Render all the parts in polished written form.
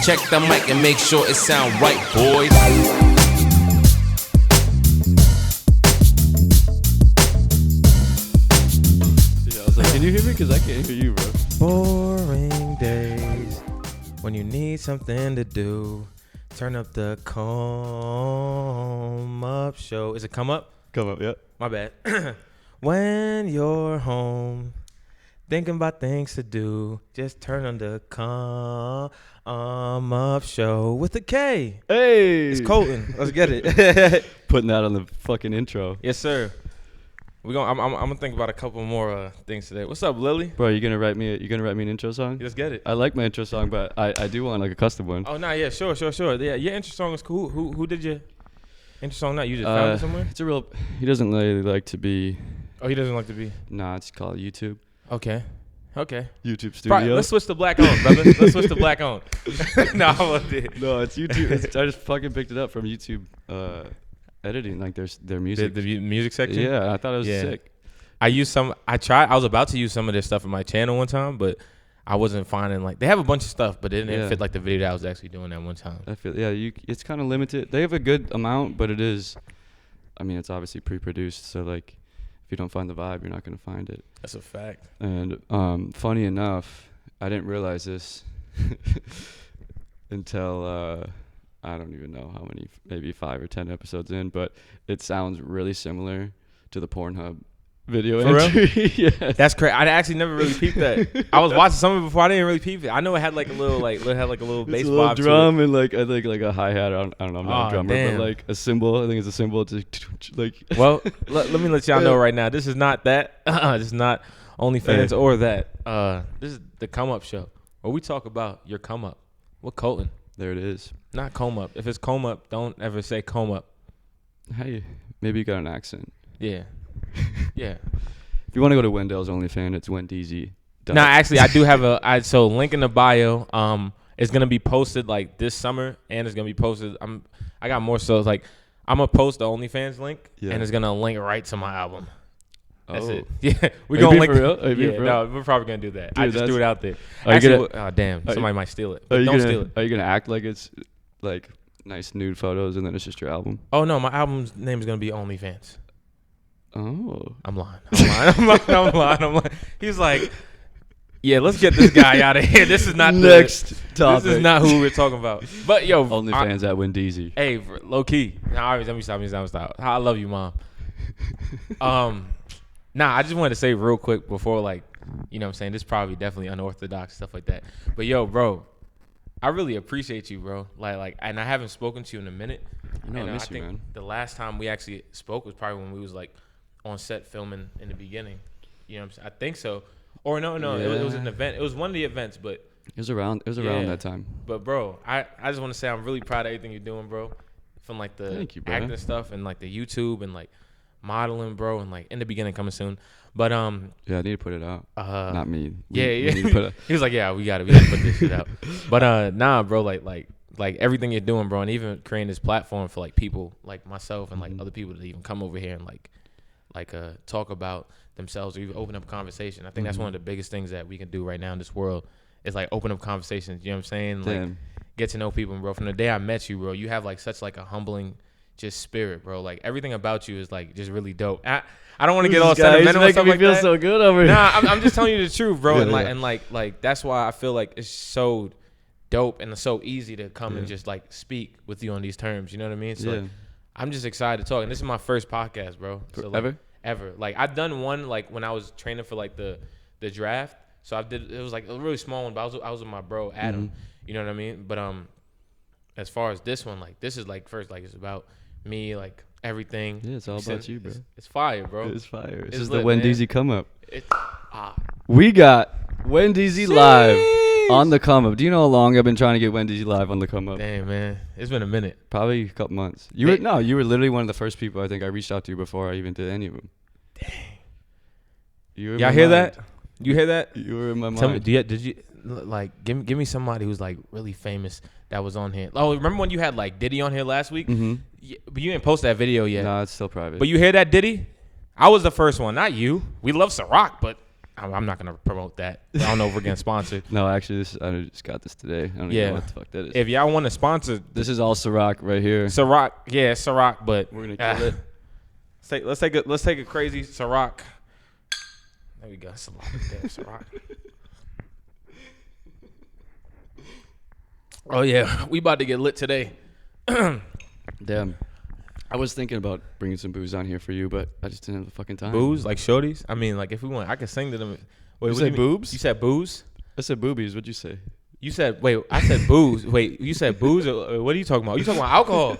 Check the mic and make sure it sound right, boys. Yeah, I was like, can you hear me? Because I can't hear you, bro. Boring days when you need something to do. Turn up the Kome Up show. Is it Come Up? Come up, yeah. My bad. When you're home, thinking about things to do, just turn on the Kome Up show with a K. Hey! It's Kolton. Let's get it. Putting that on the fucking intro. Yes, sir. I'm gonna think about a couple more things today. What's up, Lily? Bro, you gonna write me an intro song? Let's get it. I like my intro song, but I do want like a custom one. Oh, nah, yeah, sure. Yeah, your intro song is cool. Who did your intro song? Not you just found it somewhere? It's a real. He doesn't really like to be. Oh, he doesn't like to be. Nah, it's called YouTube. Okay. YouTube Studio. Let's switch to black owned, brother. Let's switch to black owned. No, I won't do it. No, it's YouTube. I just fucking picked it up from YouTube editing, like their music. The music section? Yeah, I thought it was sick. I was about to use some of their stuff in my channel one time, but I wasn't finding, like, they have a bunch of stuff, but it didn't fit like the video that I was actually doing that one time. I feel it's kind of limited. They have a good amount, but it's obviously pre-produced, so like if you don't find the vibe, you're not gonna find it. That's a fact. And funny enough, I didn't realize this until I don't even know how many, maybe 5 or 10 episodes in, but it sounds really similar to the Pornhub video For entry. real? Yeah. That's crazy. I actually never really peeped that. I was watching some of it before. I didn't really peep it. I know it had like a little bass It's a vibe little drum to it. and like I think like a hi-hat. I don't know. I'm not a drummer, damn. but like a cymbal. I think it's a cymbal to like. Well, let me let y'all know right now. This is not that. This is not OnlyFans or that. This is the Come Up show where we talk about your come up. What Kolton? There it is. Not Kome Up. If it's Kome Up, don't ever say Kome Up. Hey, maybe you got an accent. Yeah. Yeah. If you want to go to Wendell's OnlyFans, it's Wendeezy. No, actually, I do have so link in the bio. It's gonna be posted like this summer, and it's gonna be posted. I got more, so it's like I'm gonna post the OnlyFans link, and it's gonna link right to my album. That's it. Yeah, we're gonna link. For real? No, we're probably gonna do that. Dude, I just threw it out there. Are you Actually, gonna- damn, somebody might steal it. But Are you don't gonna, steal it. Are you gonna act like it's like nice nude photos and then it's just your album? Oh no, my album's name is gonna be OnlyFans. Oh, I'm lying. He's like, yeah, let's get this guy out of here. This is not next topic. This is not who we're talking about. But yo, OnlyFans at Wendeezy. Hey, low key. Nah, let me stop. I love you, mom. I just wanted to say real quick before, like, you know what I'm saying, this is probably definitely unorthodox stuff like that. But yo, bro, I really appreciate you, bro. Like, and I haven't spoken to you in a minute. I know, I miss you, think man. the last time we actually spoke was probably when we was like on set filming in the beginning. You know what I'm saying? I think so. Or no, it was an event. It was one of the events, but It was around that time. But bro, I just want to say I'm really proud of everything you're doing, bro. From like the Thank you, bro. acting stuff and like the YouTube and like modeling, bro, and like in the beginning coming soon. But Yeah, I need to put it out. Not me. Yeah. We need to put it. He was like, yeah, we gotta put this shit out. But nah, bro, like everything you're doing, bro, and even creating this platform for like people like myself and like other people to even come over here and like talk about themselves or even open up a conversation. I think that's one of the biggest things that we can do right now in this world is like open up conversations. You know what I'm saying? Like get to know people, bro. From the day I met you, bro, you have like such like a humbling just spirit, bro. Like everything about you is like just really dope. I don't want to get all sentimental and stuff like that. He's making me feel so good over here. Nah, I'm just telling you the truth, bro. Yeah, and like that's why I feel like it's so dope and so easy to come and just like speak with you on these terms. You know what I mean? So like, I'm just excited to talk. And this is my first podcast, bro. So, like, ever. Like I've done one like when I was training for like the draft. So it was like a really small one, but I was with my bro Adam. You know what I mean? But as far as this one, like this is like first, like it's about me, like everything. Yeah, it's all about you, bro. It's fire, bro. It's fire. This It's is lit, the Wendeezy man. Come Up. We got Wendeezy live on the Come Up. Do you know how long I've been trying to get Wendeezy live on the Come Up? Damn, man, it's been a minute. Probably a couple months. You were literally one of the first people I think I reached out to before I even did any of them. Dang. Y'all hear that? You hear that? You were in my mind. Tell me, did you like give me somebody who's like really famous that was on here? Oh, remember when you had like Diddy on here last week? Yeah, but you didn't post that video yet. Nah, it's still private. But you hear that, Diddy? I was the first one, not you. We love Ciroc, but I'm not gonna promote that. I don't know if we're getting sponsored. No, actually, I just got this today. I don't even know what the fuck that is. If y'all want to sponsor, this is all Ciroc right here. Ciroc, yeah, Ciroc, but we're gonna kill it. Let's take a crazy Ciroc. There we go. That's a lot of damn Ciroc. Oh yeah, we about to get lit today. Damn. I was thinking about bringing some booze on here for you, but I just didn't have the fucking time. Booze? Like shorties? I mean, like if we want, I can sing to them. Wait, you said boobs? You said booze? I said boobies. What'd you say? You said, wait, I said booze. Wait, you said booze? Or what are you talking about? You talking about alcohol?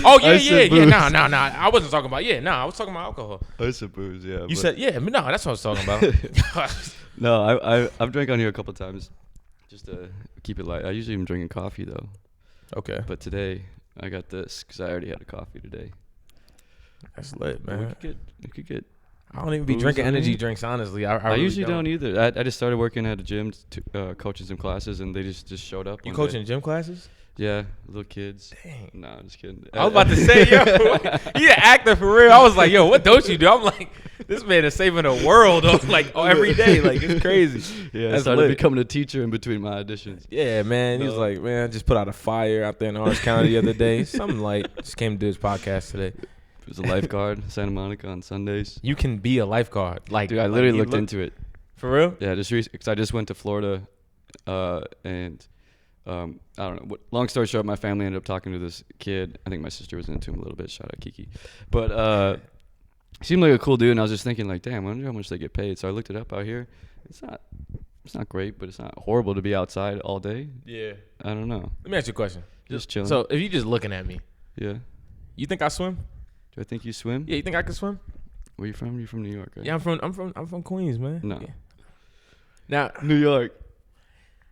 Oh, yeah. Nah. I wasn't talking about, I was talking about alcohol. I said booze, yeah. You said, no, that's what I was talking about. No, I've drank on here a couple times just to keep it light. I usually am drinking coffee, though. Okay. But today, I got this because I already had a coffee today. That's lit, man. We could get. I don't even be drinking energy drinks, honestly. I really usually don't either. I just started working at a gym, coaching some classes, and they just showed up. You coaching gym classes? Yeah, little kids. Dang. Nah, I'm just kidding. I was about to say, yo, you an actor for real. I was like, yo, what don't you do? I'm like, this man is saving the world every day. Like, it's crazy. Yeah, I started becoming a teacher in between my auditions. Yeah, man. He was like, man, I just put out a fire out there in Orange County the other day. Something like, just came to do his podcast today. It was a lifeguard, Santa Monica on Sundays. You can be a lifeguard. Like, dude, I literally looked into it. For real? Yeah, because I just went to Florida, and I don't know. Long story short, my family ended up talking to this kid. I think my sister was into him a little bit. Shout out Kiki. But he seemed like a cool dude, and I was just thinking, like, damn, I wonder how much they get paid. So I looked it up out here. It's not great, but it's not horrible to be outside all day. Yeah. I don't know. Let me ask you a question. Just chilling. So if you're just looking at me, yeah. You think I swim? Do I think you swim? Yeah, you think I can swim? Where you from? You from New York, right? Yeah, I'm from Queens, man. No. Yeah. Now, New York.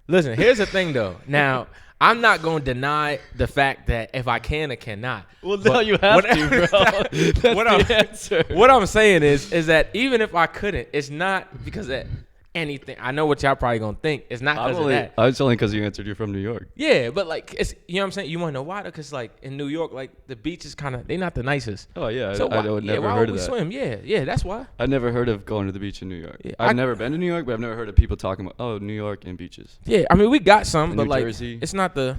Listen, here's the thing though. Now, I'm not going to deny the fact that if I can or cannot. Well, now you have to, bro. That's the answer. What I'm saying is that even if I couldn't, it's not because of anything. I know what y'all probably going to think. It's not because of that. I was only because you answered you're from New York. Yeah, but like, it's, you know what I'm saying? You want to know why? Because like in New York, like the beach is kind of, they're not the nicest. Oh, yeah. So I would never heard of that. Swim? Yeah, that's why. I never heard of going to the beach in New York. Yeah, I've never been to New York, but I've never heard of people talking about, oh, New York and beaches. Yeah, I mean, we got some, but New like, Jersey. it's not the,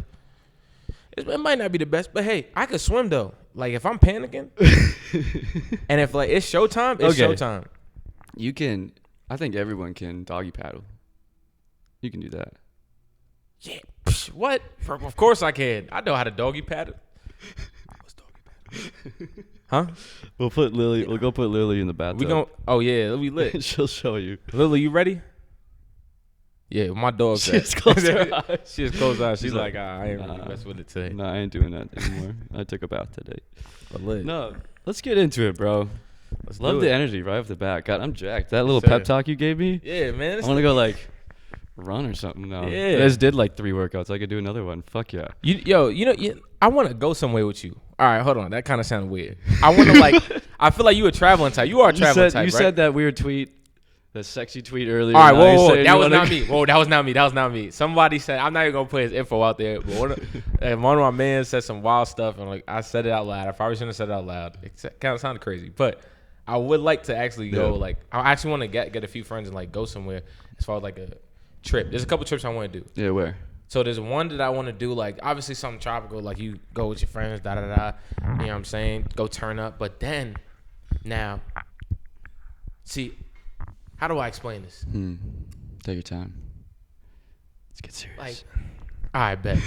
it might not be the best, but hey, I could swim though. Like if I'm panicking, and if like it's showtime, it's showtime. You can, I think everyone can doggy paddle. You can do that. Yeah. What? Of course I can. I know how to doggy paddle. I was doggy paddle. Huh? We'll put Lily. We'll go put Lily in the bathtub. We gon'. Oh yeah, we lit. She'll show you. Lily, you ready? Yeah, my dog. She just closed her eyes. She just closed her eyes. She's like, I ain't really mess with it today. No, I ain't doing that anymore. I took a bath today. But lit. No, let's get into it, bro. Love the energy right off the bat. God, I'm jacked. That little pep talk you gave me. Yeah, man. I want to go like run or something now. Yeah. I just did like 3 workouts. I could do another one. Fuck yeah. I want to go somewhere with you. All right, hold on. That kind of sounded weird. I want to like. I feel like you a traveling type. You are a traveling type. You right? said that weird tweet. That sexy tweet earlier. All right, whoa. That was not me. Whoa, that was not me. Somebody said, I'm not even going to put his info out there, but one of my men said some wild stuff, and like I said it out loud. I probably shouldn't have said it out loud. It kind of sounded crazy, but I would like to actually go, like, I actually want to get a few friends and like go somewhere as far as like a trip. There's a couple trips I want to do. Yeah, where? So there's one that I want to do, like, obviously something tropical, like you go with your friends, da-da-da, you know what I'm saying? Go turn up. But then, now, see, how do I explain this? Take your time. Let's get serious. Like, all right, bet.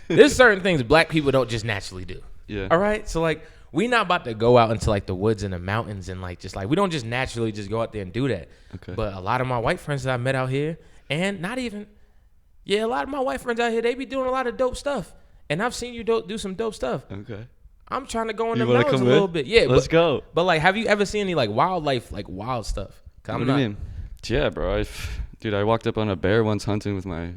There's certain things black people don't just naturally do. Yeah. All right? So, like, we not about to go out into, like, the woods and the mountains and, like, just, like, we don't just naturally just go out there and do that. Okay. But a lot of my white friends that I met out here, and not even, a lot of my white friends out here, they be doing a lot of dope stuff. And I've seen you do some dope stuff. Okay. I'm trying to go in the mountains a little bit. Yeah. Let's go. But, like, have you ever seen any, like, wildlife, like, wild stuff? What do you mean? Yeah, bro. I walked up on a bear once hunting with my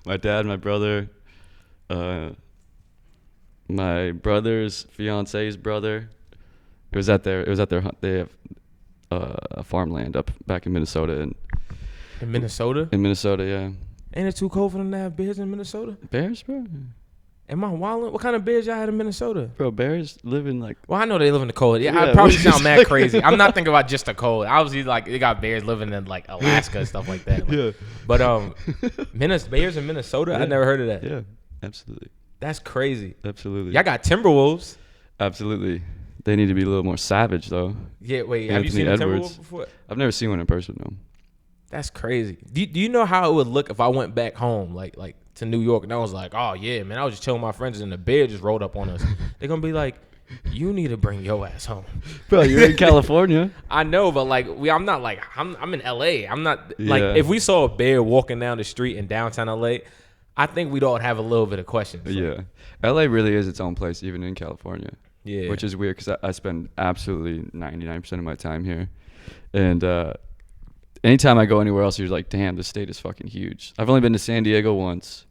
my dad, my brother, my brother's fiance's brother. It was at their they have a farmland up back in Minnesota. In Minnesota? In Minnesota, yeah. Ain't it too cold for them to have bears in Minnesota? Bears, bro? Am I wilding? What kind of bears y'all had in Minnesota? Bro, bears live in like. Well, I know they live in the cold. Yeah, Yeah, I probably what sound you mad say? crazy. I'm not thinking about just the cold. Obviously, like they got bears living in like Alaska and stuff like that. Like, Yeah. But bears in Minnesota, I Yeah. never heard of that. Yeah, absolutely. That's crazy. Absolutely. Y'all got Timberwolves. Absolutely. They need to be a little more savage, though. Yeah, wait. Have you Anthony seen a Edwards. Timberwolf before? I've never seen one in person, though. That's crazy. Do you know how it would look if I went back home, like to New York, and I was like, oh yeah, man, I was just chilling with my friends, and the bear just rolled up on us. They're gonna be like, you need to bring your ass home. Bro, you're in California. I know, but like I'm not like I'm in LA. I'm not like Yeah. if we saw a bear walking down the street in downtown LA, I think we'd all have a little bit of questions. Like, Yeah. LA really is its own place, even in California. Yeah. Which is weird because I spend absolutely 99% of my time here. And anytime I go anywhere else, you're like, damn, this state is fucking huge. I've only been to San Diego once.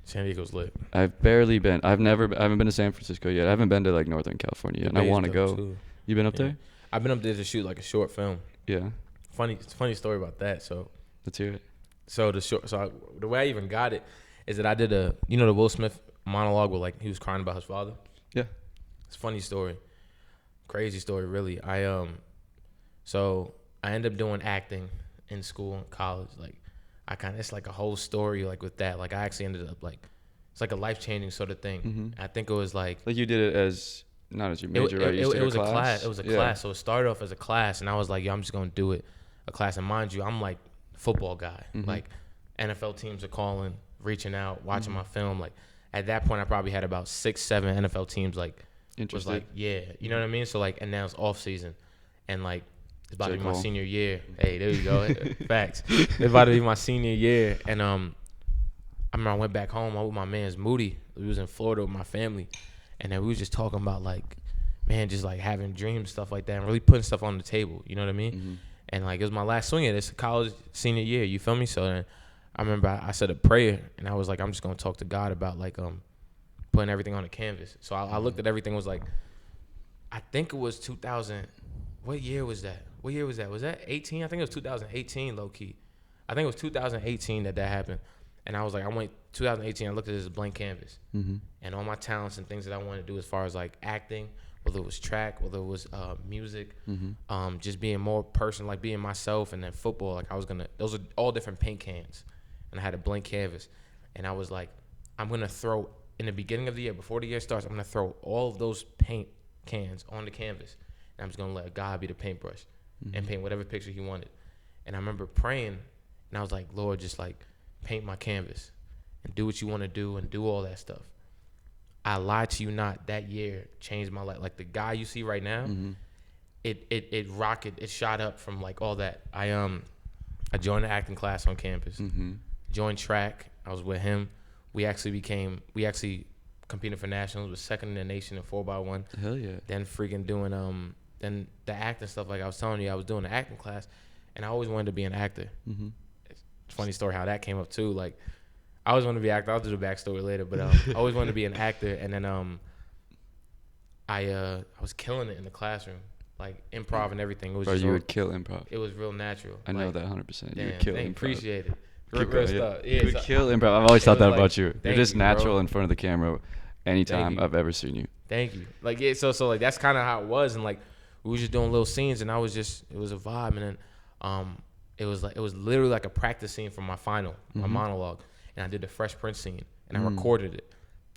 San Diego's lit. I've barely been. I haven't been to San Francisco yet. I haven't been to like Northern California yet. And I want to go. Too. You been up Yeah. there? I've been up there to shoot like a short film. Yeah. Funny story about that. So Let's hear it. the way I even got it is that I did the Will Smith monologue where like he was crying about his father. Yeah. It's a funny story, crazy story really. So I ended up doing acting in school and college. Like it's like a whole story like with that. Like I actually ended up like it's like a life changing sort of thing. Mm-hmm. I think it was like Like you did it as not as your major, right? You just it took was a class. It was a Yeah. class. So it started off as a class, and I was like, yo, I'm just gonna do it a class. And mind you, I'm like football guy. Mhm. Like NFL teams are calling, reaching out, watching Mhm. my film. Like at that point, I probably had about 6-7 NFL teams like was Interested. like, yeah, you know what I mean. So like, and now it's off season, and like it's about to be my Cole. senior year. Hey, there you go. Facts. It's about to be my senior year, and I remember I went back home. I was with my man's Moody. We was in Florida with my family, and then we was just talking about like, man, just like having dreams, stuff like that, and really putting stuff on the table. You know what I mean? Mhm. And like it was my last swing at this college senior year. You feel me? So then I remember I said a prayer, and I was like, I'm just gonna talk to God about like putting everything on the canvas. So I looked at everything. Was like, I think it was 2000. What year was that? What year was that? Was that 18? I think it was 2018, low key. I think it was 2018 that happened. And I was like, I went 2018. I looked at this blank canvas, Mm-hmm. and all my talents and things that I wanted to do as far as like acting, whether it was track, whether it was music, Mm-hmm. just being more person, like being myself, and then football. Like those are all different paint cans, and I had a blank canvas, and I was like, I'm gonna throw in the beginning of the year, before the year starts, I'm gonna throw all of those paint cans on the canvas, and I'm just gonna let God be the paintbrush and paint whatever picture He wanted. And I remember praying, and I was like, Lord, just like paint my canvas and do what you want to do and do all that stuff. I lied to you not, that year changed my life. Like the guy you see right now, Mm-hmm. it shot up from like all that. I joined the acting class on campus, Mm-hmm. joined track. I was with him. We actually competed for nationals, was second in the nation in 4x1. Hell yeah. Then freaking doing then the acting stuff, like I was telling you, I was doing the acting class, and I always wanted to be an actor. Mm-hmm. Funny story how that came up too. Like I always wanted to be an actor. I'll do the backstory later, but I always wanted to be an actor. And then I was killing it in the classroom, like improv and everything. It was Or just you all- would kill improv. it was real natural. I know Like, that 100%. You Damn, would kill thank, improv. appreciate it. Keep Real going, stuff. You Yeah, would so- kill improv. I've always it thought was that like, about you. You're thank just you, natural bro. in front of the camera anytime you. I've ever seen you. Thank you. Like yeah, so like that's kind of how it was, and like we were just doing little scenes, and it was a vibe, and then it was literally like a practice scene for my final, my monologue, and I did the Fresh Prince scene, and I recorded it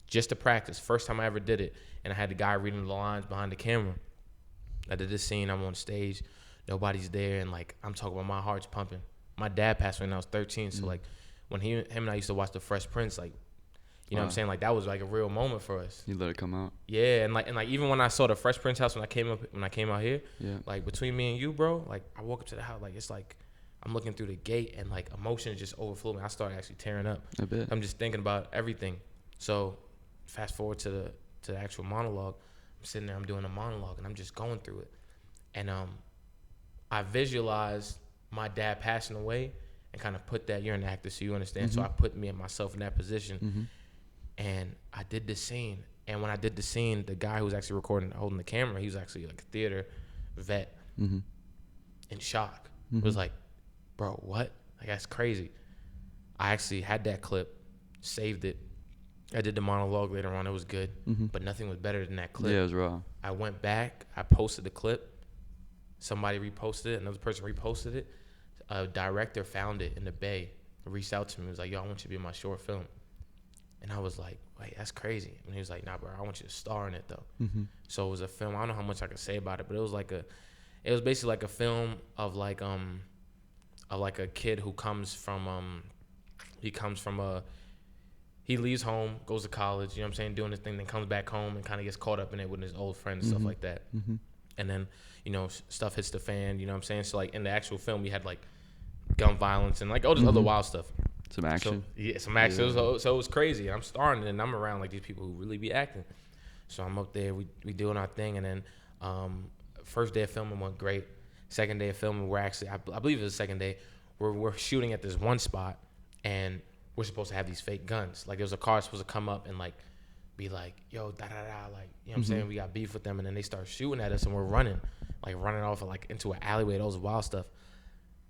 just to practice. First time I ever did it, and I had the guy reading the lines behind the camera. I did this scene. I'm on stage, nobody's there, and like I'm talking about my heart's pumping. My dad passed away when I was 13, so like when him and I used to watch the Fresh Prince, like you know what I'm saying, like that was like a real moment for us. You let it come out. Yeah, and like even when I saw the Fresh Prince house when I came out here, Yeah. like between me and you, bro, like I woke up to the house, like it's like I'm looking through the gate and like emotions just overflow me. I started actually tearing up. I bet. I'm just thinking about everything. So fast forward to the actual monologue. I'm sitting there, I'm doing a monologue, and I'm just going through it. And I visualized my dad passing away and kind of put that, you're an actor, so you understand. So I put myself in that position. And I did this scene. And when I did the scene, the guy who was actually holding the camera, he was actually like a theater vet in shock. Was like, bro, what? Like, that's crazy. I actually had that clip, saved it, I did the monologue later on. It was good, but nothing was better than that clip. Yeah, it was raw. I went back. I posted the clip. Somebody reposted it. Another person reposted it. A director found it in the Bay, reached out to me. He was like, yo, I want you to be in my short film. And I was like, wait, that's crazy. And he was like, nah, bro, I want you to star in it, though. So it was a film. I don't know how much I can say about it, but it was basically like a film of like a kid who comes from he leaves home, goes to college, you know what I'm saying, doing his thing, then comes back home and kind of gets caught up in it with his old friends and stuff like that. And then, you know, stuff hits the fan, you know what I'm saying? So, like, in the actual film, we had, like, gun violence and, like, all this other wild stuff. Some action. So, yeah, some action. Yeah. So it was crazy. I'm starring and I'm around, like, these people who really be acting. So I'm up there, we doing our thing, and then first day of filming went great. Second day of filming, we're actually, I believe it was the second day, we're shooting at this one spot, and we're supposed to have these fake guns. Like, there was a car supposed to come up and, like, be like, yo, da-da-da, like, you know what I'm saying? We got beef with them, and then they start shooting at us, and we're running off of, like, into an alleyway, those wild stuff.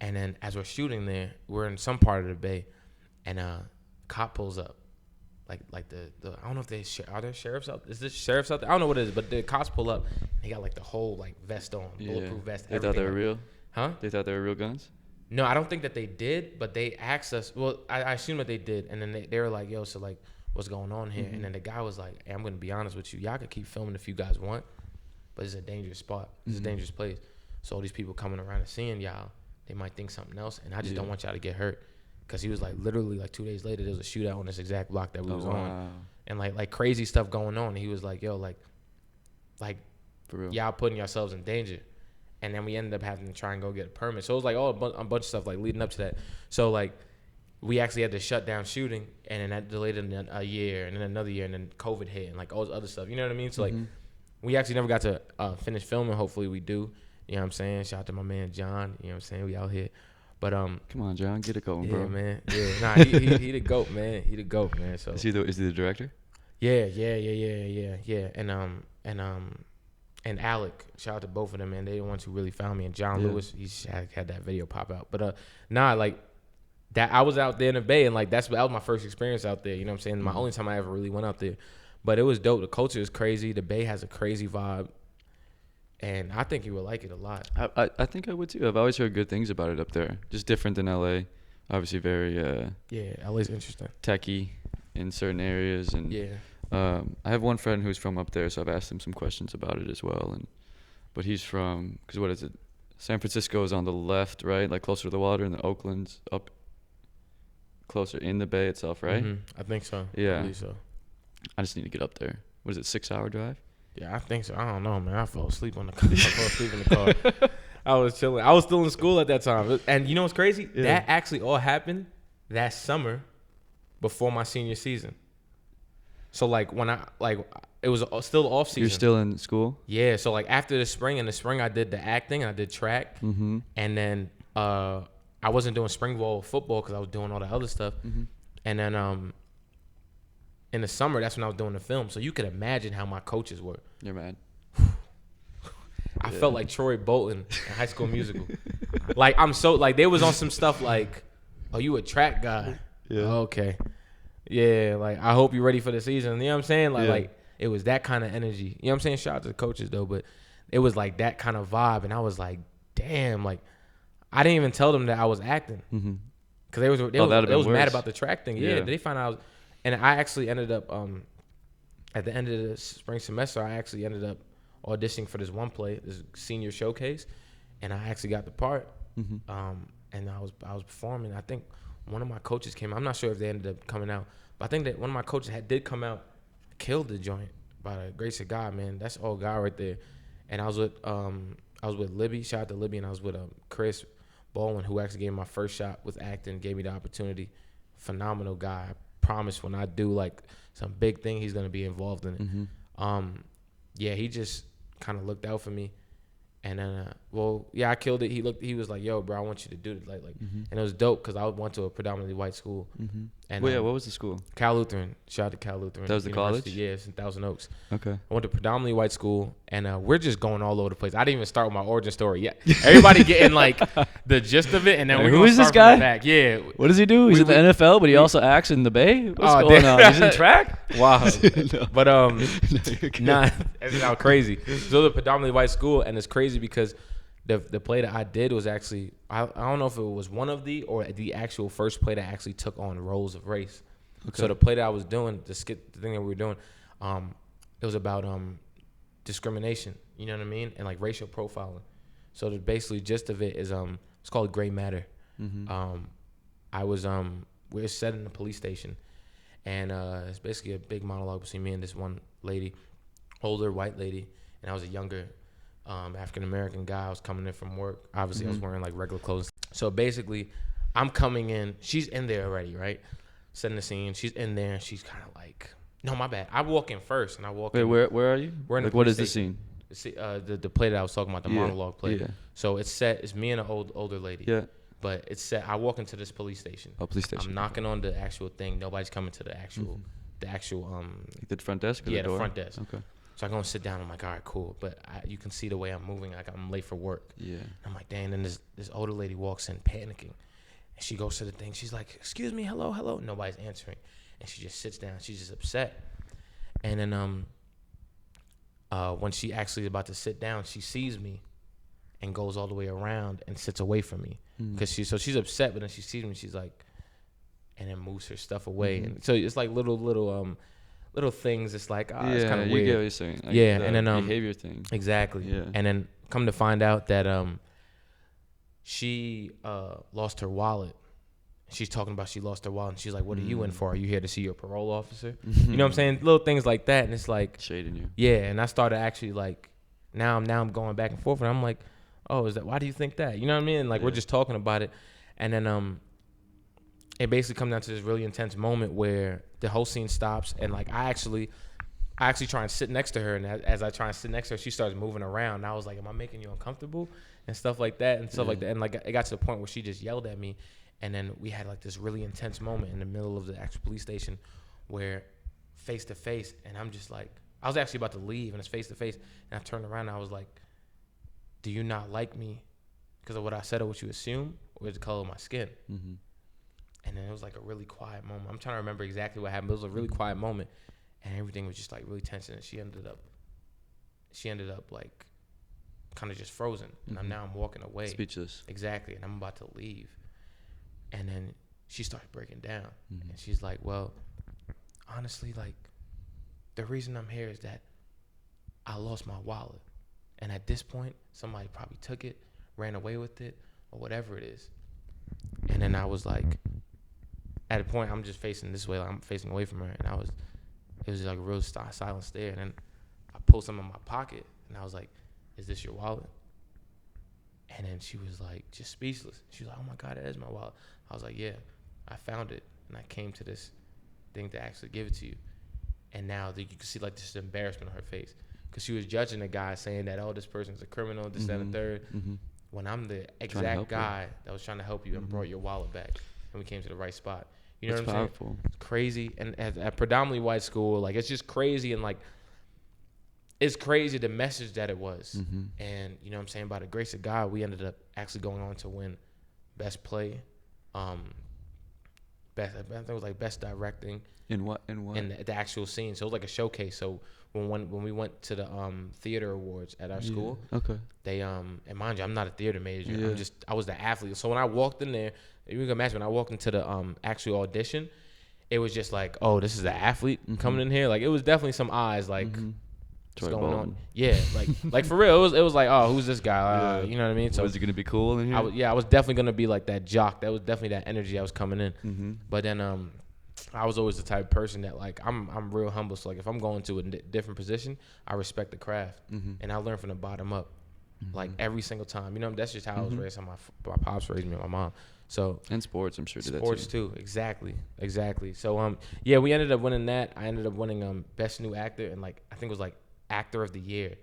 And then as we're shooting there, we're in some part of the Bay, and cop pulls up. Like the I don't know if are there sheriffs out? Is this sheriffs out there? I don't know what it is, but the cops pull up, and they got, like, the whole, like, vest on, bulletproof vest, They everything. thought they were real? Huh? They thought they were real guns? No, I don't think that they did, but they asked us. Well, I assume that they did, and then they were like, "Yo, so like, what's going on here?" And then the guy was like, "Hey, I'm gonna be honest with you. Y'all can keep filming if you guys want, but it's a dangerous spot. It's a dangerous place. So all these people coming around and seeing y'all, they might think something else, and I just don't want y'all to get hurt." Because he was like, literally, like 2 days later, there was a shootout on this exact block that we was on, and like crazy stuff going on. And he was like, "Yo, like, for real, y'all putting yourselves in danger." And then we ended up having to try and go get a permit. So it was like a bunch of stuff like leading up to that. So like we actually had to shut down shooting, and then that delayed it a year, and then another year, and then COVID hit, and like all this other stuff. You know what I mean? So like we actually never got to finish filming. Hopefully we do. You know what I'm saying? Shout out to my man John. You know what I'm saying? We out here. But come on, John, get it going, bro. Yeah, man. Yeah, nah, he the GOAT, man. He the GOAT, man. So is he the director? Yeah. And Alec, shout out to both of them, man. They the ones who really found me. And John Lewis, he had that video pop out. But like that, I was out there in the Bay, and like that was my first experience out there. You know what I'm saying? My only time I ever really went out there. But it was dope. The culture is crazy. The Bay has a crazy vibe, and I think you would like it a lot. I think I would too. I've always heard good things about it up there. Just different than LA. Obviously very LA's interesting, techie in certain areas, and I have one friend who's from up there, so I've asked him some questions about it as well. But he's from, because what is it? San Francisco is on the left, right? Like closer to the water, and then Oakland's up closer in the Bay itself, right? I think so. Yeah. I believe so. I just need to get up there. What is it, 6-hour drive? Yeah, I think so. I don't know, man. I fell asleep on the car. I was chilling. I was still in school at that time. And you know what's crazy? Yeah. That actually all happened that summer before my senior season. So like when it was still off season. You're still in school? Yeah. So like after the spring, I did the acting and I did track, and then I wasn't doing spring ball football because I was doing all the other stuff, and then in the summer that's when I was doing the film. So you could imagine how my coaches were. You're mad. I felt like Troy Bolton in High School Musical. Like I'm so like they was on some stuff like, oh, you a track guy? Yeah. Okay. Yeah, like I hope you're ready for the season. You know what I'm saying? Like it was that kind of energy. You know what I'm saying? Shout out to the coaches though, but it was like that kind of vibe, and I was like, damn, like I didn't even tell them that I was acting because they was mad about the track thing. Yeah, they found out, and I actually ended up at the end of the spring semester, I actually ended up auditioning for this one play, this senior showcase, and I actually got the part. And I was performing. I think one of my coaches came out. I'm not sure if they ended up coming out, but I think that one of my coaches did come out, killed the joint by the grace of God, man. That's all God right there. And I was with Libby, shout out to Libby, and I was with Chris Baldwin, who actually gave me my first shot with acting, gave me the opportunity. Phenomenal guy. I promise when I do like some big thing, he's gonna be involved in it. He just kind of looked out for me, and then well, yeah, I killed it. He was like, yo, bro, I want you to do it. Like, and it was dope because I went to a predominantly white school. And Well, yeah, what was the school? Cal Lutheran. Shout out to Cal Lutheran. That was the University. college? Yeah, it's in Thousand Oaks. Okay. I went to predominantly white school, and we're just going all over the place. I didn't even start with my origin story yet. Everybody getting like the gist of it, and then we're who gonna is this start from the guy? back. Yeah. What does he do? He's in the NFL, but he also acts in the Bay. What's going on? He's in track. Wow. No. But Okay. nah, it's not crazy. So the predominantly white school, and it's crazy because the play that I did was actually I don't know if it was one of the or the actual first play that actually took on roles of race. Okay. So the play that I was doing, the thing that we were doing, it was about discrimination. You know what I mean? And like racial profiling. So the basically gist of it is it's called Gray Matter. I was we were set in the police station, and it's basically a big monologue between me and this one lady, older white lady, and I was a younger African American guy. I was coming in from work. Obviously, I was wearing like regular clothes. So basically, I'm coming in. She's in there already, right? Setting the scene. She's in there. And she's kind of like, no, my bad. I walk in first, and I walk in. Wait, where are you? We're in like, the what is station. the scene? The play that I was talking about, the monologue play. Yeah. So it's set. It's me and an older lady. Yeah. But it's set. I walk into this police station. Oh, police station. I'm knocking on the actual thing. Nobody's coming to the actual, Like the front desk or yeah, the door? the front desk. Okay. So I go and sit down. I'm like, all right, cool. But you can see the way I'm moving. Like I'm late for work. Yeah. I'm like, dang. Then this older lady walks in panicking. And she goes to the thing. She's like, excuse me, hello. Nobody's answering. And she just sits down. She's just upset. And then when she actually is about to sit down, she sees me and goes all the way around and sits away from me. Because she's upset, but then she sees me. She's like, and then moves her stuff away. And so it's like little things. It's like, it's kind of weird. You get what you're saying. Like yeah, the and then behavior thing. Exactly. Yeah. And then come to find out that she lost her wallet. She's talking about she lost her wallet, and she's like, "What are you in for? Are you here to see your parole officer?" You know what I'm saying? Little things like that, and it's like Shading you. Yeah, and I started actually like now I'm going back and forth, and I'm like, "Oh, is that? Why do you think that?" You know what I mean? Like we're just talking about it, and then it basically comes down to this really intense moment where the whole scene stops, and like I actually try and sit next to her, and as I try and sit next to her, she starts moving around, and I was like, "Am I making you uncomfortable?" and stuff like that, and stuff like that, and like it got to the point where she just yelled at me. And then we had like this really intense moment in the middle of the actual police station where face to face, and I'm just like, I was actually about to leave, and it's face to face, and I turned around and I was like, do you not like me because of what I said or what you assume, or is the color of my skin? And then it was like a really quiet moment. I'm trying to remember exactly what happened, but it was a really quiet moment, and everything was just like really tense, and she ended up like kind of just frozen, and I'm walking away. Speechless. Exactly, and I'm about to leave. And then she started breaking down. And she's like, well, honestly, like, the reason I'm here is that I lost my wallet. And at this point, somebody probably took it, ran away with it, or whatever it is. And then I was like, at a point, I'm just facing this way. Like I'm facing away from her. And it was like a real silent stare. And then I pulled something in my pocket. And I was like, is this your wallet? And then she was like, just speechless. She was like, oh my God, that is my wallet. I was like, yeah, I found it. And I came to this thing to actually give it to you. And now you can see like this embarrassment on her face. Because she was judging the guy saying that, oh, this person's a criminal, this, that, and the third. When I'm the exact guy that was trying to help you and brought your wallet back. And we came to the right spot. You know what I'm powerful. saying? It's crazy. And at predominantly white school, like it's just crazy. And like, it's crazy the message that it was. And you know what I'm saying? By the grace of God, we ended up actually going on to win best play. I think it was like best directing. In what? In the actual scene. So it was like a showcase. So when we went to the theater awards at our school, they and mind you, I'm not a theater major. Yeah. I was the athlete. So when I walked in there, you can imagine when I walked into the actual audition, it was just like, oh, this is the athlete coming in here. Like it was definitely some eyes like what's going on? Yeah, like for real, it was like, oh, who's this guy? You know what I mean? So was he gonna be cool in here? I was definitely gonna be like that jock. That was definitely that energy I was coming in. But then I was always the type of person that like I'm real humble. So like if I'm going to a different position, I respect the craft and I learn from the bottom up. Like every single time, you know, that's just how I was raised. How my pops raised me and my mom. So and sports, I'm sure did that too. Sports too, exactly. So yeah, we ended up winning that. I ended up winning best new actor and like I think it was like actor of the year,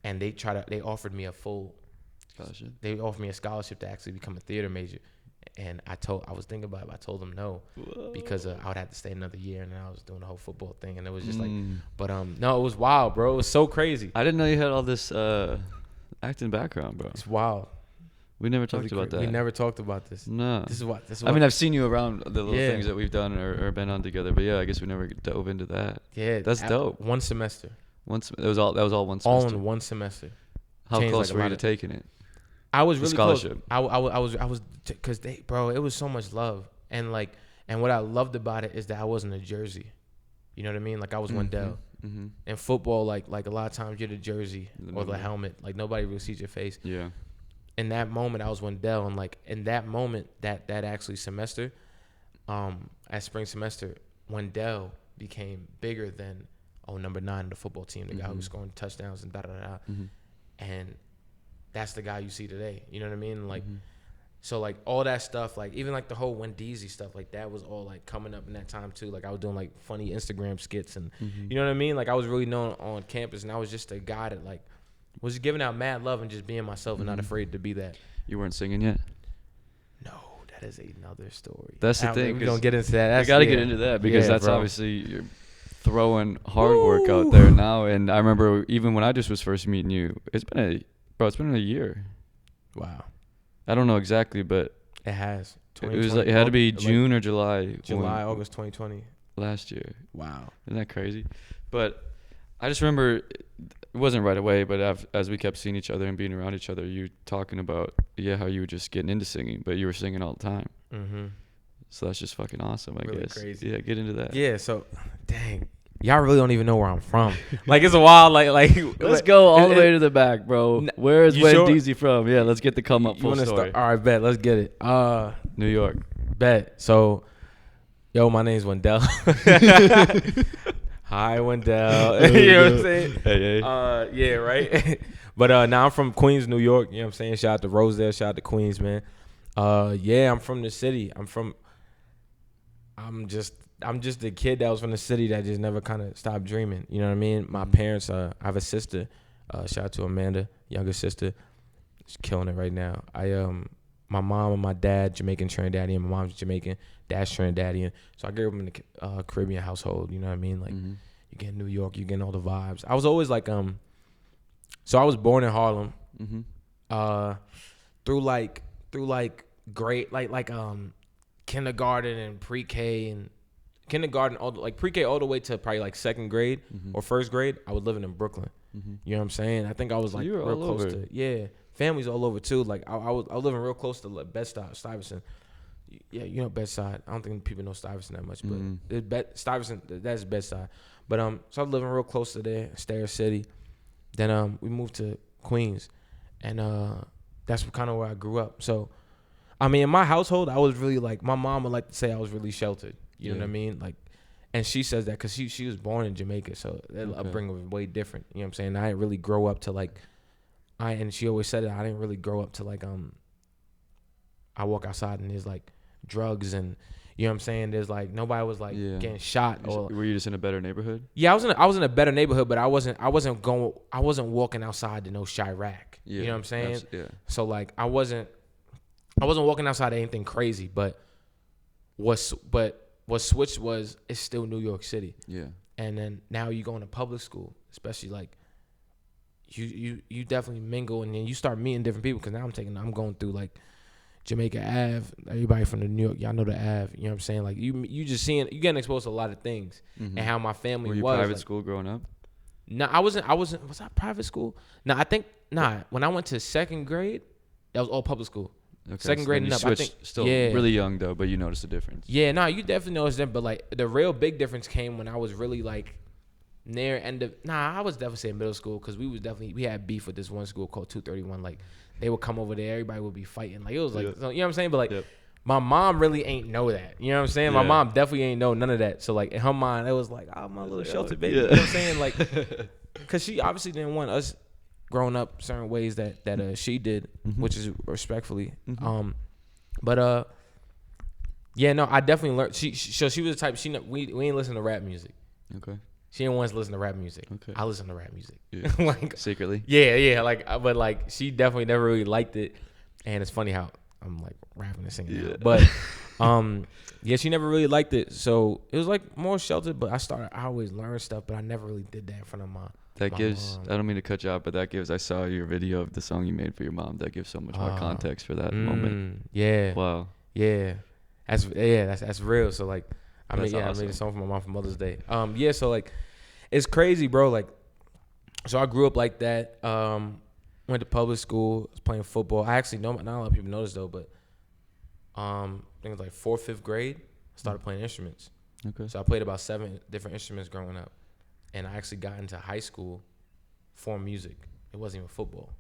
and they offered me a full Scholarship. They offered me a scholarship to actually become a theater major. And I was thinking about it, but I told them no. Whoa. Because I would have to stay another year, and then I was doing the whole football thing, and it was just like, but no, it was wild, bro. It was so crazy. I didn't know you had all this acting background, bro. It's wild. We never talked about that. We never talked about this. No. This is what. I mean, I've seen you around the little things that we've done or been on together, but yeah, I guess we never dove into that. Yeah, that's dope. One semester. That was all one semester. All in one semester. How close were you to taking it? I was really scholarship. Close. I was because bro, it was so much love, and what I loved about it is that I wasn't a jersey. You know what I mean? Like I was Wendell. Mm-hmm. In football, like a lot of times you're the jersey or the helmet. Like nobody really sees your face. Yeah. In that moment, I was Wendell, and like in that moment, that actually semester, at spring semester, Wendell became bigger than number 9 in the football team, the guy who was scoring touchdowns and da da da. And that's the guy you see today. You know what I mean? Like, so like all that stuff, like even like the whole Wendeezy stuff, like that was all like coming up in that time too. Like I was doing like funny Instagram skits and you know what I mean? Like I was really known on campus, and I was just a guy that like was giving out mad love and just being myself and not afraid to be that. You weren't singing yet? No, that is another story. That's the thing. We don't get into that. You got to get into that because that's obviously you're throwing hard work out there now. And I remember even when I just was first meeting you, it's been a year. Wow. I don't know exactly, but it has. It was like it had to be June or July. August 2020. Last year. Wow. Isn't that crazy? But I just remember it wasn't right away, but as we kept seeing each other and being around each other, you talking about how you were just getting into singing, but you were singing all the time. Mm-hmm. So that's just fucking awesome, I guess. Crazy. Yeah, get into that. Yeah, so dang. Y'all really don't even know where I'm from. Like it's a wild like let's go all the way to the back, bro. Where is Wendeezy from? Yeah, let's get the Come Up full story. All right, bet. Let's get it. New York. Bet. So my name's Wendell. Hi, Wendell. You know what I'm saying? Hey. Yeah, right. But now I'm from Queens, New York. You know what I'm saying? Shout out to Rosedale. Shout out to Queens, man. I'm from the city. I'm just a kid that was from the city that just never kind of stopped dreaming. You know what I mean? My parents, I have a sister. Shout out to Amanda, younger sister. She's killing it right now. My mom and my dad, Jamaican Trinidadian. My mom's Jamaican, dad's Trinidadian. So I grew up in the Caribbean household. You know what I mean? Like you get in New York, you getting all the vibes. I was always like, so I was born in Harlem. Through grade kindergarten and pre-K and kindergarten, pre-K all the way to probably like second grade or first grade, I was living in Brooklyn. You know what I'm saying? I think I was like real close to families all over too. Like I was living real close to like Bed-Stuy, Stuyvesant. Yeah, you know Bed-Stuy. I don't think people know Stuyvesant that much, but Stuyvesant, that's Bed-Stuy. But so I was living real close to there, Stair City. Then we moved to Queens, and that's kind of where I grew up. So, I mean, in my household, I was really like, my mom would like to say I was really sheltered. You know what I mean? Like, and she says that because she was born in Jamaica, so that upbringing was way different. You know what I'm saying? I didn't really grow up to like, and she always said that I didn't really grow up to like, I walk outside and there's like drugs and, you know what I'm saying? There's like, nobody was like getting shot. Were you just in a better neighborhood? Yeah, I was in a better neighborhood, but I wasn't walking outside to no Chirac. You know what I'm saying? So like, I wasn't walking outside to anything crazy, but what switched was it's still New York City. Yeah. And then now you go into public school, especially like you definitely mingle and then you start meeting different people because now I'm going through like Jamaica Ave. Everybody from the New York, y'all know the Ave. You know what I'm saying? Like you just you getting exposed to a lot of things and how my family was. Were you private school growing up? No, I wasn't. Was I private school? No, I think when I went to second grade, that was all public school. Okay, second grade and up. I think still really young though, but you noticed a difference. Yeah, no, you definitely noticed that. But like the real big difference came when I was really like near end of. I was definitely saying middle school because we had beef with this one school called 231. Like they would come over there, everybody would be fighting. Like it was like you know what I'm saying. But like my mom really ain't know that. You know what I'm saying? My mom definitely ain't know none of that. So like in her mind, it was like, oh, my little sheltered baby. You know what I'm saying? Like because she obviously didn't want us growing up certain ways that she did, which is respectfully. But I definitely learned. She was the type. We ain't listen to rap music. Okay. She didn't want us to listen to rap music. Okay. I listen to rap music. Yeah. Like Secretly. Yeah, like but like she definitely never really liked it. And it's funny how I'm like rapping and singing now. But yeah, she never really liked it. So it was like more sheltered, but I always learned stuff, but I never really did that in front of my gives, mom. I don't mean to cut you out, but I saw your video of the song you made for your mom. That gives so much more context for that moment. Yeah. Wow. Yeah. That's real. So like I made awesome. a song for my mom for Mother's Day. Yeah, so like it's crazy, bro. Like so I grew up like that. Went to public school, was playing football. I actually know, not a lot of people know this though, but I think it was like 4th, 5th grade, I started playing instruments. Okay. So I played about 7 different instruments growing up. And I actually got into high school for music. It wasn't even football.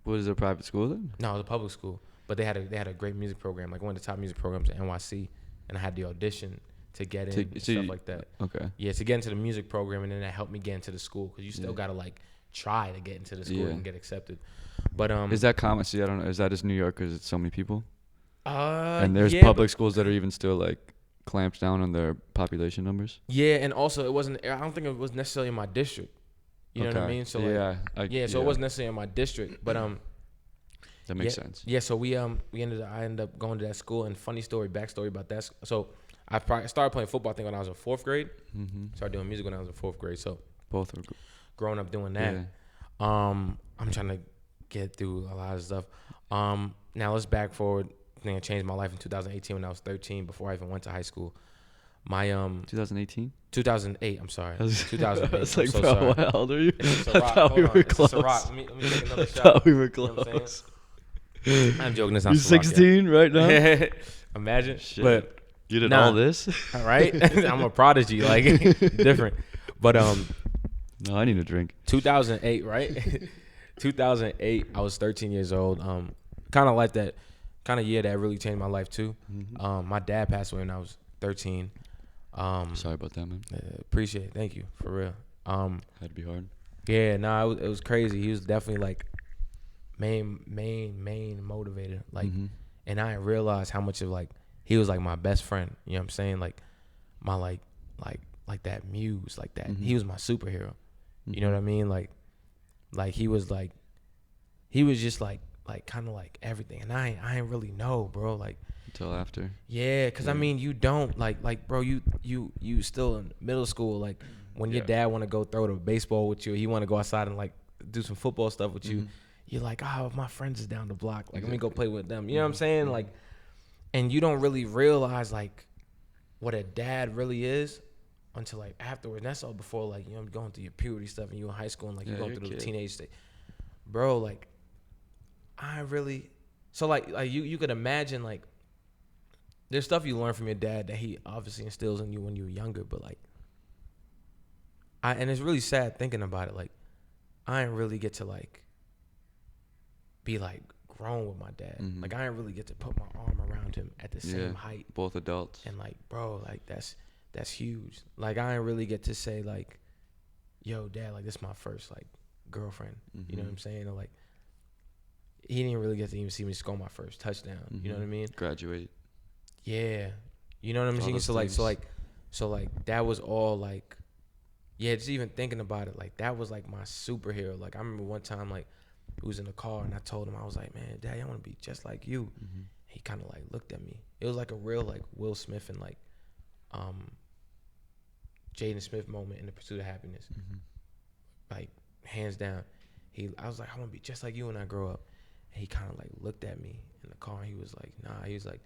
Was it a private school then? No, it was a public school. But they had a great music program, like one of the top music programs at NYC. And I had the audition to get in and stuff like that. Okay. Yeah, to get into the music program, and then that helped me get into the school because you still gotta like try to get into the school and get accepted. But is that common? See, I don't know. Is that just New York? Because it's so many people. And there's yeah, public schools that are even still like clamped down on their population numbers. Yeah, and also it wasn't. I don't think it was necessarily in my district. You know what I mean? So so it wasn't necessarily in my district, but that makes sense. Yeah, so I ended up going to that school, and funny story, backstory about that. So I started playing football, I think, when I was in 4th grade. Started doing music when I was in 4th grade. So Both are growing up doing that. Yeah. I'm trying to get through a lot of stuff. Now let's back forward. I think I changed my life in 2018 when I was 13, before I even went to high school. My 2018? 2008. I'm sorry. 2008. I was like, I'm so bro, sorry. how old are you? It's a I rock. thought Hold we on. were It's close. a rock. Let me take another I shot. thought we were You know what I'm close. saying? I'm joking. It's not You're Ciroc yet. 16 right now? Imagine. Shit. But You did all this? all right. I'm a prodigy, like different. But No, I need a drink. 2008, right? 2008. I was 13 years old. Kind of like that, kind of year that really changed my life too. My dad passed away when I was 13. Sorry about that, man. Appreciate it. Thank you for real. Had to be hard. Yeah, no, it was crazy. He was definitely like main motivator. Like, and I didn't realize how much of like he was like my best friend. You know what I'm saying? Like my like that muse, like that. He was my superhero. You know what I mean? Like he was just like kind of like everything. And I ain't really know, bro. Like Until after. yeah, cause I mean you don't like bro. You still in middle school. Like when your dad want to go throw the baseball with you, he want to go outside and like do some football stuff with you. You're like, oh, my friends is down the block. Like, let me go play with them. You know what I'm saying? Like, and you don't really realize like what a dad really is until like afterwards. And that's all before like, you know, going through your puberty stuff and you're in high school and like you're going through the teenage stage. Bro, like I really, so like you could imagine like there's stuff you learn from your dad that he obviously instills in you when you were younger, but like and it's really sad thinking about it. Like I didn't really get to like be like grown with my dad. Like I didn't really get to put my arm around him at the same height. Both adults. And like, bro, like that's huge. Like I didn't really get to say like, yo, dad, like this is my first like girlfriend. You know what I'm saying? Or like he didn't really get to even see me score my first touchdown. You know what I mean? Graduate. Yeah. You know what I'm saying? So like that was all like, yeah, just even thinking about it, like that was like my superhero. Like I remember one time like we was in the car and I told him, I was like, man, Daddy, I want to be just like you. He kind of like looked at me. It was like a real like Will Smith and like Jaden Smith moment in The Pursuit of Happiness. Like hands down. I was like, I want to be just like you when I grow up. And he kind of like looked at me in the car and he was like, nah. He was like,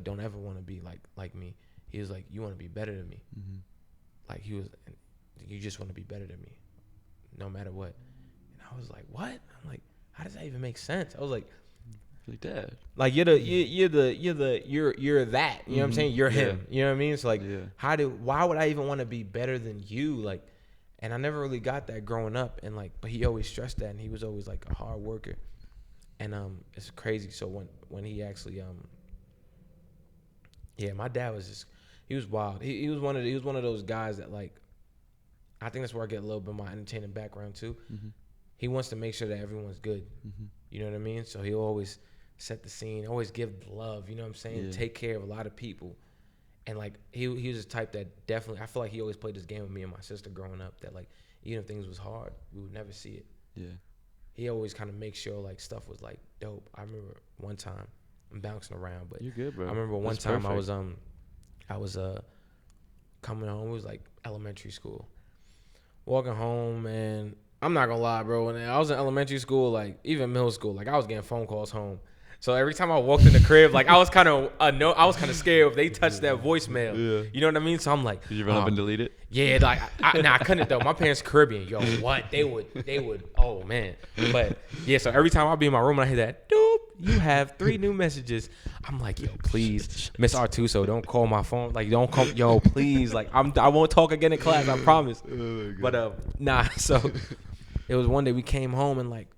don't ever want to be like me. He was like, you want to be better than me. Like you just want to be better than me, no matter what. And I was like, what? I'm like, how does that even make sense? I was like, Dad. like you're that. You know what I'm saying? You're him. You know what I mean? So like, why would I even want to be better than you? Like, and I never really got that growing up. And like, but he always stressed that, and he was always like a hard worker. And it's crazy. So when he actually my dad was just, he was wild. He was one of those guys that like, I think that's where I get a little bit of my entertaining background too. He wants to make sure that everyone's good. You know what I mean? So he'll always set the scene, always give love, you know what I'm saying? Take care of a lot of people. And like he was the type that definitely, I feel like he always played this game with me and my sister growing up, that like even if things was hard, we would never see it. Yeah. He always kind of makes sure like stuff was like dope. I remember one time, I'm bouncing around, but You're good, bro. I remember one That's time perfect. I was coming home. It was like elementary school. Walking home, and I'm not gonna lie, bro. When I was in elementary school, like even middle school, like I was getting phone calls home. So every time I walked in the crib, like I was kind of scared if they touched that voicemail. Yeah. You know what I mean? So I'm like, Did you run up and delete it? yeah, like I couldn't though. My parents Caribbean, yo. What they would. Oh man. But yeah, so every time I'll be in my room and I hear that, doop, you have 3 new messages. I'm like, yo, please, Miss Artuso, don't call my phone. Like, don't call, yo, please. Like, I won't talk again in class. I promise. But nah. So it was one day we came home and like,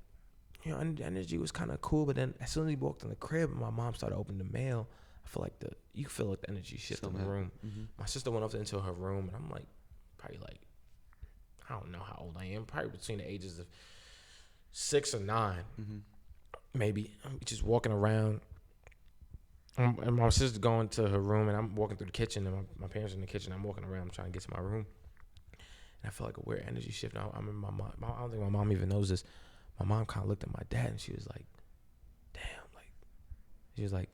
you know, energy was kind of cool. But then as soon as we walked in the crib, and my mom started opening the mail. I feel like you feel like the energy shift in the room. Mm-hmm. My sister went up into her room, and I'm like, probably like, I don't know how old I am, probably between the ages of 6 or 9, maybe. I'm just walking around, and my sister's going to her room, and I'm walking through the kitchen, and my parents are in the kitchen. I'm walking around, I'm trying to get to my room, and I feel like a weird energy shift. I remember my mom. I don't think my mom even knows this. My mom kind of looked at my dad, and she was like, "Damn!" Like, she was like,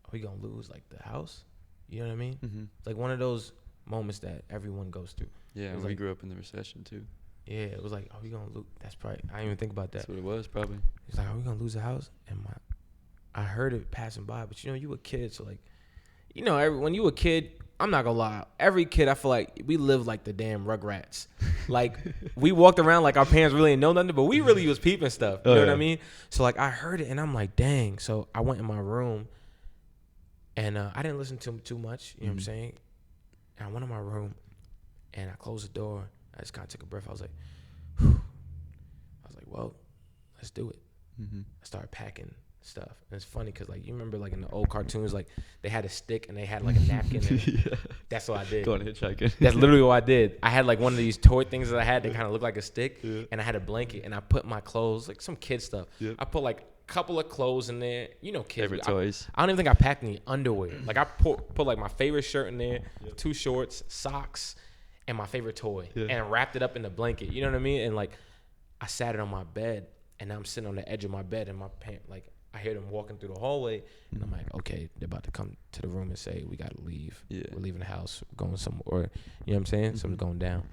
"Are we gonna lose like the house?" You know what I mean? Mm-hmm. It's like one of those moments that everyone goes through. Yeah, we like, grew up in the recession too. Yeah, it was like, "Are we gonna lose?" That's probably, I didn't even think about that. That's what it was probably. It's like, "Are we gonna lose the house?" And I heard it passing by, but you know, you a kid, so like, you know, when you a kid, I'm not gonna lie, every kid, I feel like we live like the damn Rugrats. Like, we walked around like our parents really didn't know nothing, but we really was peeping stuff. You know what I mean? So like, I heard it, and I'm like, dang. So I went in my room, and I didn't listen to him too much. You know what I'm saying? And I went in my room, and I closed the door. I just kind of took a breath. I was like, whew. I was like, well, let's do it. I started packing stuff. And it's funny because like, you remember like in the old cartoons, like they had a stick and they had like a napkin. And yeah. That's what I did. Going hitchhiking. That's literally what I did. I had like one of these toy things that I had that kind of looked like a stick, and I had a blanket, and I put my clothes, like some kid stuff. Yep. I put like a couple of clothes in there. You know, kids. Favorite toys. I don't even think I packed any underwear. Like I put like my favorite shirt in there, 2 shorts, socks, and my favorite toy, and wrapped it up in the blanket. You know what I mean? And like, I sat it on my bed, and I'm sitting on the edge of my bed, and my pants, like, I hear them walking through the hallway, and I'm like, okay, they're about to come to the room and say, we got to leave. Yeah. We're leaving the house, we're going somewhere, or, you know what I'm saying? Something's going down.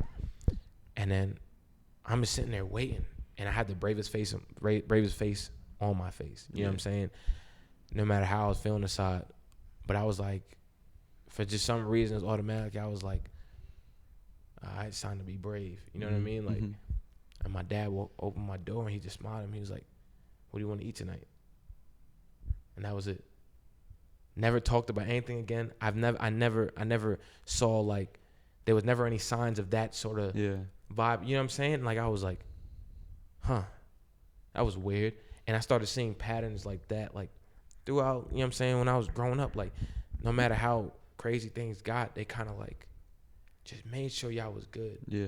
And then I'm just sitting there waiting, and I had the bravest face on my face. You know what I'm saying? No matter how I was feeling inside. But I was like, for just some reason, it's automatic. I was like, it's time to be brave. You know what I mean? Like, and my dad opened my door, and he just smiled at me. He was like, what do you want to eat tonight? And that was it. Never talked about anything again. I never saw, like, there was never any signs of that sort of vibe. You know what I'm saying? Like, I was like, huh, that was weird. And I started seeing patterns like that, like, throughout, you know what I'm saying, when I was growing up. Like, no matter how crazy things got, they kind of, like, just made sure y'all was good. Yeah.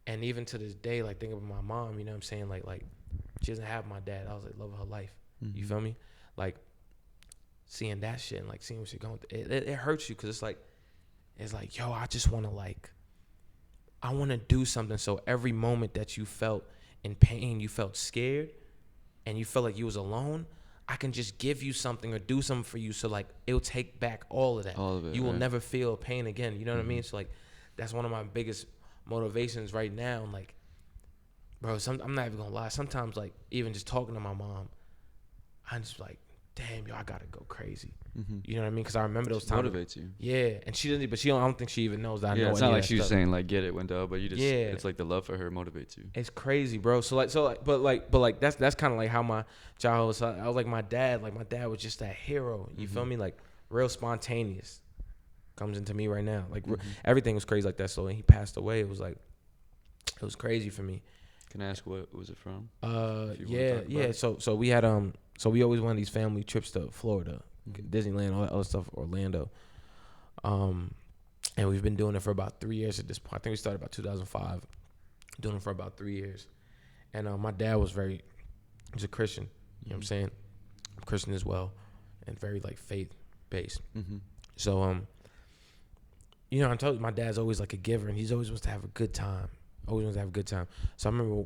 And even to this day, like, thinking about my mom, you know what I'm saying? Like, she doesn't have my dad. I was like, love of her life. You feel me? Like, seeing that shit and like seeing what she's going through, it hurts you, because it's like, yo, I just want to, like, I want to do something so every moment that you felt in pain, you felt scared, and you felt like you was alone, I can just give you something or do something for you, so like it'll take back all of that. All of it. You will never feel pain again. You know what I mean? So like, that's one of my biggest motivations right now. And like, bro, I'm not even gonna lie. Sometimes, like, even just talking to my mom, I'm just like, damn, yo, I gotta go crazy. You know what I mean? Because I remember those times. Motivates you. Yeah, and she doesn't. But I don't think she even knows that I know. Yeah, it's not like she was saying like, get it, Wendell. But you just, it's like the love for her motivates you. It's crazy, bro. But that's kind of like how my childhood was. I was like my dad. Like, my dad was just that hero. You feel me? Like, real spontaneous. Comes into me right now. Like, everything was crazy like that. So when he passed away, it was like, it was crazy for me. Can I ask what was it from? Yeah. So we had so we always went on these family trips to Florida, Disneyland, all that other stuff, Orlando. And we've been doing it for about 3 years at this point. I think we started about 2005, doing it for about 3 years. And my dad was he's a Christian. You know what I'm saying? I'm Christian as well, and very like faith based. So you know, I told you my dad's always like a giver, and he's always wants to have a good time. Always wants to have a good time. So I remember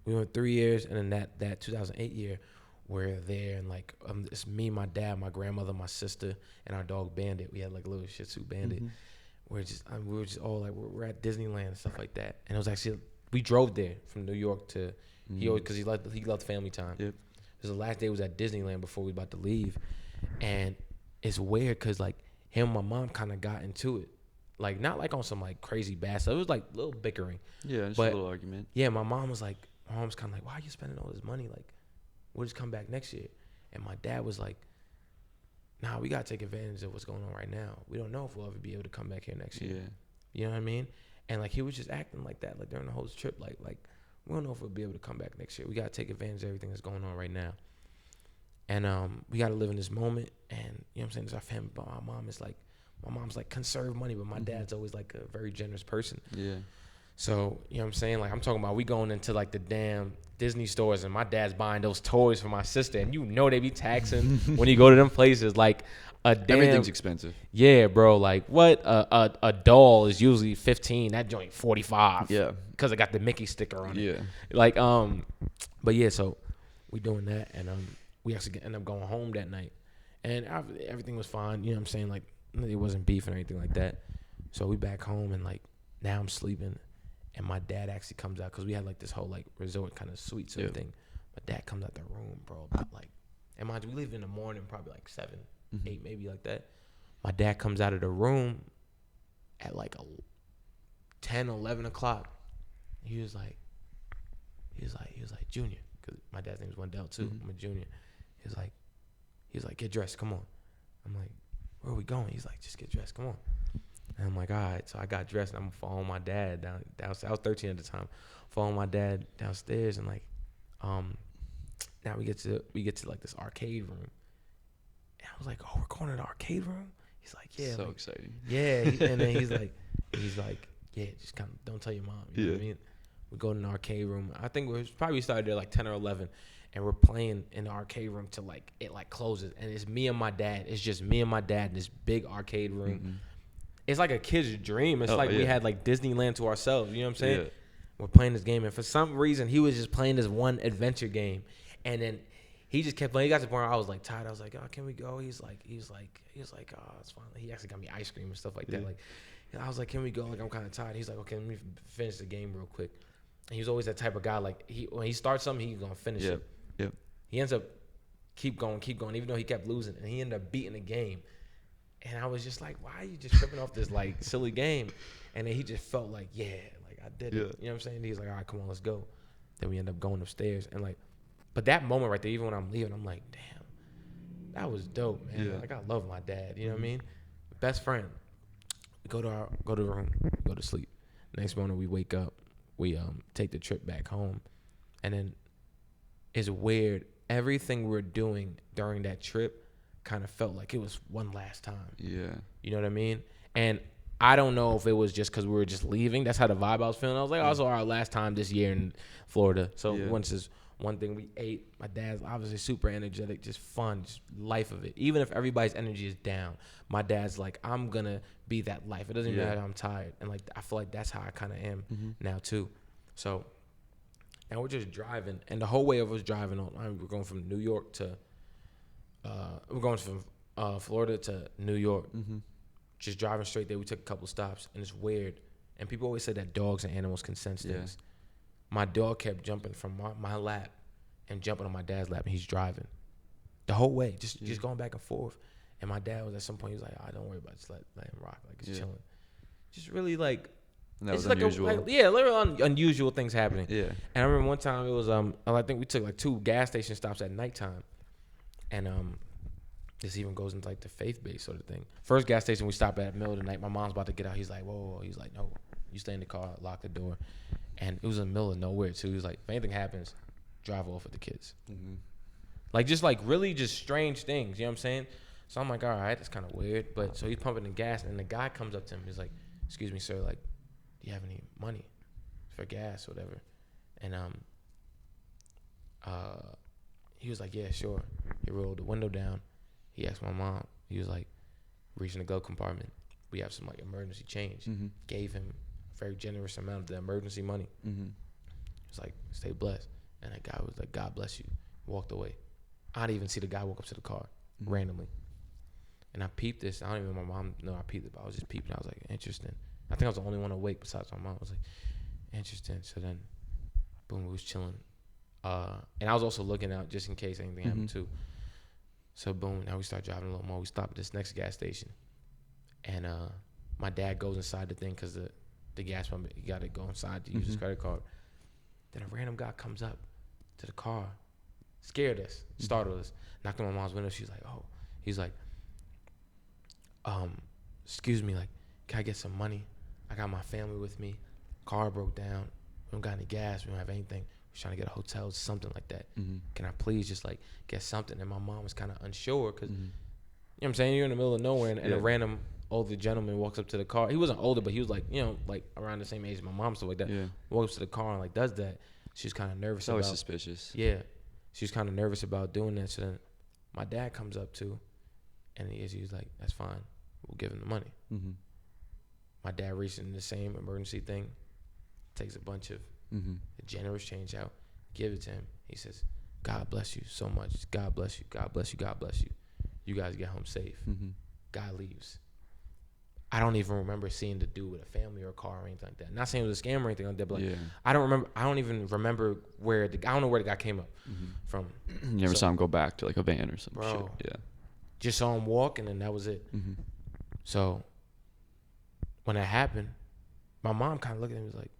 we went 3 years, and then that 2008 year, we're there, and like it's me, my dad, my grandmother, my sister, and our dog Bandit. We had like a little Shih Tzu Bandit. We were just all like we're at Disneyland and stuff like that. And it was actually we drove there from New York to because he loved family time. Yep. Because the last day was at Disneyland before we were about to leave, and it's weird because like him and my mom kind of got into it, like not like on some like crazy bad stuff. It was like a little bickering. Yeah, just a little argument. Yeah, my mom was kind of like, why are you spending all this money? Like, we'll just come back next year. And my dad was like, nah, we gotta take advantage of what's going on right now. We don't know if we'll ever be able to come back here next year. Yeah. You know what I mean? And like he was just acting like that, like during the whole trip, like we don't know if we'll be able to come back next year. We gotta take advantage of everything that's going on right now. And we gotta live in this moment. And you know what I'm saying? It's our family. But my mom's like conserve money, but my dad's always like a very generous person. Yeah. So, you know what I'm saying? Like I'm talking about we going into like the damn Disney stores and my dad's buying those toys for my sister, and you know they be taxing when you go to them places like a damn everything's expensive. Yeah, bro. Like what a doll is usually 15, that joint 45. Yeah. Cuz it got the Mickey sticker on it. Yeah. Like but yeah, so we doing that, and we actually end up going home that night. And everything was fine, you know what I'm saying? Like it wasn't beef or anything like that. So we back home, and like now I'm sleeping. And my dad actually comes out because we had like this whole like resort kind of suite sort of thing. My dad comes out the room, bro, about like, and mind you, we leave in the morning, probably like 7, 8, maybe like that. My dad comes out of the room at like 10, 11 o'clock. He was like, Junior, because my dad's name is Wendell too. I'm a junior. He was like, get dressed, come on. I'm like, where are we going? He's like, just get dressed, come on. And I'm like, all right. So I got dressed, and I'm following my dad downstairs. I was 13 at the time. Following my dad downstairs, and like, now we get to like this arcade room. And I was like, oh, we're going to the arcade room? He's like, yeah. So like, exciting. Yeah. And then he's like, yeah, just kind of don't tell your mom. You know what I mean? We go to an arcade room. I think we probably started there like 10 or 11. And we're playing in the arcade room till like it like closes. And it's me and my dad. It's just me and my dad in this big arcade room. It's like a kid's dream. It's we had like Disneyland to ourselves. You know what I'm saying? Yeah. We're playing this game, and for some reason, he was just playing this one adventure game, and then he just kept playing. He got to the point where I was like tired. I was like, "Oh, can we go?" He's like, "Oh, it's fine." He actually got me ice cream and stuff like that. Like, I was like, "Can we go?" Like, I'm kind of tired. He's like, "Okay, let me finish the game real quick." And he was always that type of guy. Like, when he starts something, he's gonna finish it. Yep. He ends up keep going, even though he kept losing, and he ended up beating the game. And I was just like, why are you just tripping off this, like, silly game? And then he just felt like, yeah, like, I did it. You know what I'm saying? He's like, all right, come on, let's go. Then we end up going upstairs. And, like, but that moment right there, even when I'm leaving, I'm like, damn, that was dope, man. Yeah. Like, I love my dad. You know what I mean? Best friend. We go to the room, go to sleep. Next morning, we wake up. We take the trip back home. And then it's weird. Everything we're doing during that trip kind of felt like it was one last time. Yeah. You know what I mean? And I don't know if it was just because we were just leaving. That's how the vibe I was feeling. I was like, oh, it's our last time this year in Florida. So once is one thing we ate. My dad's obviously super energetic, just fun, just life of it. Even if everybody's energy is down, my dad's like, I'm going to be that life. It doesn't matter I'm tired. And like I feel like that's how I kind of am now too. So now we're just driving. And the whole way of us driving we're going from New York to we're going from Florida to New York. Just driving straight there. We took a couple stops, and it's weird. And people always say that dogs and animals can sense things. My dog kept jumping from my lap and jumping on my dad's lap, and he's driving the whole way, just going back and forth. And my dad was at some point, he was like, "Oh, don't worry about it. Just let him rock. Like, it's chilling." Just really like. And that was unusual. Literally unusual things happening. Yeah. And I remember one time it was I think we took like 2 gas station stops at nighttime. And this even goes into like the faith-based sort of thing. First gas station we stopped at the middle of the night. My mom's about to get out. He's like, whoa. He's like, no, you stay in the car, lock the door. And it was in the middle of nowhere too. He was like, if anything happens, drive off with the kids. Like just like really just strange things. You know what I'm saying? So I'm like, all right, that's kind of weird. But so he's pumping the gas, and the guy comes up to him. He's like, excuse me, sir, like, do you have any money for gas or whatever? And he was like, yeah, sure. He rolled the window down. He asked my mom. He was like, reaching the glove compartment. we have some like emergency change. Mm-hmm. Gave him a very generous amount of the emergency money. Mm-hmm. It's like, stay blessed. And that guy was like, God bless you. Walked away. I didn't even see the guy walk up to the car randomly. And I peeped this. I don't even know my mom know I peeped it, but I was just peeping. I was like, interesting. I think I was the only one awake besides my mom. I was like, interesting. So then, boom, we was chilling. And I was also looking out just in case anything happened too. So boom, now we start driving a little more. We stop at this next gas station. And my dad goes inside the thing because the gas pump, you got to go inside to use his credit card. Then a random guy comes up to the car, scared us, startled us, knocked on my mom's window. She's like, oh, he's like, excuse me, like, can I get some money? I got my family with me. Car broke down. We don't got any gas. We don't have anything. We're trying to get a hotel, something like that. Can I please just like get something? And my mom was kind of unsure because, you know what I'm saying? You're in the middle of nowhere and a random older gentleman walks up to the car. He wasn't older, but he was like, you know, like around the same age as my mom, stuff like that. Walks up to the car and like does that. She's kind of nervous. It's always suspicious. Yeah. She was kind of nervous about doing that. So then my dad comes up too, and he's like, that's fine. We'll give him the money. My dad reaches in the same emergency thing, takes a bunch of generous change out, give it to him. He says, God bless you so much. God bless you. God bless you. God bless you. You guys get home safe. Guy leaves. I don't even remember seeing the dude with a family or a car or anything like that. Not saying it was a scam or anything like that, but like, I don't even remember I don't know where the guy came up from. You never saw him go back to like a van or some shit. Yeah. Just saw him walk and then that was it. So when that happened, my mom kind of looked at me and was like,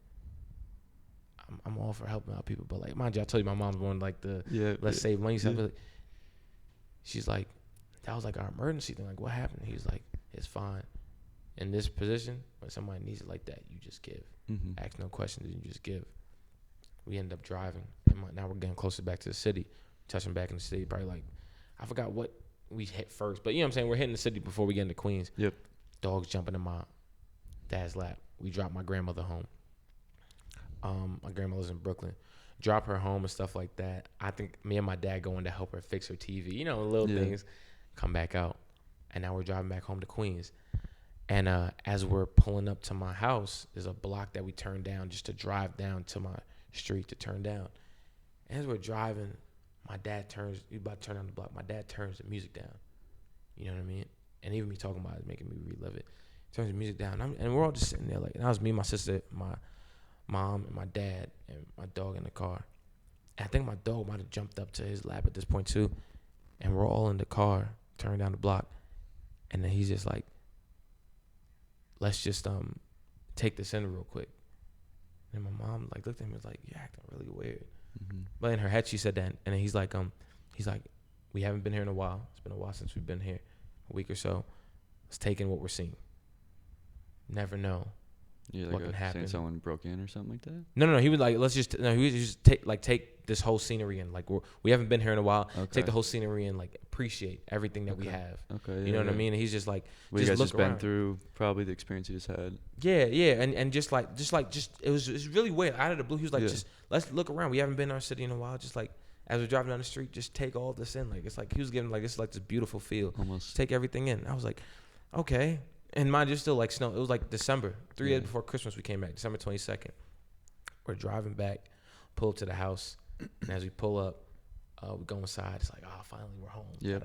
I'm all for helping out people, but like, mind you, I told you my mom's one like let's save money stuff. Like, she's like, that was like our emergency thing. Like, what happened? He was like, it's fine. In this position, when somebody needs it like that, you just give. Ask no questions, and you just give. We end up driving. And now we're getting closer back to the city, touching back in the city. Probably like, I forgot what we hit first, but you know what I'm saying? We're hitting the city before we get into Queens. Yep. Dogs jumping in my dad's lap. We drop my grandmother home. My grandmother's in Brooklyn. Drop her home and stuff like that. I think me and my dad going to help her fix her TV. You know, little things. Come back out. And now we're driving back home to Queens. And as we're pulling up to my house, there's a block that we turn down just to drive down to my street to turn down. As we're driving, my dad turns, we about to turn down the block. My dad turns the music down. You know what I mean? And even me talking about it is making me relive it. Turns the music down. And we're all just sitting there like, and that was me, my sister, my mom, and my dad, and my dog in the car. And I think my dog might have jumped up to his lap at this point too. And we're all in the car, turning down the block. And then he's just like, let's just take this in real quick. And my mom like looked at him and was like, you're acting really weird. But in her head she said that, and then he's like, we haven't been here in a while. It's been a while since we've been here, a week or so. Let's take in what we're seeing. Never know what can happen. Saying someone broke in or something like that? No. He was like, he was just take this whole scenery in. Like we haven't been here in a while. Okay. Take the whole scenery and like appreciate everything that we have. Okay. You know what I mean? And he's just like, well, you guys just been through probably the experience you just had. Yeah. And just it was really weird. Out of the blue, he was like, just let's look around. We haven't been in our city in a while. Just like as we're driving down the street, just take all this in. Like it's like he was giving like this beautiful feel. Almost. Just take everything in. I was like, okay. And mind you, still like snow. It was like December, 3 days before Christmas. We came back, December 22nd. We're driving back, pull up to the house, and as we pull up, we go inside. It's like, oh, finally we're home. Yeah.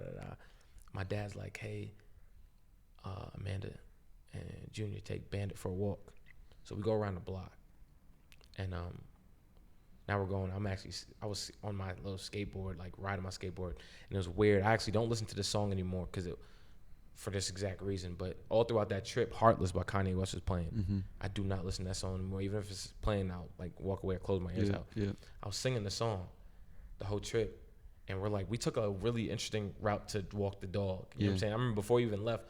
My dad's like, hey, Amanda and Junior, take Bandit for a walk. So we go around the block, and now we're going. I was on my little skateboard, like riding my skateboard, and it was weird. I actually don't listen to the song anymore because for this exact reason, but all throughout that trip, Heartless by Kanye West was playing. I do not listen to that song anymore. Even if it's playing, I'll like walk away or close my ears out. I was singing the song the whole trip, and we took a really interesting route to walk the dog. You know what I'm saying? I remember before we even left,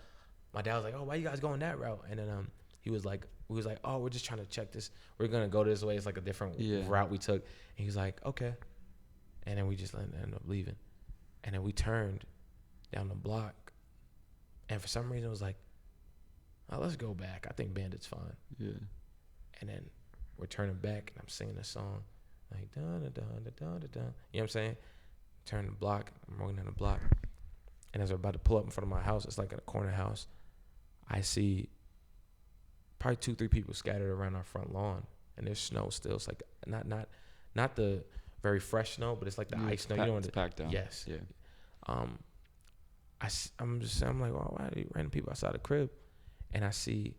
my dad was like, oh, why you guys going that route? And then we was like, oh, we're just trying to check this. We're going to go this way. It's like a different route we took. And he was like, okay. And then we just ended up leaving. And then we turned down the block. And for some reason, it was like, oh, let's go back. I think Bandit's fine. Yeah. And then we're turning back, and I'm singing a song. Like, da-da-da-da-da-da-da. You know what I'm saying? Turn the block. I'm rolling down the block. And as we're about to pull up in front of my house, it's like a corner house. I see probably 2-3 people scattered around our front lawn, and there's snow still. It's like not the very fresh snow, but it's like the ice snow. You know what it's packed down. Yes. Yeah. I'm like, oh, why are these random people outside the crib? And I see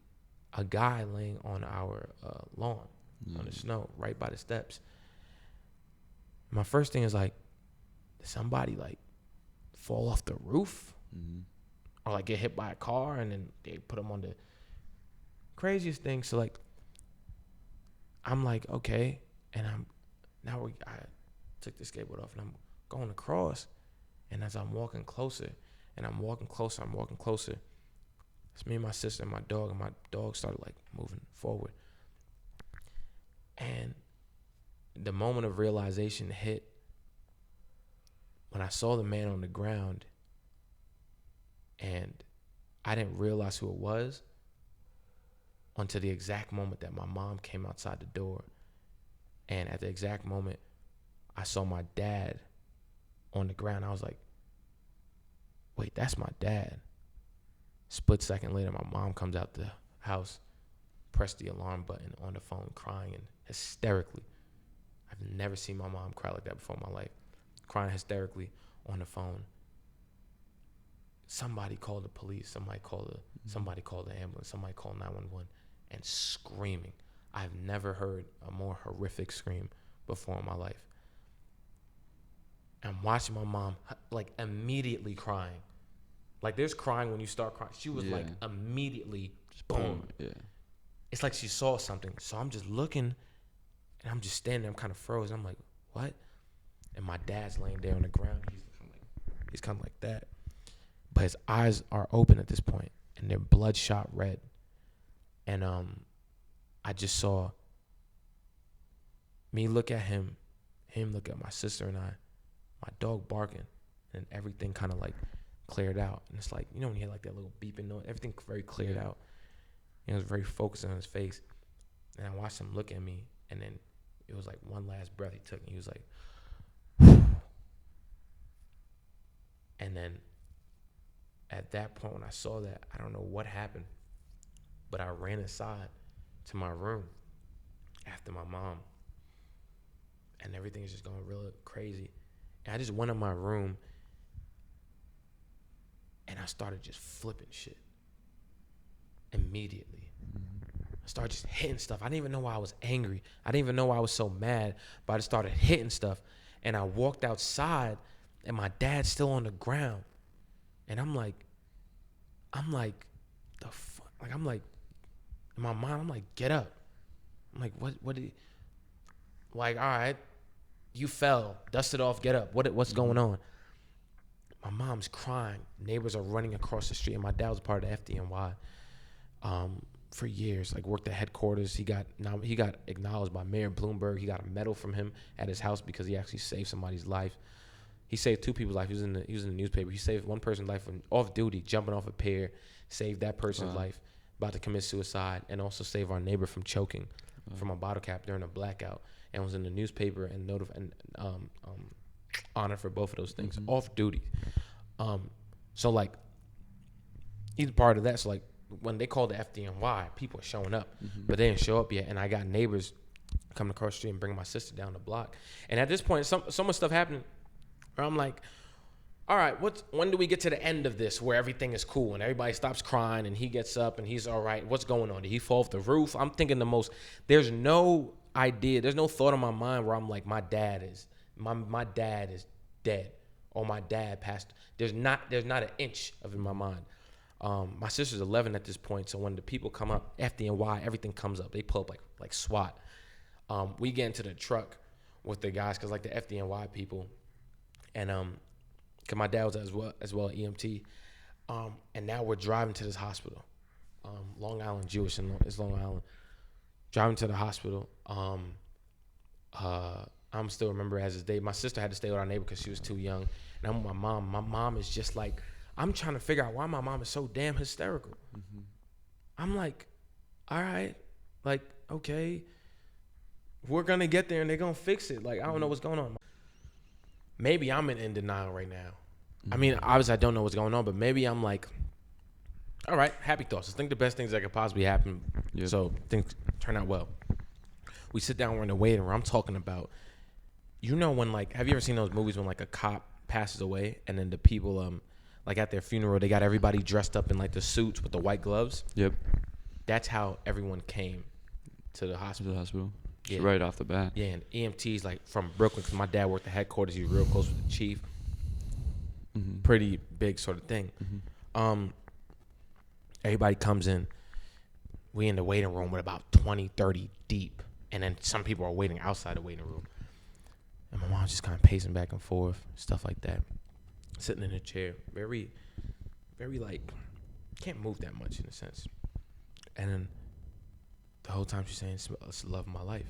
a guy laying on our lawn on the snow right by the steps. My first thing is like, did somebody like fall off the roof? Or like get hit by a car and then they put him on the craziest thing. So like, I'm like, okay. And I took the skateboard off and I'm going across. And as I'm walking closer, it's me and my sister and my dog started like moving forward. And the moment of realization hit when I saw the man on the ground, and I didn't realize who it was until the exact moment that my mom came outside the door. And at the exact moment I saw my dad on the ground, I was like, wait, that's my dad. Split second later, my mom comes out the house, pressed the alarm button on the phone, crying and hysterically. I've never seen my mom cry like that before in my life. Crying hysterically on the phone. Somebody called the police. Somebody called the ambulance. Somebody called 911, and screaming. I've never heard a more horrific scream before in my life. I'm watching my mom like immediately crying. Like there's crying when you start crying. She was like immediately boom. Yeah. It's like she saw something. So I'm just looking and I'm just standing there. I'm kind of frozen. I'm like, what? And my dad's laying there on the ground. He's kind of like that. But his eyes are open at this point and they're bloodshot red. And I just saw me look at him look at my sister and I, my dog barking, and everything kind of like cleared out. And it's like, you know when you hear like that little beeping noise, everything very cleared out. He was very focused on his face. And I watched him look at me, and then it was like one last breath he took, and he was like, and then at that point when I saw that, I don't know what happened, but I ran inside to my room after my mom, and everything is just going real crazy. And I just went in my room and I started just flipping shit immediately. I started just hitting stuff. I didn't even know why I was angry. I didn't even know why I was so mad, but I just started hitting stuff. And I walked outside and my dad's still on the ground. And I'm like, the fuck? Like, I'm like, in my mind, I'm like, get up. I'm like, what did, like, all right, you fell, dust it off, get up. What's going on? My mom's crying. Neighbors are running across the street, and my dad was part of the FDNY for years. Like worked at headquarters. He got acknowledged by Mayor Bloomberg. He got a medal from him at his house because he actually saved somebody's life. He saved 2 people's life. He was in the newspaper. He saved one person's life from off duty, jumping off a pier, saved that person's life, about to commit suicide, and also saved our neighbor from choking from a bottle cap during a blackout, and was in the newspaper and honored for both of those things off duty. So like he's part of that. So like when they called the FDNY, people are showing up, but they didn't show up yet. And I got neighbors coming across the street and bringing my sister down the block. And at this point, so much stuff happening where I'm like, all right, when do we get to the end of this where everything is cool and everybody stops crying and he gets up and he's all right? What's going on? Did he fall off the roof? I'm thinking there's no idea. There's no thought in my mind where I'm like, my dad is dead or my dad passed. There's not an inch of it in my mind. My sister's 11 at this point, so when the people come up, FDNY, everything comes up. They pull up like SWAT. We get into the truck with the guys, cause like the FDNY people, and cause my dad was as well EMT, and now we're driving to this hospital, Long Island Jewish, and it's Long Island. Driving to the hospital. I'm still remember as his day. My sister had to stay with our neighbor because she was too young. And I'm with my mom. My mom is just like, I'm trying to figure out why my mom is so damn hysterical. I'm like, all right, like, okay, we're going to get there and they're going to fix it. Like, I don't know what's going on. Maybe I'm in denial right now. I mean, obviously I don't know what's going on, but maybe I'm like, All right, happy thoughts. Let's think the best things that could possibly happen. Yep. So things turn out well. We sit down, we're in the waiting room. I'm talking about, when have you ever seen those movies when like a cop passes away and then the people like at their funeral they got everybody dressed up in like the suits with the white gloves? Yep. That's how everyone came to the hospital. Just right off the bat. Yeah, and EMTs like from Brooklyn, because my dad worked at headquarters. He was real close with the chief. Mm-hmm. Pretty big sort of thing. Mm-hmm. Everybody comes in. We in the waiting room with about 20, 30 deep. And then some people are waiting outside the waiting room. And my mom's just kind of pacing back and forth, stuff like that. Sitting in a chair. Very, very like, can't move that much in a sense. And then the whole time she's saying, it's the love of my life.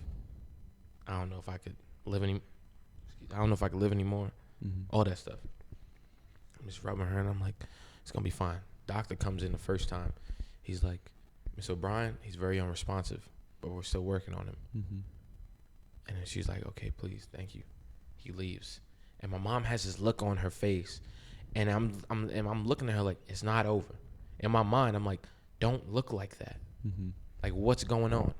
I don't know if I could live anymore. Mm-hmm. All that stuff. I'm just rubbing her and I'm like, it's going to be fine. Doctor comes in the first time. He's like, Miss O'Brien, he's very unresponsive, but we're still working on him. Mm-hmm. And then she's like, okay, please, thank you. He leaves. And my mom has this look on her face. And I'm looking at her like, it's not over. In my mind, I'm like, don't look like that. Mm-hmm. Like, what's going on?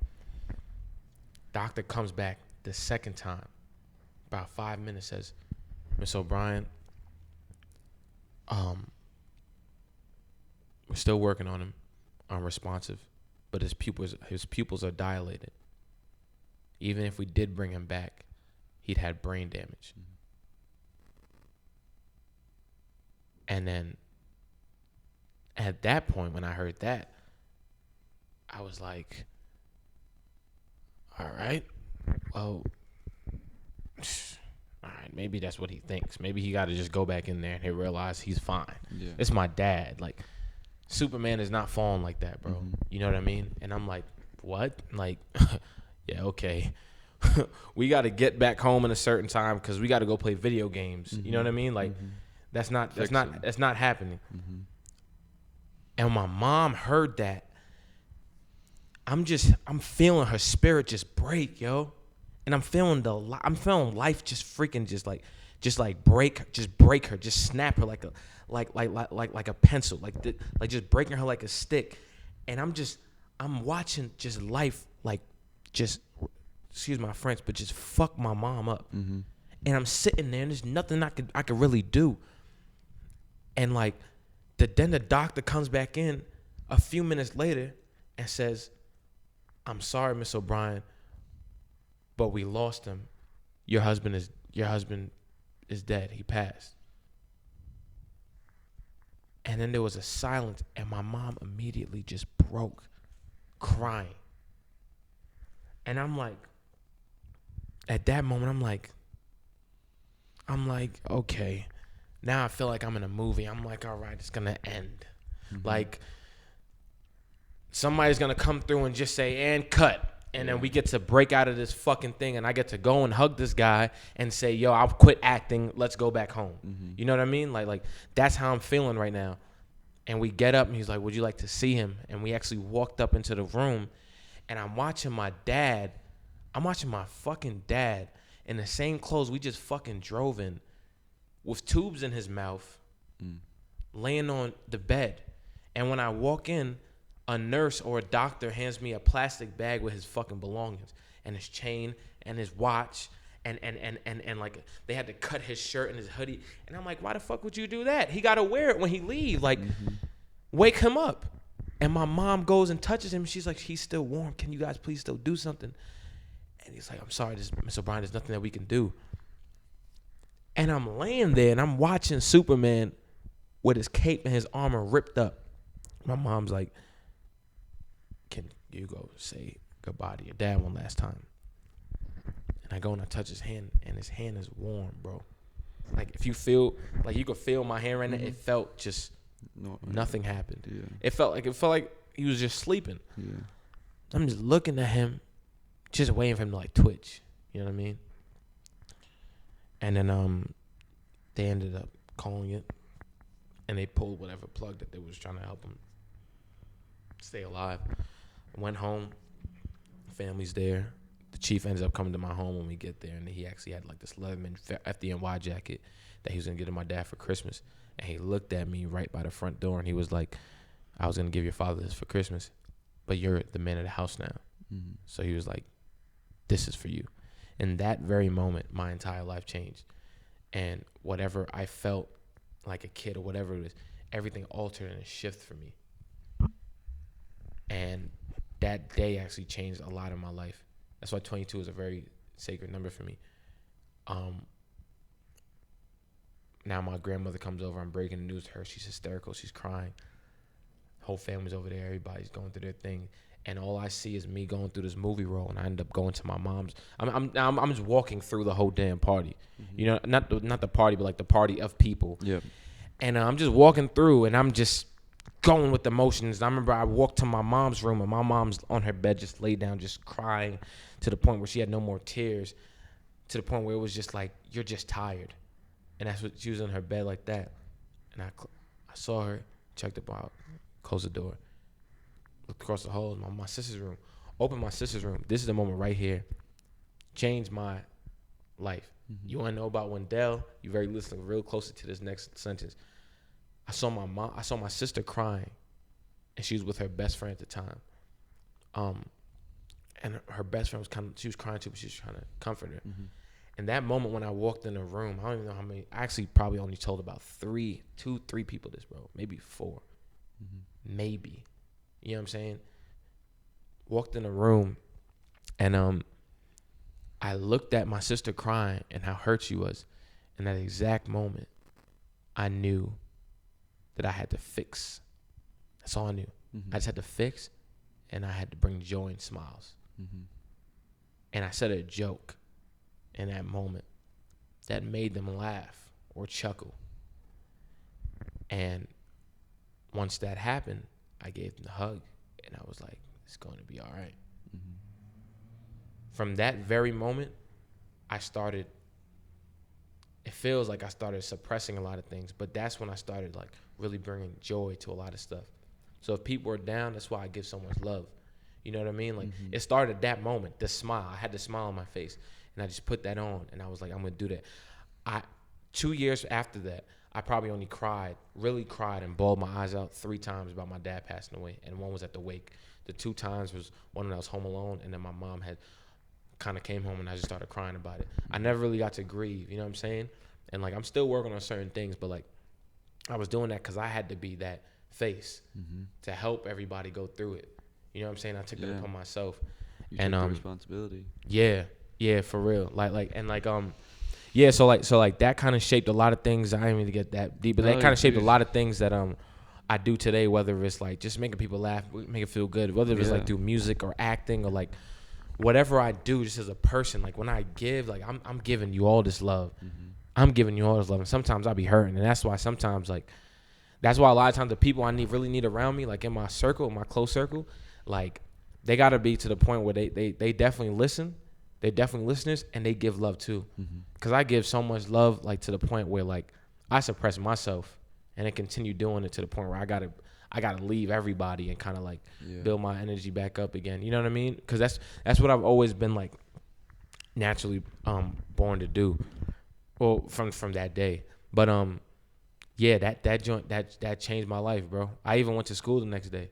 Doctor comes back the second time. About 5 minutes, says, Miss O'Brien, we're still working on him, unresponsive, but his pupils are dilated. Even if we did bring him back, he'd had brain damage. Mm-hmm. And then at that point, when I heard that, I was like, all right, well, all right, maybe that's what he thinks. Maybe he got to just go back in there and he realize he's fine. Yeah. It's my dad. Like, Superman is not falling like that, bro. Mm-hmm. You know what I mean? And I'm like, what? Like, yeah, okay. We got to get back home in a certain time because we got to go play video games. Mm-hmm. You know what I mean? Like, mm-hmm. that's not happening. Mm-hmm. And my mom heard that. I'm feeling her spirit just break, yo. And I'm feeling life just freaking just break her, just snap her like a pencil, like just breaking her like a stick. And I'm watching just life just, excuse my French, but just fuck my mom up. Mm-hmm. And I'm sitting there and there's nothing I could really do. And then the doctor comes back in a few minutes later and says, I'm sorry, Miss O'Brien, but we lost him. Your husband is dead. He passed. And then there was a silence, and my mom immediately just broke, crying. And I'm like, at that moment, I'm like, okay. Now I feel like I'm in a movie. I'm like, all right, it's gonna end. Mm-hmm. Like, somebody's gonna come through and just say, and cut. And then we get to break out of this fucking thing, and I get to go and hug this guy and say, yo, I'll quit acting. Let's go back home. Mm-hmm. You know what I mean? Like that's how I'm feeling right now. And we get up, and he's like, would you like to see him? And we actually walked up into the room, and I'm watching my fucking dad in the same clothes we just fucking drove in with tubes in his mouth, laying on the bed. And when I walk in, a nurse or a doctor hands me a plastic bag with his fucking belongings and his chain and his watch and like they had to cut his shirt and his hoodie. And I'm like, why the fuck would you do that? He got to wear it when he leave. Like, wake him up. And my mom goes and touches him. She's like, he's still warm. Can you guys please still do something? And he's like, I'm sorry, Miss O'Brien, there's nothing that we can do. And I'm laying there and I'm watching Superman with his cape and his armor ripped up. My mom's like, can you go say goodbye to your dad one last time? And I go and I touch his hand, and his hand is warm, bro. Like, if you feel, like you could feel my hand right now, it felt just nothing happened. Yeah. It felt like he was just sleeping. Yeah. I'm just looking at him, just waiting for him to like twitch. You know what I mean? And then they ended up calling it, and they pulled whatever plug that they was trying to help him stay alive. I went home. Family's there. The chief ends up coming to my home when we get there, and he actually had like this Leatherman FDNY jacket that he was gonna get to my dad for Christmas. And he looked at me right by the front door, and he was like, I was gonna give your father this for Christmas, but you're the man of the house now. Mm-hmm. So he was like, this is for you. In that very moment, my entire life changed. And whatever I felt like a kid or whatever it was, everything altered and shifted for me. And that day actually changed a lot in my life. That's why 22 is a very sacred number for me. Now my grandmother comes over. I'm breaking the news to her. She's hysterical. She's crying. Whole family's over there. Everybody's going through their thing. And all I see is me going through this movie role, and I end up going to my mom's. I'm just walking through the whole damn party, you know, not the party, but like the party of people. Yeah. And I'm just walking through, and I'm just going with emotions. And I remember I walked to my mom's room, and my mom's on her bed, just laid down, just crying, to the point where she had no more tears, to the point where it was just like, you're just tired, and that's what she was in her bed like that. And I saw her, checked it out, closed the door. Looked across the hall, my sister's room. Opened my sister's room. This is the moment right here. Changed my life. Mm-hmm. You want to know about Wendell? You very listen real closely to this next sentence. I saw my sister crying, and she was with her best friend at the time. And her best friend she was crying too, but she was trying to comfort her. Mm-hmm. And that moment when I walked in the room, I don't even know how many. I actually probably only told about three people this, bro. Maybe 4. Mm-hmm. Maybe. You know what I'm saying? Walked in the room, and I looked at my sister crying and how hurt she was. In that exact moment, I knew that I had to fix. That's all I knew. Mm-hmm. I just had to fix, and I had to bring joy and smiles. Mm-hmm. And I said a joke in that moment that made them laugh or chuckle. And once that happened, I gave them a hug, and I was like, it's going to be all right. Mm-hmm. From that very moment, it feels like I started suppressing a lot of things, but that's when I started like really bringing joy to a lot of stuff. So if people are down, that's why I give so much love. You know what I mean? Like, mm-hmm. It started that moment, the smile. I had the smile on my face, and I just put that on, and I was like, I'm going to do that. 2 years after that, I probably only really cried and bawled my eyes out 3 times about my dad passing away, and one was at the wake. The 2 times was one when I was home alone, and then my mom had kind of came home, and I just started crying about it. I never really got to grieve, you know what I'm saying? And, like, I'm still working on certain things, but, like, I was doing that because I had to be that face to help everybody go through it. You know what I'm saying? I took that upon myself. You took the responsibility. Yeah, for real. Yeah, so that kind of shaped a lot of things. I didn't really get that deep, but that kind of shaped a lot of things that I do today, whether it's like just making people laugh, make it feel good, whether it's like through music or acting or like whatever I do just as a person. Like when I give, like I'm giving you all this love. Mm-hmm. I'm giving you all this love, and sometimes I be hurting, and that's why sometimes that's why a lot of times the people I really need around me, like in my circle, my close circle, like they gotta be to the point where they definitely listen. They're definitely listeners, and they give love too. Because I give so much love, like to the point where like I suppress myself, and I continue doing it to the point where I gotta leave everybody and kind of like build my energy back up again. You know what I mean? Because that's what I've always been like naturally born to do. Well, from that day, but that joint that changed my life, bro. I even went to school the next day.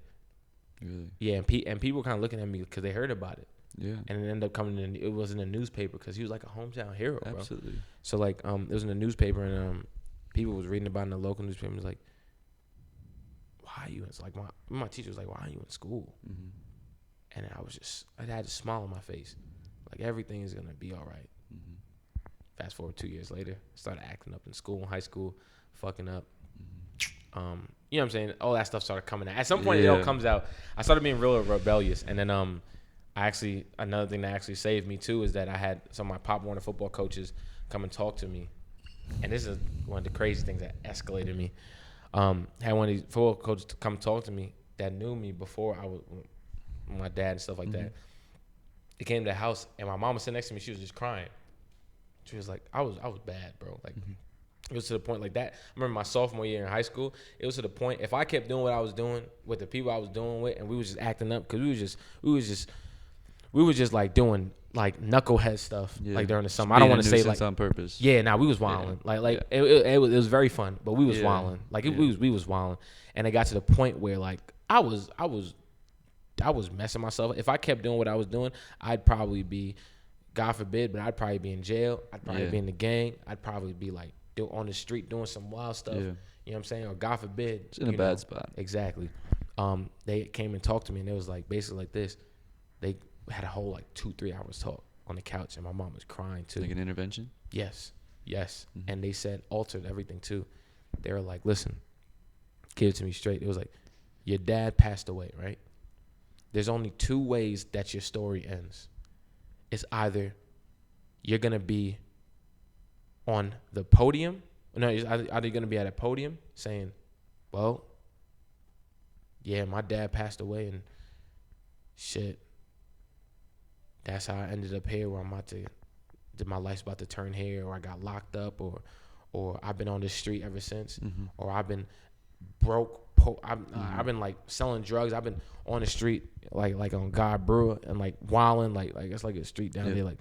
Really? Yeah, and people were kind of looking at me because they heard about it. Yeah, and it ended up coming in. It was in the newspaper because he was like a hometown hero, bro. Absolutely. So like, it was in the newspaper, and people was reading about it in the local newspaper. And was like, "Why are you?" It's like my teacher was like, "Why are you in school?" Mm-hmm. And I had a smile on my face, like everything is gonna be all right. Mm-hmm. Fast forward 2 years later, started acting up in school, high school, fucking up. Mm-hmm. You know what I'm saying? All that stuff started coming out. At some point, it all comes out. I started being real rebellious, and then another thing that actually saved me too is that I had some of my Pop Warner football coaches come and talk to me, and this is one of the crazy things that escalated me. Had one of these football coaches come talk to me that knew me before I was my dad and stuff like that. They came to the house, and my mom was sitting next to me. She was just crying. She was like, I was bad, bro. Like, it was to the point like that. I remember my sophomore year in high school, it was to the point, if I kept doing what I was doing with the people I was doing with, and we was just acting up, because we was just like doing like knucklehead stuff like during the summer. I don't want to say like on purpose. Yeah, we was wilding. It was very fun, but we was wilding. Like we was wilding, and it got to the point where like I was messing myself. If I kept doing what I was doing, I'd probably be, God forbid, but I'd probably be in jail. I'd probably be in the gang. I'd probably be like on the street doing some wild stuff. You know what I'm saying? Or God forbid, it's in a bad spot. Exactly. They came and talked to me, and it was like basically like this. They had a whole like 2-3 hours talk on the couch, and my mom was crying too. Like an intervention? Yes. And they said altered everything too. They were like, listen, give it to me straight. It was like, your dad passed away, right? There's only 2 ways that your story ends. It's either you're going to be on the podium. No, it's either you're going to be at a podium saying, well, yeah, my dad passed away and shit. That's how I ended up here, where I'm about to, my life's about to turn here, or I got locked up, or I've been on the street ever since, or I've been broke. I've been like selling drugs. I've been on the street like on God Brewer and like wilding like it's like a street down there. Like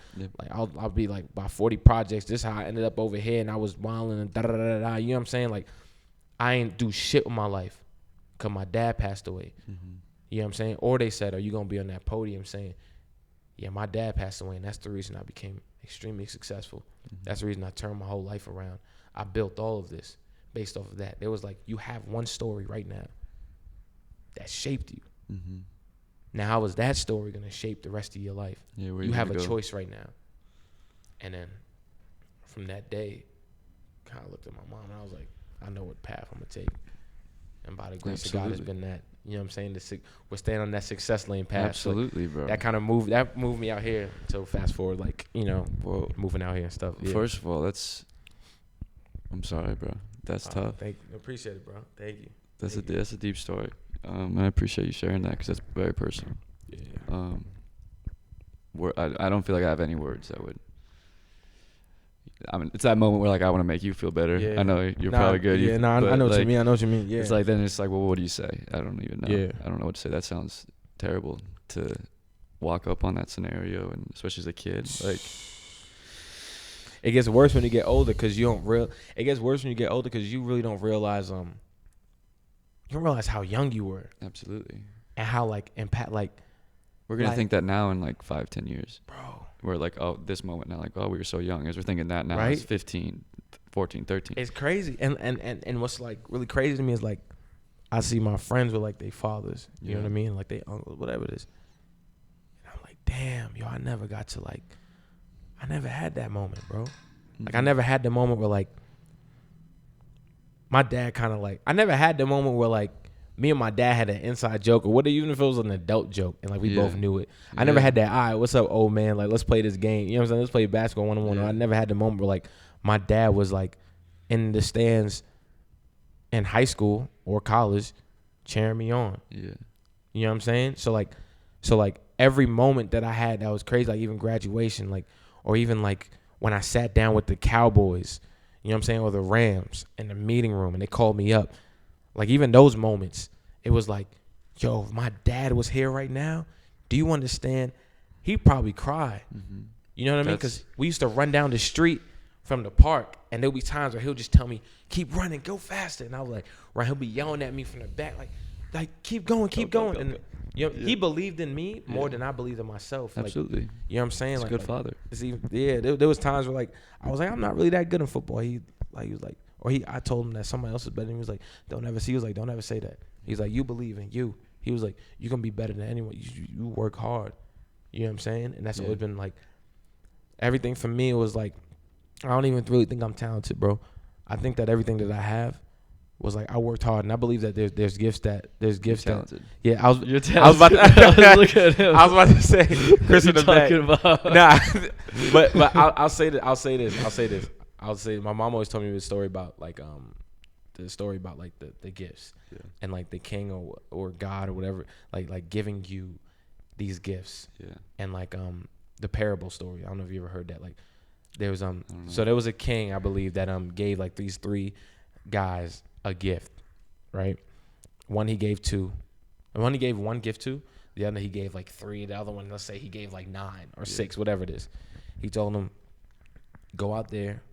I'll be like by 40 projects. This is how I ended up over here, and I was wilding and da da da da. You know what I'm saying? Like I ain't do shit with my life because my dad passed away. You know what I'm saying? Or they said, are you gonna be on that podium saying, yeah, my dad passed away, and that's the reason I became extremely successful. That's the reason I turned my whole life around. I built all of this based off of that. There was like, you have one story right now that shaped you. Now, how is that story going to shape the rest of your life? Yeah, you have a choice right now. And then from that day, kind of looked at my mom, and I was like, I know what path I'm going to take. And by the grace of God, it's been that. You know what I'm saying? We're staying on that success lane path. Absolutely, bro. That kind of moved me out here. So fast forward, like, you know, moving out here and stuff. Yeah. First of all, I'm sorry, bro. That's tough. Appreciate it, bro. Thank you. That's a deep story. And I appreciate you sharing that because that's very personal. Yeah. I don't feel like I have any words that would. I mean, it's that moment where like I want to make you feel better. Yeah. I know you're probably good. Yeah, I know what you mean. I know what you mean. Yeah. It's like then it's like, well, what do you say? I don't even know. Yeah. I don't know what to say. That sounds terrible to walk up on that scenario, and especially as a kid. Like, it gets worse when you get older because you don't It gets worse when you get older because you really don't realize you don't realize how young you were. Absolutely. And how like impact like. We're gonna think that now in like 5-10 years, bro. We're like, oh, this moment now, like, oh, we were so young. As we're thinking that now, right? It's 15, 14, 13. It's crazy, and what's like really crazy to me is like, I see my friends with like their fathers, you know what I mean, like they uncles, whatever it is. And I'm like, damn, yo, I never had that moment, bro. Like I never had the moment where like, my dad kind of like, I never had the moment where like, me and my dad had an inside joke, or even if it was an adult joke, and like we both knew it. I never had that, all right, what's up, old man? Like, let's play this game. You know what I'm saying? Let's play basketball one-on-one. I never had the moment where like my dad was like in the stands in high school or college cheering me on. Yeah. You know what I'm saying? So like every moment that I had that was crazy, like even graduation, like, or even like when I sat down with the Cowboys, you know what I'm saying, or the Rams in the meeting room and they called me up. Like, even those moments, it was like, yo, if my dad was here right now, do you understand? He'd probably cry. You know what I mean? Because we used to run down the street from the park, and there'll be times where he'll just tell me, keep running, go faster. And I was like, right, he'll be yelling at me from the back, like keep going. And you know, he believed in me more than I believed in myself. Absolutely. Like, you know what I'm saying? He's a good father. There was times where, like, I was like, I'm not really that good in football. He was like, I told him that somebody else is better than me. He was like, don't ever say that. He's like, you believe in you. He was like, you're going to be better than anyone. You work hard. You know what I'm saying? And that's always been like, everything for me was like, I don't even really think I'm talented, bro. I think that everything that I have was like, I worked hard, and I believe that there's gifts that You're talented. Yeah, You're talented. I was about to look at him. I was about to say Chris in the back. About? Nah, but I'll say this. I'll say my mom always told me the story about like the gifts and like the king or God or whatever like giving you these gifts and like the parable story. I don't know if you ever heard that. Like there was so there was a king, I believe, that gave like these 3 guys a gift, right? One he gave 2, and one he gave 1 gift to. The other he gave like 3. The other one, let's say he gave like 9 or 6, whatever it is. He told them, go out there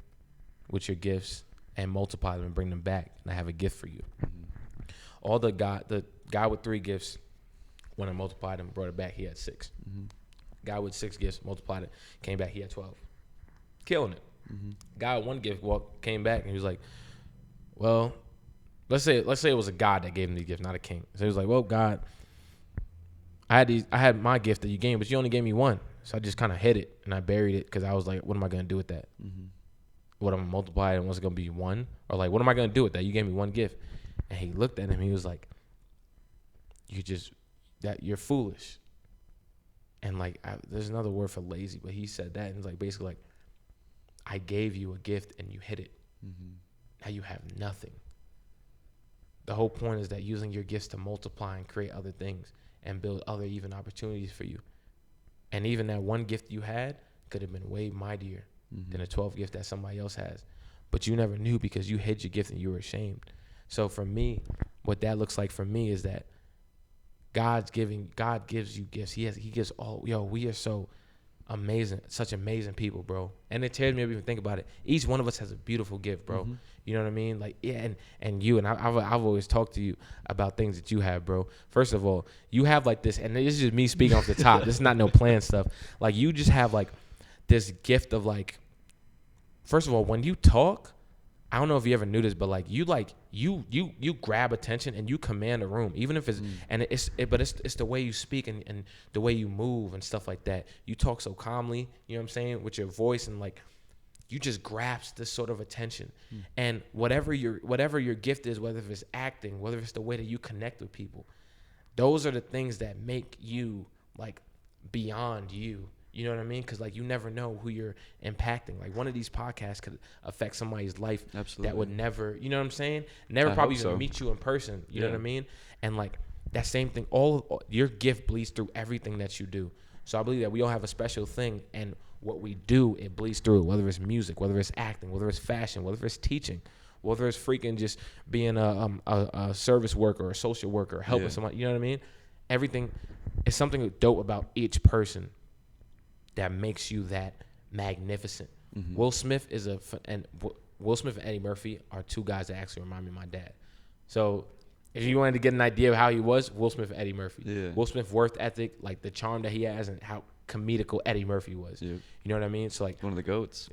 with your gifts and multiply them and bring them back, and I have a gift for you. All the Guy with 3 gifts, when I multiplied him, brought it back, he had 6. Guy with 6 gifts, multiplied it, came back, he had 12. Killing it. Guy with 1 gift came back and he was like, well, let's say it was a God that gave him these gifts, not a king. So he was like, well, God, I had my gift that you gave me, but you only gave me 1. So I just kind of hid it and I buried it because I was like, what am I going to do with that? What am I going to multiply it and what's it going to be 1? Or like, what am I going to do with that? You gave me 1 gift. And he looked at him, he was like, you're foolish. And like, there's another word for lazy, but he said that and it's like basically like, I gave you a gift and you hid it. Now you have nothing. The whole point is that using your gifts to multiply and create other things and build other even opportunities for you. And even that 1 gift you had could have been way mightier than a 12 gift that somebody else has. But you never knew because you hid your gift and you were ashamed. So for me, what that looks like for me is that God gives you gifts. He gives all. We are so amazing, such amazing people, bro. And it tears me up even think about it. Each one of us has a beautiful gift, bro. You know what I mean? Like, yeah, and you and I've always talked to you about things that you have, bro. First of all, you have like this, and this is just me speaking off the top. This is not no planned stuff. Like, you just have like this gift of like, first of all, when you talk, I don't know if you ever knew this, but like you grab attention and you command a room, even if it's and it's the way you speak and the way you move and stuff like that. You talk so calmly, you know what I'm saying, with your voice, and like you just grasp this sort of attention. And whatever your gift is, whether it's acting, whether it's the way that you connect with people, those are the things that make you like beyond you. You know what I mean? Because like you never know who you're impacting. Like one of these podcasts could affect somebody's life that would never, you know what I'm saying? Never probably even meet you in person. You know what I mean? And like that same thing, all your gift bleeds through everything that you do. So I believe that we all have a special thing, and what we do, it bleeds through. Whether it's music, whether it's acting, whether it's fashion, whether it's teaching, whether it's freaking just being a service worker or a social worker, helping somebody. You know what I mean? Everything is something dope about each person that makes you that magnificent. Will Smith and Eddie Murphy are 2 guys that actually remind me of my dad. So if you wanted to get an idea of how he was, Will Smith and Eddie Murphy. Yeah. Will Smith worth ethic, like the charm that he has, and how comedical Eddie Murphy was. Yeah. You know what I mean? So like one of the GOATs.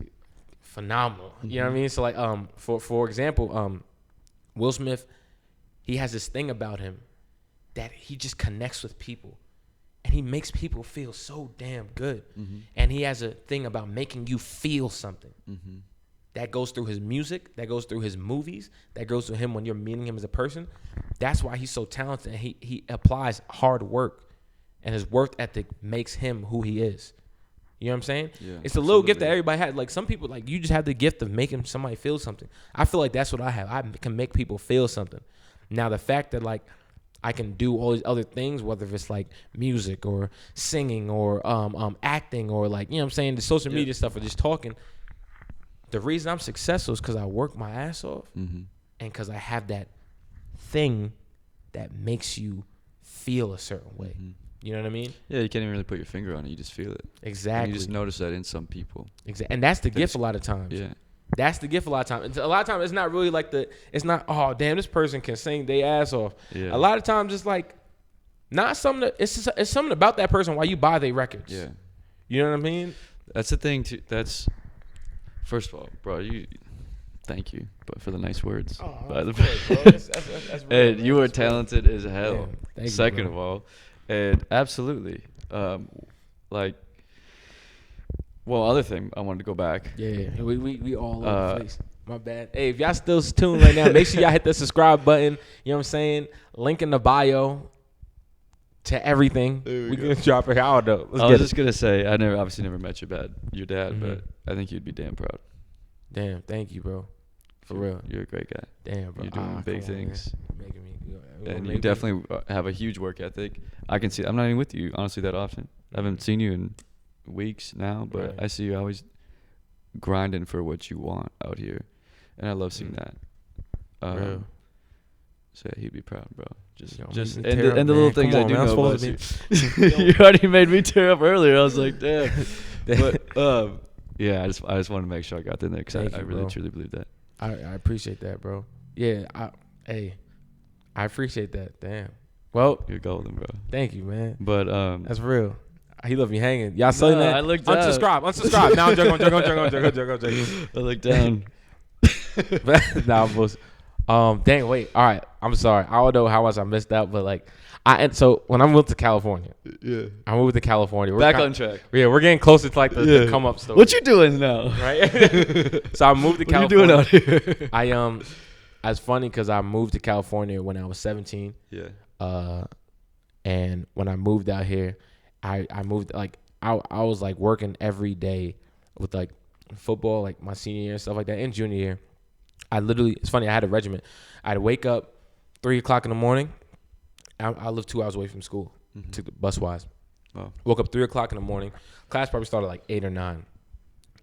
Phenomenal. You know what I mean? So like for example, Will Smith, he has this thing about him that he just connects with people. And he makes people feel so damn good. And he has a thing about making you feel something. That goes through his music. That goes through his movies. That goes through him when you're meeting him as a person. That's why he's so talented. And he applies hard work. And his work ethic makes him who he is. You know what I'm saying? Yeah, it's a little gift that everybody has. Like some people, like you just have the gift of making somebody feel something. I feel like that's what I have. I can make people feel something. Now, the fact that like I can do all these other things, whether it's like music or singing or acting or like, you know what I'm saying, the social media stuff or just talking. The reason I'm successful is because I work my ass off and because I have that thing that makes you feel a certain way. You know what I mean? Yeah, you can't even really put your finger on it. You just feel it. Exactly. And you just notice that in some people. Exactly. And that's the gift a lot of times. Yeah. That's the gift a lot of times. A lot of times it's not really like it's not, oh, damn, this person can sing their ass off. Yeah. A lot of times it's like, not something it's something about that person why you buy their records. Yeah. You know what I mean? That's the thing, too. First of all, bro, thank you for the nice words. Oh, by the way, that's real, and you are talented as hell. Yeah, second of all. And absolutely. Other thing, I wanted to go back. Yeah. We all over the place. My bad. Hey, if y'all still tuned right now, make sure y'all hit the subscribe button. You know what I'm saying? Link in the bio to everything. We can drop it out though. I was just gonna say, I obviously never met your dad, but I think you'd be damn proud. Damn, thank you, bro. For real. You're a great guy. Damn, bro. You're doing big things. Making me, and you definitely have a huge work ethic. I can see. I'm not even with you, honestly, that often. I haven't seen you in weeks now, but I see you always grinding for what you want out here, and I love seeing that. So yeah, he'd be proud, bro. Just and the little things I do know about you. You already made me tear up earlier. I was like, damn. But yeah, I just wanted to make sure I got in there because I really truly believe that. I appreciate that, bro. Yeah, I appreciate that. Damn. Well, you're golden, bro. thank you, man. But That's real. He left me hanging. Y'all saw that? I looked down. Unsubscribe. Now I'm joking. I looked down. Nah, dang, wait. All right. I'm sorry. I don't know how much I missed out, but like, so when I moved to California, I moved to California. We're Back on track. Yeah, we're getting closer to like the Come Up story. What you doing now? Right? So I moved to California. What you doing out here? It's funny because I moved to California when I was 17. Yeah. And when I moved out here, I moved like I was like working every day with like football, like my senior year and stuff like that, and junior year. It's funny, I had a regiment. I'd wake up 3 o'clock in the morning. I live 2 hours away from school, took the bus wise. Wow. Woke up 3 o'clock in the morning. Class probably started like 8 or 9.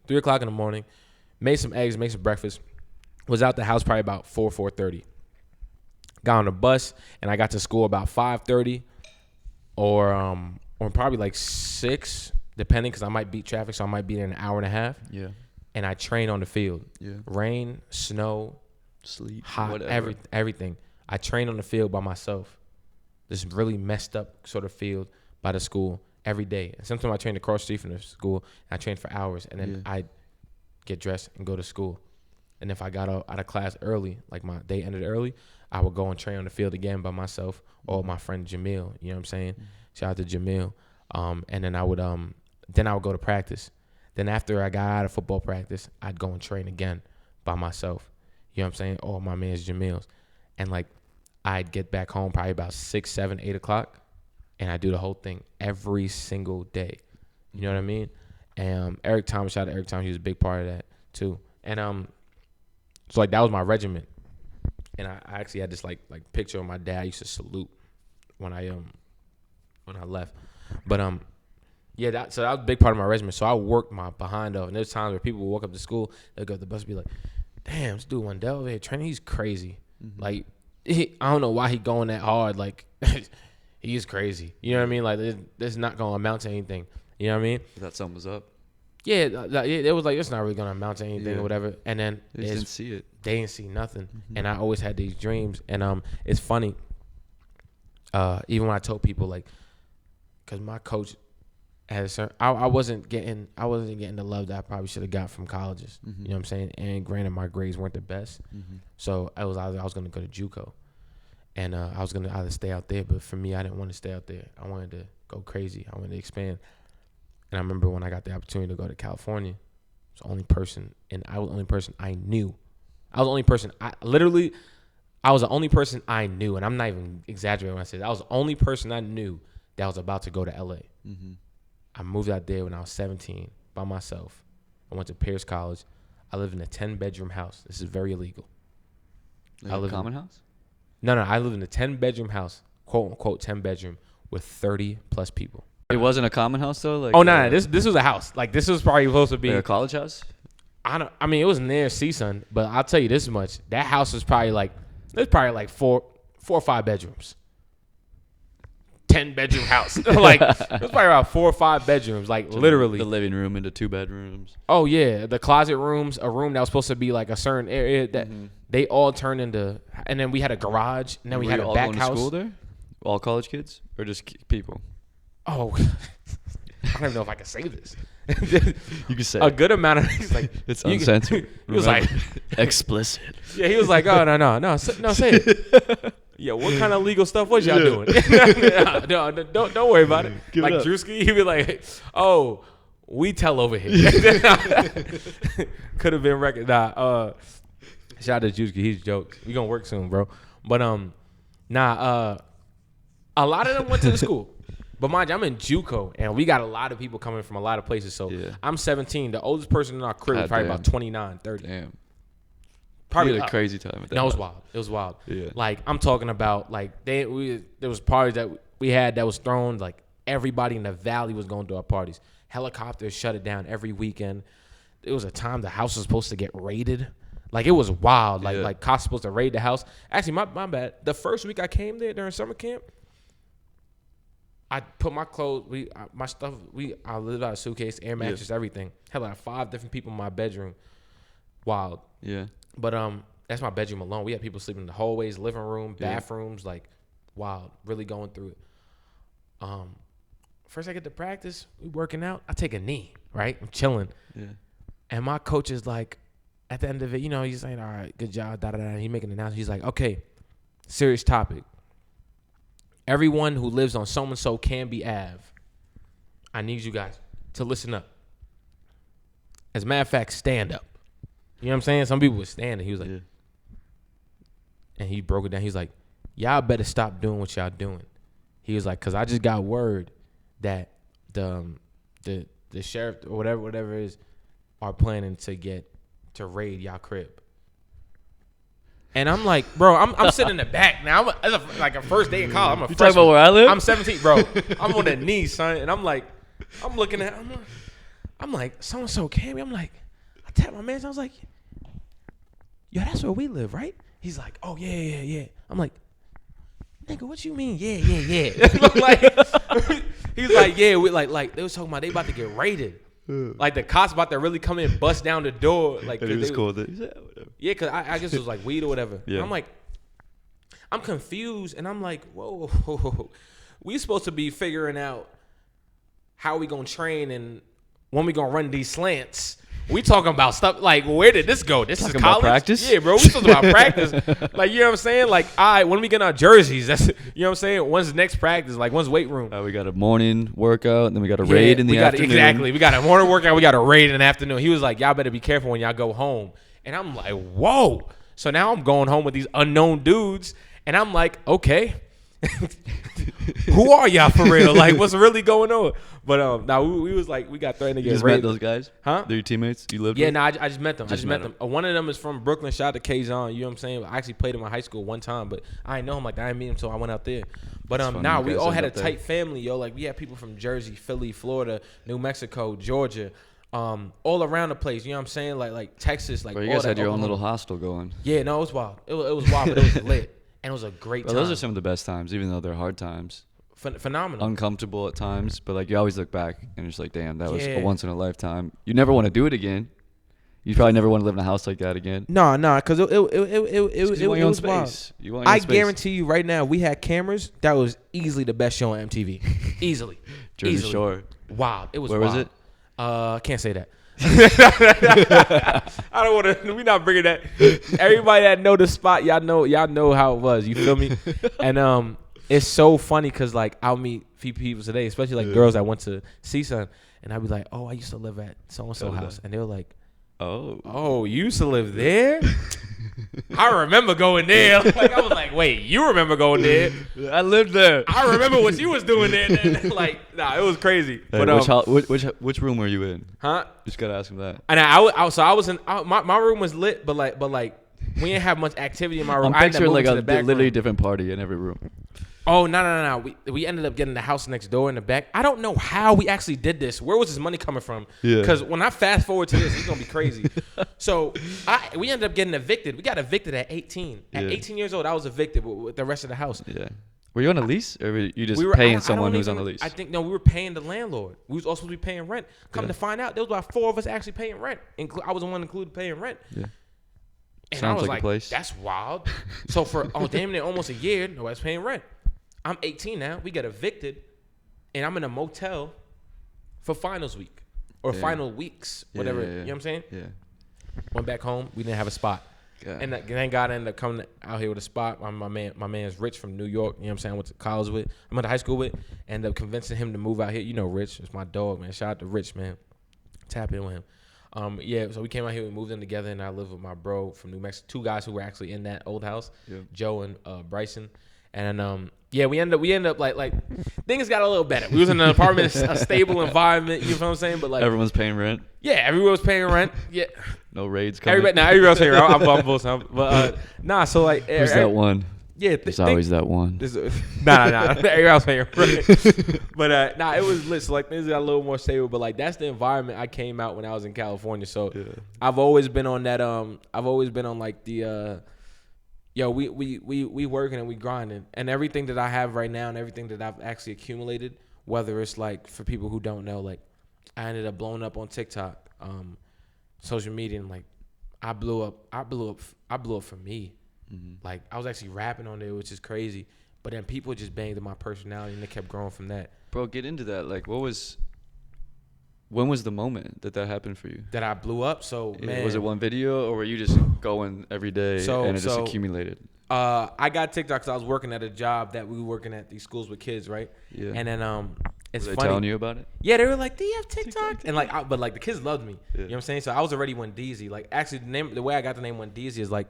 3 o'clock in the morning, made some eggs, made some breakfast. Was out the house probably about 4:30. Got on the bus, and I got to school about 5:30 or probably like 6, depending, because I might beat traffic, so I might be there in an hour and a half. Yeah. And I train on the field. Yeah. Rain, snow, Sleep, hot, whatever. everything. I train on the field by myself. This really messed up sort of field by the school every day. And sometimes I trained across the street from the school, and I trained for hours, and then I'd get dressed and go to school. And if I got out of class early, like my day ended early, I would go and train on the field again by myself or my friend Jamil. You know what I'm saying? Shout out to Jamil. And then I would go to practice. Then after I got out of football practice, I'd go and train again by myself. You know what I'm saying? Or my man's Jamil's. And like I'd get back home probably about 6, 7, 8 o'clock, and I do the whole thing every single day. You know what I mean? And Eric Thomas, shout out to Eric Thomas, he was a big part of that too. And so like that was my regiment. And I actually had this like picture of my dad. I used to salute when I left. But yeah, so that was a big part of my regiment. So I worked my behind off. And there's times where people would walk up to school, they'd go to the bus and be like, damn, this dude Wendell over here training, he's crazy. Like, I don't know why he going that hard. Like, he's crazy. You know what I mean? Like, this is not going to amount to anything. You know what I mean? That something was up. Yeah, it was like, it's not really going to amount to anything or whatever. And then they didn't see it. They didn't see nothing. And I always had these dreams. And it's funny, even when I told people, like, because my coach had a certain, I wasn't getting the love that I probably should have got from colleges. You know what I'm saying? And granted, my grades weren't the best. So I was going to go to JUCO. And I was going to either stay out there. But for me, I didn't want to stay out there. I wanted to go crazy. I wanted to expand. And I remember when I got the opportunity to go to California, I was the only person I knew. I was the only person, I knew, and I'm not even exaggerating when I say that. I was the only person I knew that was about to go to LA. I moved out there when I was 17 by myself. I went to Pierce College. I lived in a 10-bedroom house. This is very illegal. Like a common house? No, I lived in a 10-bedroom house, quote unquote 10-bedroom, with 30 plus people. It wasn't a common house though. Like no, this was a house. Like this was probably supposed to be like a college house. I mean, it was near CSUN, but I'll tell you this much: that house was probably like four or 5 bedrooms. 10-bedroom house, like it was probably about 4 or 5 bedrooms, like literally. The living room into 2 bedrooms. Oh yeah, the closet rooms, a room that was supposed to be like a certain area that they all turned into, and then we had a garage, and then we had a back house. School there? All college kids or just people? Oh, I don't even know if I can say this. You can say a good amount of things. Like it's uncensored. He was like explicit. Yeah, he was like, oh no, say it. Yeah, what kind of legal stuff was y'all doing? No, don't worry about it. Give like it Drewski, he'd be like, oh, we tell over here. Could have been record. Shout out to Drewski, he's jokes. We gonna work soon, bro. But a lot of them went to the school. But mind you, I'm in JUCO, and we got a lot of people coming from a lot of places. So I'm 17. The oldest person in our crib was probably about 29, 30. Damn. Probably you had a crazy time. No, it was wild. It was wild. Yeah. Like, I'm talking about, like, there was parties that we had that was thrown, like, everybody in the valley was going to our parties. Helicopters shut it down every weekend. It was a time the house was supposed to get raided. Like, it was wild. Like cops supposed to raid the house. Actually, my bad. The first week I came there during summer camp, I put my clothes, my stuff, I lived out of suitcase, air mattress, everything. Had like 5 different people in my bedroom. Wild. Yeah. But that's my bedroom alone. We had people sleeping in the hallways, living room, bathrooms, like wild, really going through it. First I get to practice, we working out. I take a knee, right? I'm chilling. Yeah. And my coach is like, at the end of it, you know, he's saying, all right, good job, da-da-da. He making an announcement. He's like, okay, serious topic. Everyone who lives on so-and-so Canby Ave, I need you guys to listen up. As a matter of fact, stand up. You know what I'm saying? Some people were standing. He was like, Yeah. and he broke it down. He's like, y'all better stop doing what y'all doing. He was like, because I just got word that the sheriff or whatever it is are planning to raid y'all crib. And I'm like, bro, I'm sitting in the back now. It's like a first day in college. I'm a You freshman. talking about where I live? I'm 17, bro. I'm on the knee, son. And I'm like, I'm looking at, I'm like, so-and-so came. I'm like, I tapped my man. I was like, yo, that's where we live, right? He's like, oh, yeah. I'm like, nigga, what you mean? Yeah. Like, he's like, yeah, we like they was talking about they about to get raided. Like the cops about to really come in and bust down the door. Like, And he was cool with it. He said, whatever. yeah, because I guess it was like weed or whatever. Yeah. And I'm like, I'm confused. And I'm like, whoa. We supposed to be figuring out how we going to train and when we going to run these slants. We talking about stuff like, where did this go? This Talking is about college? practice? Yeah, bro. We talking about practice. Like, you know what I'm saying? Like, all right, when we get our jerseys, that's, you know what I'm saying? When's the next practice? Like, when's weight room? We got a morning workout, and then we got a raid in the afternoon. Exactly. We got a morning workout. We got a raid in the afternoon. He was like, y'all better be careful when y'all go home. And I'm like, whoa. So now I'm going home with these unknown dudes. And I'm like, okay. Who are y'all for real? Like, what's really going on? But now we was like, we got threatened to You get just raided. met those guys? Huh? They're your teammates? You lived Yeah, with? no, I just met them. Just met them. One of them is from Brooklyn. Shout out to Kazon. You know what I'm saying? I actually played in my high school one time, but I didn't know him like that. I didn't meet him until I went out there. But It's funny now you we guys all end had a up there. tight family, yo. Like, we had people from Jersey, Philly, Florida, New Mexico, Georgia, all around the place. You know what I'm saying? Like Texas, like Bro, you all guys that, had your own Oklahoma. little hostel going. Yeah, no, it was wild. It was wild, but it was lit. And it was a great Bro, time. those are some of the best times, even though they're hard times. Phenomenal. Uncomfortable at times, but like you always look back and it's like, damn, that was Yeah. a once in a lifetime. You never want to do it again. You probably never want to live in a house like that again. No, because it You want your own was wild. space. You want your I own space. guarantee you right now, we had cameras. That was easily the best show on MTV. Easily. Jersey Easily. Shore. Wow. It was Where wild. was it? I can't say that. I don't want to. We not bringing that. Everybody that know the spot, y'all know how it was. You feel me? And it's so funny because like I'll meet few people today, especially like girls that went to CSUN, and I'll be like, oh, I used to live at so and so house, and they're like, oh, you used to live there? I remember going there. Like, I was like, wait, you remember going there? I lived there. I remember what you was doing there. Then. Like, nah, it was crazy. Hey, But which room were you in? huh? Just gotta ask him that. And I was in my room was lit, but like we didn't have much activity in my room. I'm I ended up picturing moving like to the back literally room. different party in every room. Oh no. We ended up getting the house next door in the back. I don't know how we actually did this. Where was this money coming from? Yeah. Because when I fast forward to this, it's gonna be crazy. So we ended up getting evicted. We got evicted at 18. At Yeah. 18 years old, I was evicted with the rest of the house. Yeah. Were you on a lease, or were you just We were paying I someone don't who's on even- the lease? I think no, we were paying the landlord. We was also supposed to be paying rent. Come Yeah. to find out, there was about 4 of us actually paying rent. I was the one included paying rent. Yeah. And Sounds I was like a place. that's wild. So for damn near almost a year, nobody's paying rent. I'm 18 now. We got evicted, and I'm in a motel for finals week or Yeah. final weeks, whatever. Yeah. You know what I'm saying? Yeah. Went back home. We didn't have a spot. God. And thank God I ended up coming out here with a spot. My man's Rich from New York. You know what I'm saying? I went to college with. I went to high school with. Ended up convincing him to move out here. You know Rich. It's my dog, man. Shout out to Rich, man. Tap in with him. Yeah, so we came out here, we moved in together, and I lived with my bro from New Mexico. 2 guys who were actually in that old house, Yeah. Joe and Bryson. And yeah, we ended up like things got a little better. We was in an apartment, a stable environment. You know what I'm saying? But like Everyone's paying rent. yeah, everyone was paying rent. Yeah, No raids coming. everybody else here. I'm bullshit. But nah, so like Who's that one? Yeah, There's always that one. Nah. Everybody else paying rent. But nah, it was lit. So like things got a little more stable. But like that's the environment I came out when I was in California. So Yeah. I've always been on that. I've always been on like the. Yo, we working and we grinding, and everything that I have right now and everything that I've actually accumulated, whether it's like for people who don't know, like I ended up blowing up on TikTok, social media, and like I blew up for me. Mm-hmm. Like I was actually rapping on there, which is crazy. But then people just banged in my personality, and they kept growing from that. Bro, get into that. Like, when was the moment that happened for you? That I blew up. So, man. Was it one video, or were you just going every day and it just accumulated? I got TikTok because I was working at a job that we were working at these schools with kids, right? Yeah. And then it's were they funny. telling you about it? Yeah, they were like, "Do you have TikTok?" And like, but like the kids loved me. Yeah. You know what I'm saying? So I was already Wendeezy. Like, actually, the way I got the name Wendeezy is like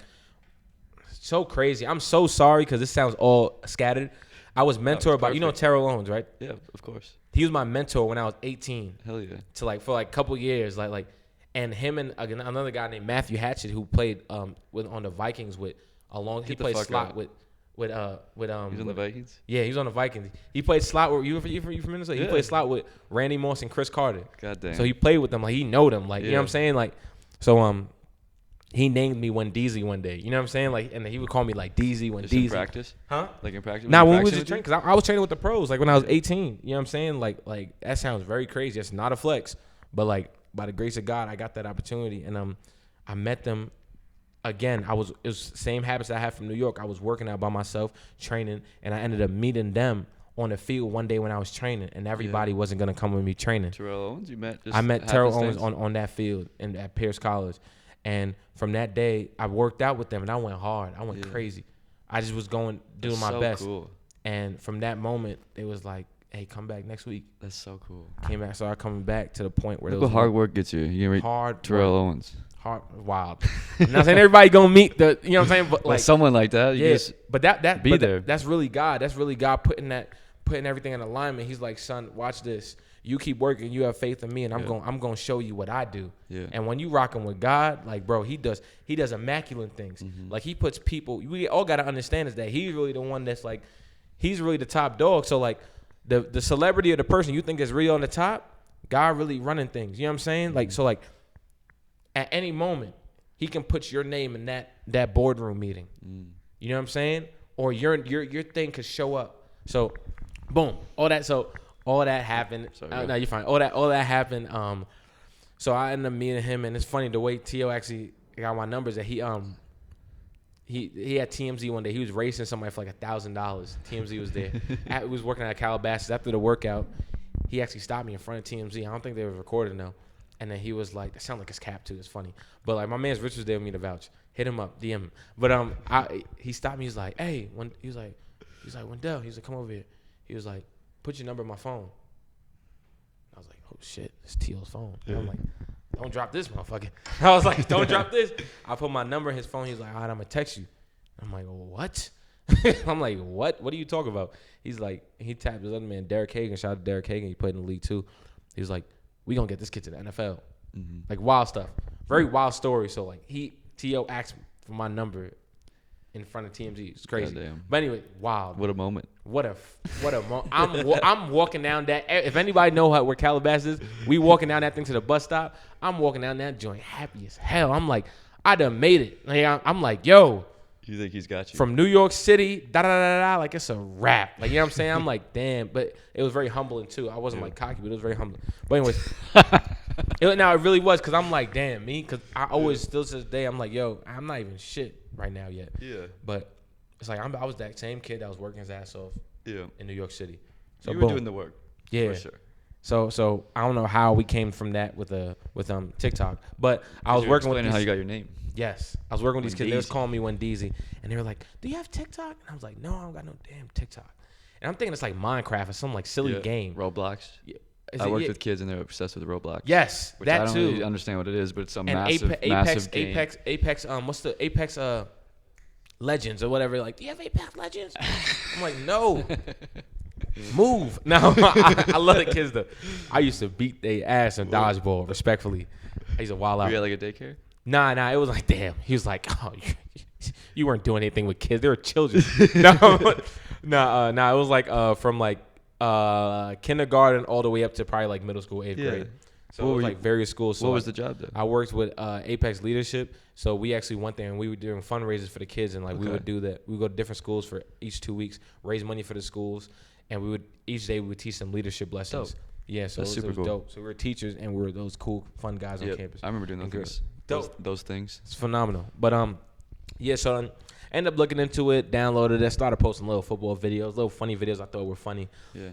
so crazy. I'm so sorry because this sounds all scattered. I was mentored by, you know, Terrell Owens, right? Yeah, of course. He was my mentor when I was 18. Hell yeah. To like for like a couple years, like, and him and another guy named Matthew Hatchett who played on the Vikings with he played slot with He's on the Vikings? Yeah, he was on the Vikings. He played slot with you from Minnesota. Yeah. He played slot with Randy Moss and Chris Carter. God damn. So he played with them, like he know them, like you know what I'm saying, like so he named me Wendeezy one day. You know what I'm saying, like, and he would call me like Deezy, Wendeezy. Just in practice? Huh? Like in practice? Nah, when we was just training, because I was training with the pros, like when I was 18. You know what I'm saying? Like that sounds very crazy. It's not a flex, but like by the grace of God, I got that opportunity, and I met them. Again, it was the same habits I had from New York. I was working out by myself, training, and I ended up meeting them on the field one day when I was training, and everybody wasn't gonna come with me training. Terrell Owens, I met Terrell Owens on that field at Pierce College, and from that day, I worked out with them, and I went hard. I went crazy. I just was doing my best. Cool. And from that moment, it was like, hey, come back next week. That's so cool. Started coming back to the point where Look what hard work gets you. You get hard Terrell Owens. Hard, wild. I'm not saying everybody gonna meet the, you know what I'm saying, but like someone like that, you just but that be there. That's really God. That's really God putting everything in alignment. He's like, son, watch this. You keep working. You have faith in me, and I'm going to show you what I do. Yeah. And when you rocking with God, like, bro, he does immaculate things. Mm-hmm. Like, he puts people. We all got to understand is that he's really the one that's like, he's really the top dog. So like, the celebrity of the person you think is really on the top, God really running things. You know what I'm saying? Like, so like, at any moment, he can put your name in that boardroom meeting. Mm. You know what I'm saying? Or your thing could show up. So, boom, all that happened. No, you're fine. All that happened. So I ended up meeting him, and it's funny the way T.O. actually got my numbers. That he had TMZ one day. He was racing somebody for like $1,000. TMZ was there. He was working at Calabasas. After the workout, he actually stopped me in front of TMZ. I don't think they were recording though. And then he was like, that sounds like his cap too. It's funny. But like my man's Rich was there with me to vouch. Hit him up, DM him. But he stopped me. He's like, hey, he was like, Wendell. He's like, come over here. He was like, put your number in my phone. I was like, oh shit, it's T.O.'s phone. And I'm like, don't drop this, motherfucker. I was like, don't drop this. I put my number in his phone. He's like, all right, I'm gonna text you. I'm like, what? I'm like, what? What are you talking about? He's like, he tapped his other man, Derek Hagan. Shout out to Derek Hagan. He played in the league too. He was like, we gonna get this kid to the NFL. Mm-hmm. Like wild stuff. Very wild story. So like T.O. asked for my number in front of TMZ. It's crazy. Goddamn. But anyway, wild. What a moment. What a moment. I'm walking down that. If anybody know where Calabasas is, we walking down that thing to the bus stop. I'm walking down that joint happy as hell. I'm like, I done made it. Like, I'm like, yo. You think he's got you? From New York City, da-da-da-da-da, like it's a wrap. Like, you know what I'm saying? I'm like, damn. But it was very humbling, too. I wasn't, like, cocky, but it was very humbling. But anyways, it really was because I'm like, damn, me. Because I always, still to this day, I'm like, yo, I'm not even shit right now yet. Yeah. But it's like I was that same kid that was working his ass off in New York City. So you were doing the work. Yeah. For sure. So I don't know how we came from that with TikTok. But I was working with how you got your name. Yes. I was working with these kids. They was calling me Wendeezy. And they were like, do you have TikTok? And I was like, no, I don't got no damn TikTok. And I'm thinking it's like Minecraft or some like silly game. Roblox. Yeah. I worked with kids and they're obsessed with Roblox. Yes, which that I don't too. really understand what it is, but it's some and massive game. Apex, what's the Apex Legends or whatever. Like, do you have Apex Legends? I'm like, no. Move. No, I love the kids though. I used to beat their ass in dodgeball, respectfully. I used to wild out. You had like a daycare? Nah, it was like, damn. He was like, oh, you weren't doing anything with kids. They were children. No, it was like from like kindergarten all the way up to probably like middle school, 8th grade. So it was like various schools. So what was the job there? I worked with Apex Leadership. So we actually went there and we were doing fundraisers for the kids, and like we would do that. We would go to different schools for each 2 weeks, raise money for the schools, and each day we would teach them leadership lessons. Dope. Yeah, so it was dope. So we were teachers and we were those cool, fun guys on campus. I remember doing those things. Those things. It's phenomenal. But yeah, so Ended up looking into it, downloaded it, started posting little football videos, little funny videos I thought were funny. Yeah.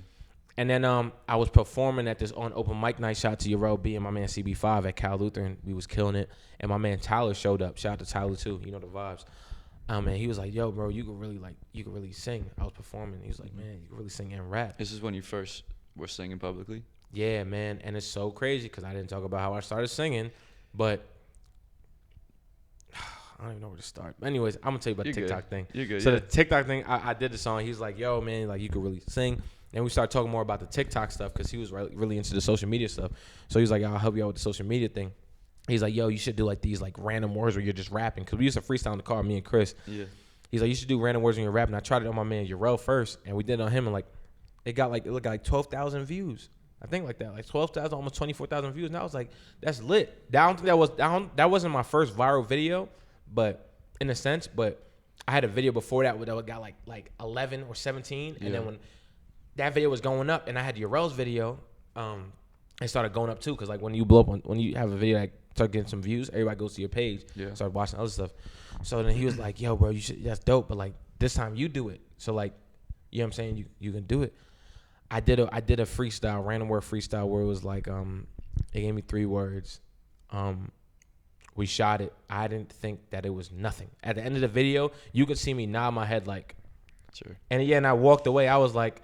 And then I was performing at this on open mic night. Shout out to Yarel B and my man CB5 at Cal Lutheran. We was killing it. And my man Tyler showed up. Shout out to Tyler too. You know the vibes. And he was like, yo, bro, you could really sing. I was performing. He was like, man, you could really sing and rap. This is when you first were singing publicly? Yeah, man. And it's so crazy because I didn't talk about how I started singing, but I don't even know where to start. But anyways, I'm going to tell you about the TikTok thing. You're good, So the TikTok thing, I did the song. He's like, yo, man, like you could really sing. And we started talking more about the TikTok stuff because he was really into the social media stuff. So he's like, I'll help you out with the social media thing. He's like, yo, you should do like these like random words where you're just rapping. Because we used to freestyle in the car, me and Chris. Yeah. He's like, you should do random words when you're rapping. I tried it on my man Yarel first. And we did it on him. And like, it got like 12,000 views. I think like that. Like 12,000, almost 24,000 views. And I was like, that's lit. I don't think that wasn't my first viral video. But in a sense, but I had a video before that that got like 11 or 17. And then when that video was going up and I had Yarel's video, it started going up too. Cause like when you blow up when you have a video that start getting some views, everybody goes to your page, start watching other stuff. So then he was like, yo, bro, that's dope. But like this time you do it. So like, you know what I'm saying? You can do it. I did a freestyle, random word freestyle where it was like, it gave me 3 words. We shot it. I didn't think that it was nothing. At the end of the video, you could see me nod my head like, sure. And I walked away. I was like,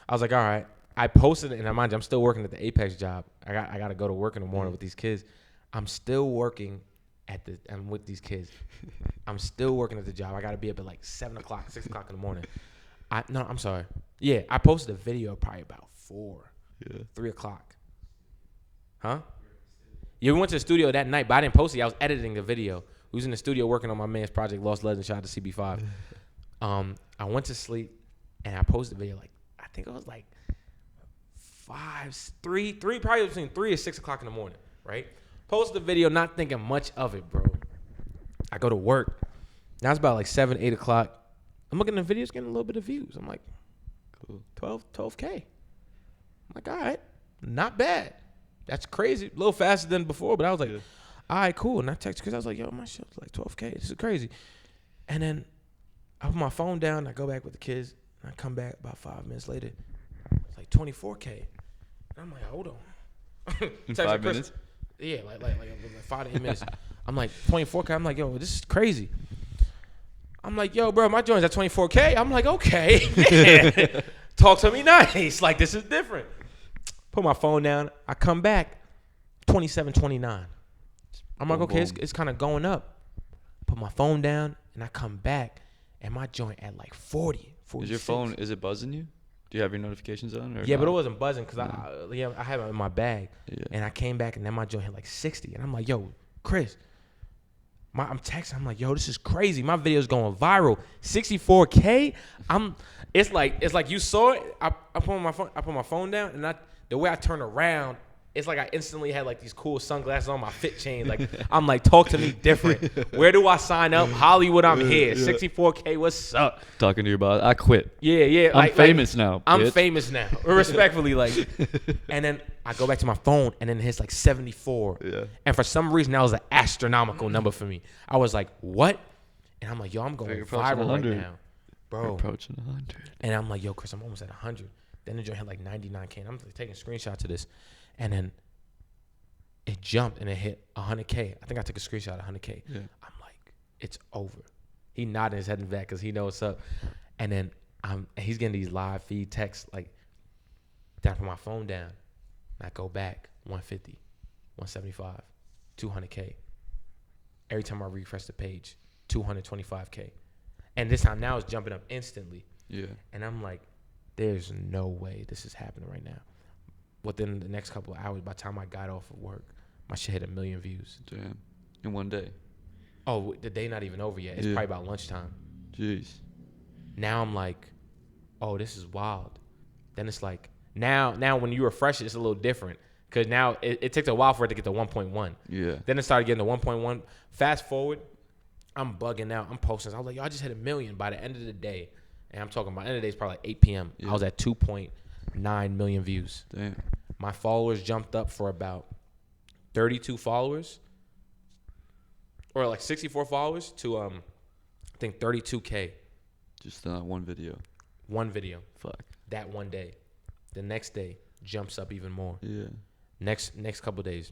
all right. I posted it, and mind you, I'm still working at the Apex job. I got to go to work in the morning with these kids. I'm still working I'm with these kids. I'm still working at the job. I got to be up at like 7 o'clock, 6 o'clock in the morning. I'm sorry. Yeah, I posted a video probably about 3 o'clock. Huh? Yeah, we went to the studio that night, but I didn't post it. I was editing the video. We was in the studio working on my man's project, Lost Legend. Shout out to CB5. I went to sleep, and I posted the video like, I think it was like 3, probably between 3 or 6 o'clock in the morning, right? Posted the video, not thinking much of it, bro. I go to work. Now it's about like 7, 8 o'clock. I'm looking at the videos, getting a little bit of views. I'm like, cool. 12K. I'm like, all right, not bad. That's crazy. A little faster than before, but I was like, all right, cool. And I texted Chris. I was like, yo, my shit's like 12K. This is crazy. And then I put my phone down. I go back with the kids. And I come back about 5 minutes later. It's like 24K. And I'm like, hold on. In 5 minutes? Yeah, like 5 to 8 minutes. I'm like, 24K. I'm like, yo, this is crazy. I'm like, yo, bro, my joint's at 24K. I'm like, okay. Yeah. Talk to me nice. Like, this is different. Put my phone down. I come back, 27, 29. I'm like, okay, it's kind of going up. Put my phone down, and I come back, and my joint at like 40, 46. Is your phone, is it buzzing you? Do you have your notifications on? Or yeah, not? but it wasn't buzzing because I have it in my bag. Yeah. And I came back, and then my joint hit like 60. And I'm like, yo, Chris. I'm texting. I'm like, yo, this is crazy. My video's going viral. 64K. It's like you saw it. I put my phone down, and the way I turn around, it's like I instantly had like these cool sunglasses on, my fit chain. Like I'm like, talk to me different. Where do I sign up? Hollywood, I'm here. 64K, what's up? Talking to your boss. I quit. Yeah. I'm famous now. I'm famous now. Respectfully, like. And then I go back to my phone, and then it hits like 74. Yeah. And for some reason, that was an astronomical number for me. I was like, what? And I'm like, yo, I'm going viral right now. Bro. You're approaching 100. And I'm like, yo, Chris, I'm almost at 100. Then the joint hit like 99K. And I'm taking screenshots of this. And then it jumped and it hit 100K. I think I took a screenshot of 100K. Yeah. I'm like, it's over. He nodded his head in the back because he knows what's up. And then he's getting these live feed texts. Like, then I put my phone down. And I go back, 150, 175, 200K. Every time I refresh the page, 225K. And this time now it's jumping up instantly. Yeah. And I'm like, there's no way this is happening right now. Within the next couple of hours, by the time I got off of work, my shit hit 1 million views. Damn. In one day. Oh, the day not even over yet. It's probably about lunchtime. Jeez. Now I'm like, oh, this is wild. Then it's like, now when you refresh it, it's a little different. Because now it takes a while for it to get to 1.1. Yeah. Then it started getting to 1.1. Fast forward, I'm bugging out. I'm posting. I was like, yo, I just hit 1 million by the end of the day. And I'm talking about end of the day is probably like 8 p.m. Yeah. I was at 2.9 million views. Damn. My followers jumped up for about 32 followers, or like 64 followers to I think 32K. Just one video. One video. Fuck. That one day. The next day jumps up even more. Yeah. Next couple days,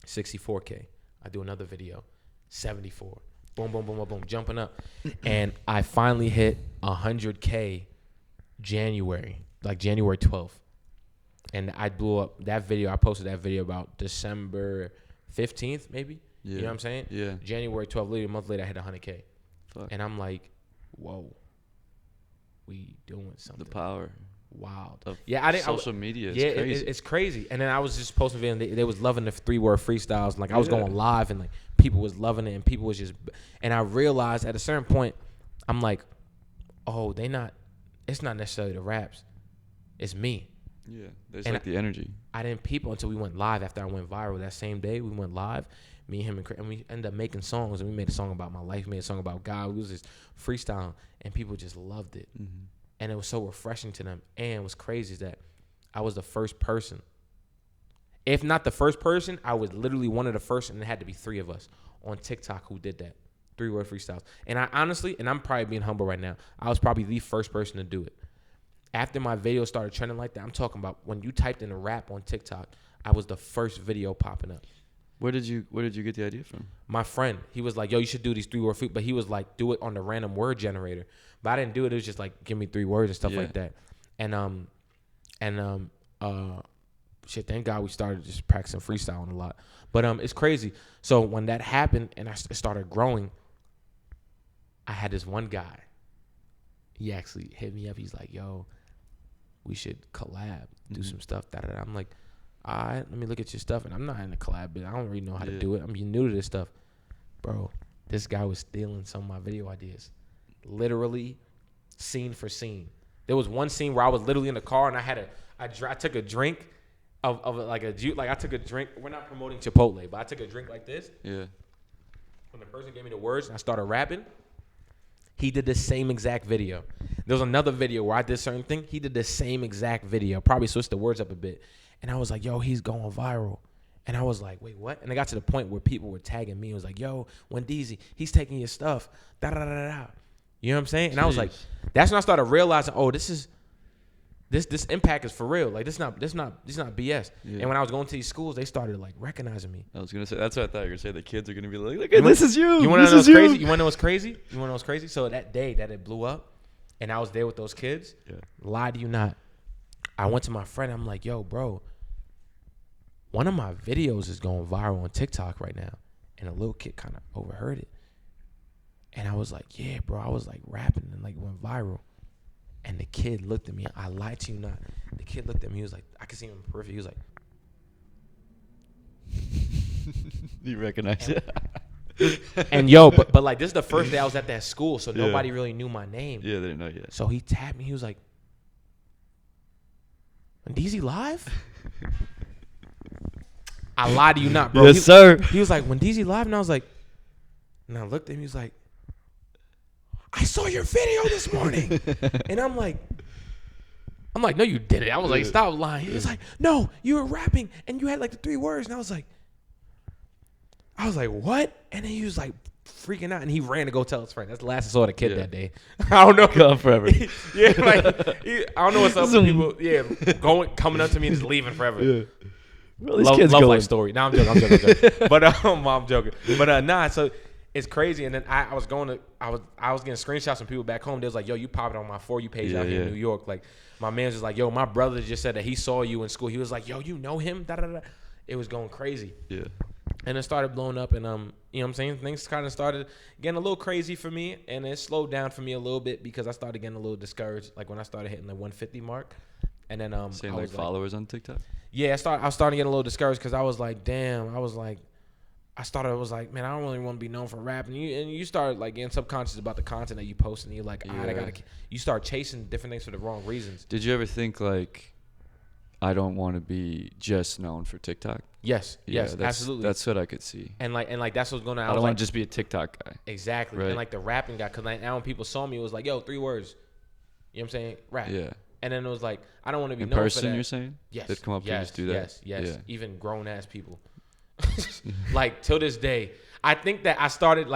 64K. I do another video, 74. Boom, boom, boom, boom, boom, jumping up. And I finally hit 100K January 12th. And I blew up that video. I posted that video about December 15th, maybe. Yeah. You know what I'm saying? Yeah. January 12th, literally a month later, I hit 100K. Fuck. And I'm like, whoa, we doing something. The power. Wild. Of Yeah, I didn't. social media. It's crazy. It's crazy. And then I was just posting video, and they was loving the 3-word freestyles. Like I was going live, and like people was loving it, and people was just. And I realized at a certain point, I'm like, oh, it's not necessarily the raps, it's me. Yeah, there's And like the energy. I didn't peep until we went live. After I went viral that same day, we went live. Me, him, and we ended up making songs. And we made a song about my life. We made a song about God. We was just freestyling, and people just loved it. Mm-hmm. And it was so refreshing to them. And what's crazy is that I was the first person. If not the first person, I was literally one of the first, and it had to be 3 of us on TikTok who did that. 3-word freestyles. And I honestly, and I'm probably being humble right now, I was probably the first person to do it. After my video started trending like that, I'm talking about when you typed in a rap on TikTok, I was the first video popping up. Where did you get the idea from? My friend, he was like, yo, you should do these 3-word freestyles. But he was like, do it on the random word generator. But I didn't do it. It was just like, give me 3 words and stuff like that. And shit, thank God we started just practicing freestyling a lot. But it's crazy. So when that happened and I started growing, I had this one guy. He actually hit me up. He's like, yo, we should collab, do some stuff. I'm like, all right, let me look at your stuff. And I'm not in a collab, but I don't really know how to do it. I'm new to this stuff. Bro, this guy was stealing some of my video ideas. Literally, scene for scene. There was one scene where I was literally in the car and I took a drink of like a juice. Like I took a drink. We're not promoting Chipotle, but I took a drink like this. Yeah. When the person gave me the words and I started rapping, he did the same exact video. There was another video where I did certain thing. He did the same exact video. Probably switched the words up a bit. And I was like, yo, he's going viral. And I was like, wait, what? And I got to the point where people were tagging me. It was like, yo, Wendeezy, he's taking your stuff. Da da da da da. You know what I'm saying? And I was like, that's when I started realizing, oh, this impact is for real. Like this not BS. Yeah. And when I was going to these schools, they started like recognizing me. I was gonna say that's what I thought you were gonna say. The kids are gonna be like, look at this is you. You want to know what's crazy? You want to know what's crazy? You want to know what's crazy? So that day that it blew up, and I was there with those kids. Yeah. Lie to you not. I went to my friend. I'm like, yo, bro, one of my videos is going viral on TikTok right now, and a little kid kind of overheard it. And I was like, yeah, bro. I was like rapping and like went viral. And the kid looked at me. I lied to you not. The kid looked at me. He was like, I could see him in the periphery. He was like, you recognize it? And yo, but like this is the first day I was at that school, so nobody really knew my name. Yeah, they didn't know yet. So he tapped me. He was like, Wendeezy live? I lied to you not, bro. Yes, sir. He was like, Wendeezy live? And I was like, and I looked at him. He was like, I saw your video this morning. And I'm like, no, you didn't. I was like, stop lying. He was like, no, you were rapping and you had like the 3 words. And I was like, what? And then he was like freaking out and he ran to go tell his friend. That's the last I saw the kid that day. I don't know. Gone forever. Yeah, like, I don't know what's up with people. Yeah, coming up to me and just leaving forever. Yeah. Well, these kids love going. life story. No, I'm joking. But I'm joking. But nah, so it's crazy. And then I was getting screenshots from people back home. They was like, yo, you popped on my For You page out here in New York. Like my man's just like, yo, my brother just said that he saw you in school. He was like, yo, you know him? Da da da. It was going crazy. Yeah. And it started blowing up, and you know what I'm saying? Things kind of started getting a little crazy for me, and it slowed down for me a little bit because I started getting a little discouraged. Like when I started hitting the 150 mark, and then saying like followers on TikTok. Yeah, I was starting to get a little discouraged because I was like, damn. I was like, man, I don't really want to be known for rapping. You start like getting subconscious about the content that you post, and you're like, all right, you start chasing different things for the wrong reasons. Did you ever think like, I don't want to be just known for TikTok? Yes, absolutely. That's what I could see. And like that's what's going on. I don't want to just be a TikTok guy. Exactly. Right. And like the rapping guy, because now when people saw me, it was like, yo, 3 words. You know what I'm saying? Rap. Yeah. And then it was like, I don't want to be known for that. In person, you're saying? Yes. They'd come up to you and just do that? Yes. Yeah. Even grown-ass people. Like till this day. I think that I started